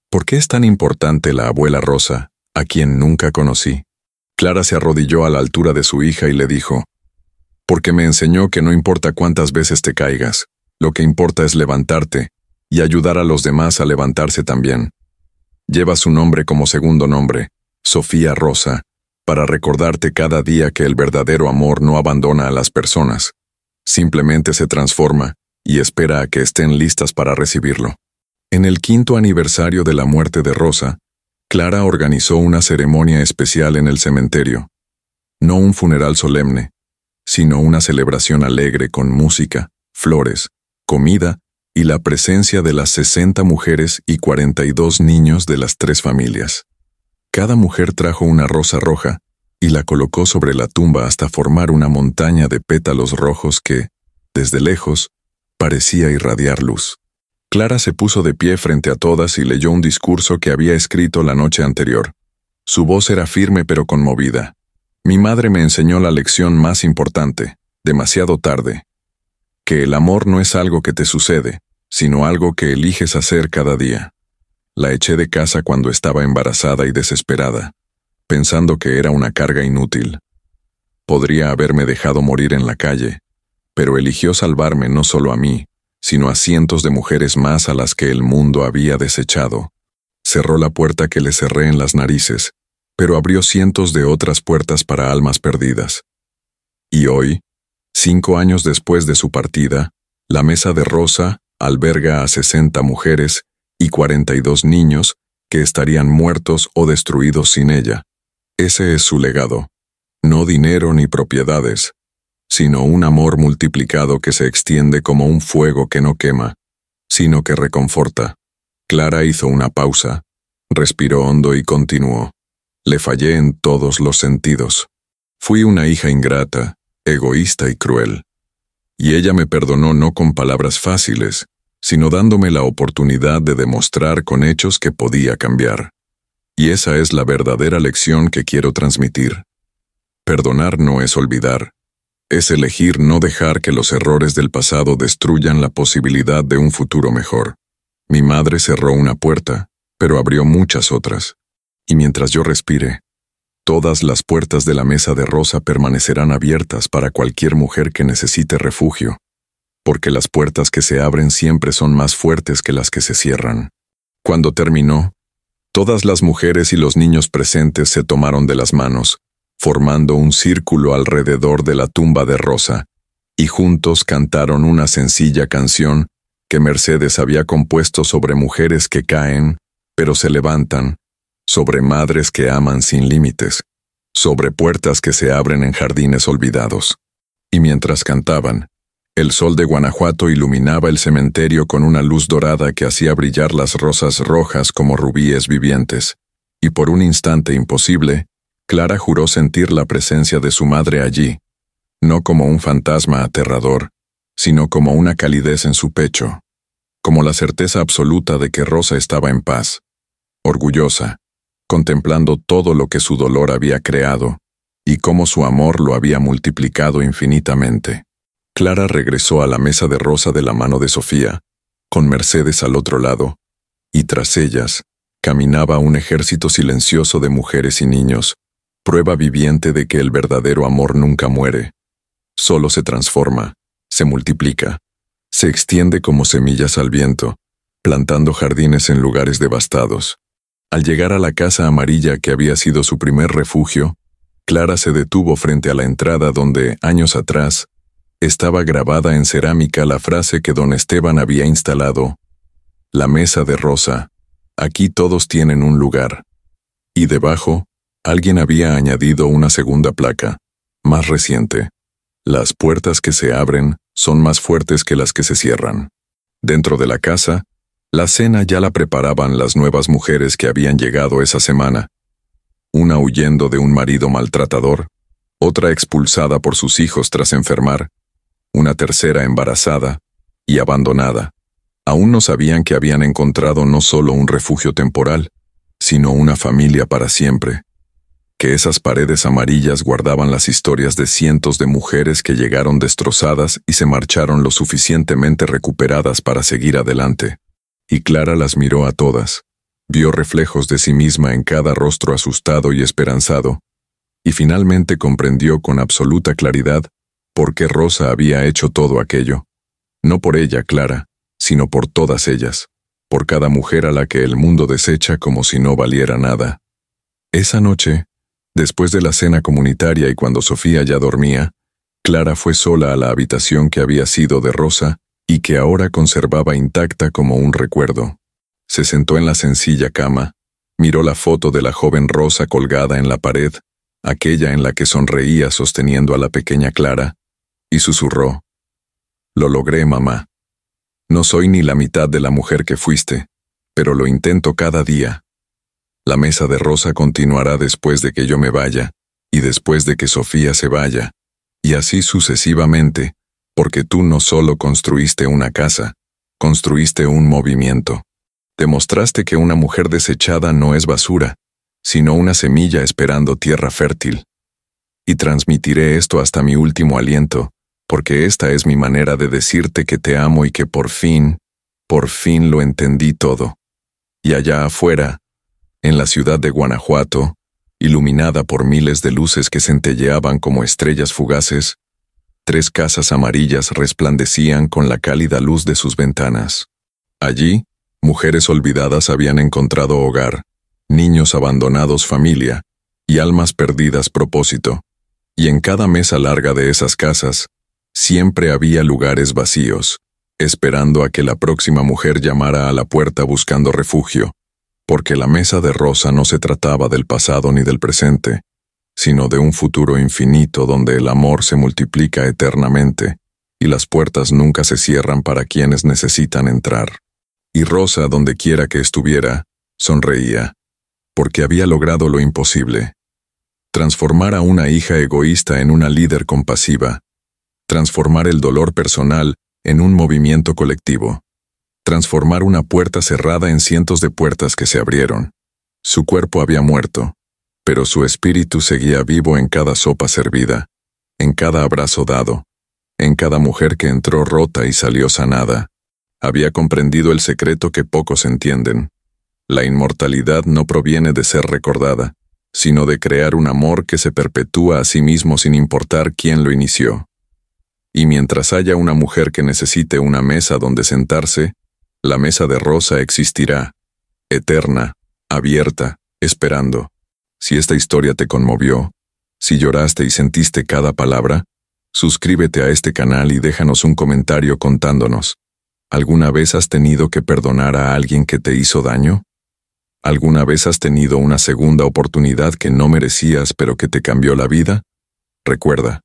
S1: ¿por qué es tan importante la abuela Rosa, a quien nunca conocí?» Clara se arrodilló a la altura de su hija y le dijo: «Porque me enseñó que no importa cuántas veces te caigas, lo que importa es levantarte y ayudar a los demás a levantarse también. Lleva su nombre como segundo nombre, Sofía Rosa, para recordarte cada día que el verdadero amor no abandona a las personas, simplemente se transforma y espera a que estén listas para recibirlo». En el 5º aniversario de la muerte de Rosa, Clara organizó una ceremonia especial en el cementerio. No un funeral solemne, sino una celebración alegre con música, flores, comida y la presencia de las 60 mujeres y 42 niños de las 3 familias. Cada mujer trajo una rosa roja y la colocó sobre la tumba hasta formar una montaña de pétalos rojos que, desde lejos, parecía irradiar luz. Clara se puso de pie frente a todas y leyó un discurso que había escrito la noche anterior. Su voz era firme pero conmovida. «Mi madre me enseñó la lección más importante, demasiado tarde, que el amor no es algo que te sucede, sino algo que eliges hacer cada día. La eché de casa cuando estaba embarazada y desesperada, pensando que era una carga inútil. Podría haberme dejado morir en la calle, pero eligió salvarme no solo a mí, sino a cientos de mujeres más a las que el mundo había desechado. Cerró la puerta que le cerré en las narices, pero abrió cientos de otras puertas para almas perdidas. Y hoy, 5 años después de su partida, la mesa de Rosa alberga a 60 mujeres y 42 niños que estarían muertos o destruidos sin ella. Ese es su legado. No dinero ni propiedades, sino un amor multiplicado que se extiende como un fuego que no quema, sino que reconforta». Clara hizo una pausa, respiró hondo y continuó: «Le fallé en todos los sentidos. Fui una hija ingrata, egoísta y cruel. Y ella me perdonó no con palabras fáciles, sino dándome la oportunidad de demostrar con hechos que podía cambiar. Y esa es la verdadera lección que quiero transmitir. Perdonar no es olvidar. Es elegir no dejar que los errores del pasado destruyan la posibilidad de un futuro mejor. Mi madre cerró una puerta, pero abrió muchas otras. Y mientras yo respire, todas las puertas de la mesa de Rosa permanecerán abiertas para cualquier mujer que necesite refugio, porque las puertas que se abren siempre son más fuertes que las que se cierran». Cuando terminó, todas las mujeres y los niños presentes se tomaron de las manos, formando un círculo alrededor de la tumba de Rosa, y juntos cantaron una sencilla canción que Mercedes había compuesto sobre mujeres que caen, pero se levantan, sobre madres que aman sin límites, sobre puertas que se abren en jardines olvidados. Y mientras cantaban, el sol de Guanajuato iluminaba el cementerio con una luz dorada que hacía brillar las rosas rojas como rubíes vivientes, y por un instante imposible, Clara juró sentir la presencia de su madre allí, no como un fantasma aterrador, sino como una calidez en su pecho, como la certeza absoluta de que Rosa estaba en paz, orgullosa, contemplando todo lo que su dolor había creado, y cómo su amor lo había multiplicado infinitamente. Clara regresó a la mesa de Rosa de la mano de Sofía, con Mercedes al otro lado, y tras ellas, caminaba un ejército silencioso de mujeres y niños, prueba viviente de que el verdadero amor nunca muere. Solo se transforma, se multiplica, se extiende como semillas al viento, plantando jardines en lugares devastados. Al llegar a la casa amarilla que había sido su primer refugio, Clara se detuvo frente a la entrada donde, años atrás, estaba grabada en cerámica la frase que don Esteban había instalado: «La mesa de Rosa, aquí todos tienen un lugar». Y debajo, alguien había añadido una segunda placa, más reciente: «Las puertas que se abren son más fuertes que las que se cierran». Dentro de la casa, la cena ya la preparaban las nuevas mujeres que habían llegado esa semana. Una huyendo de un marido maltratador, otra expulsada por sus hijos tras enfermar, una tercera embarazada y abandonada. Aún no sabían que habían encontrado no solo un refugio temporal, sino una familia para siempre. Que esas paredes amarillas guardaban las historias de cientos de mujeres que llegaron destrozadas y se marcharon lo suficientemente recuperadas para seguir adelante. Y Clara las miró a todas, vio reflejos de sí misma en cada rostro asustado y esperanzado, y finalmente comprendió con absoluta claridad por qué Rosa había hecho todo aquello. No por ella, Clara, sino por todas ellas, por cada mujer a la que el mundo desecha como si no valiera nada. Esa noche, después de la cena comunitaria y cuando Sofía ya dormía, Clara fue sola a la habitación que había sido de Rosa y que ahora conservaba intacta como un recuerdo. Se sentó en la sencilla cama, miró la foto de la joven Rosa colgada en la pared, aquella en la que sonreía sosteniendo a la pequeña Clara, y susurró: «Lo logré, mamá. No soy ni la mitad de la mujer que fuiste, pero lo intento cada día. La mesa de Rosa continuará después de que yo me vaya, y después de que Sofía se vaya, y así sucesivamente, porque tú no solo construiste una casa, construiste un movimiento. Demostraste que una mujer desechada no es basura, sino una semilla esperando tierra fértil. Y transmitiré esto hasta mi último aliento, porque esta es mi manera de decirte que te amo y que por fin lo entendí todo. Y allá afuera, en la ciudad de Guanajuato, iluminada por miles de luces que centelleaban como estrellas fugaces, 3 casas amarillas resplandecían con la cálida luz de sus ventanas. Allí, mujeres olvidadas habían encontrado hogar, niños abandonados familia, y almas perdidas propósito. Y en cada mesa larga de esas casas, siempre había lugares vacíos, esperando a que la próxima mujer llamara a la puerta buscando refugio, porque la mesa de Rosa no se trataba del pasado ni del presente, sino de un futuro infinito donde el amor se multiplica eternamente, y las puertas nunca se cierran para quienes necesitan entrar. Y Rosa, donde quiera que estuviera, sonreía, porque había logrado lo imposible: transformar a una hija egoísta en una líder compasiva, transformar el dolor personal en un movimiento colectivo, transformar una puerta cerrada en cientos de puertas que se abrieron. Su cuerpo había muerto, pero su espíritu seguía vivo en cada sopa servida, en cada abrazo dado, en cada mujer que entró rota y salió sanada. Había comprendido el secreto que pocos entienden. La inmortalidad no proviene de ser recordada, sino de crear un amor que se perpetúa a sí mismo sin importar quién lo inició. Y mientras haya una mujer que necesite una mesa donde sentarse, la mesa de Rosa existirá, eterna, abierta, esperando. Si esta historia te conmovió, si lloraste y sentiste cada palabra, suscríbete a este canal y déjanos un comentario contándonos: ¿alguna vez has tenido que perdonar a alguien que te hizo daño? ¿Alguna vez has tenido una segunda oportunidad que no merecías pero que te cambió la vida? Recuerda,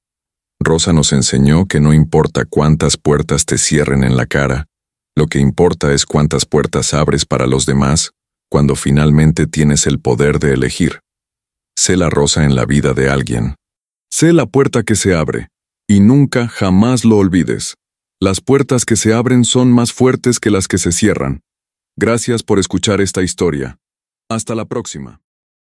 S1: Rosa nos enseñó que no importa cuántas puertas te cierren en la cara, lo que importa es cuántas puertas abres para los demás cuando finalmente tienes el poder de elegir. Sé la rosa en la vida de alguien. Sé la puerta que se abre, y nunca, jamás lo olvides. Las puertas que se abren son más fuertes que las que se cierran. Gracias por escuchar esta historia. Hasta la próxima.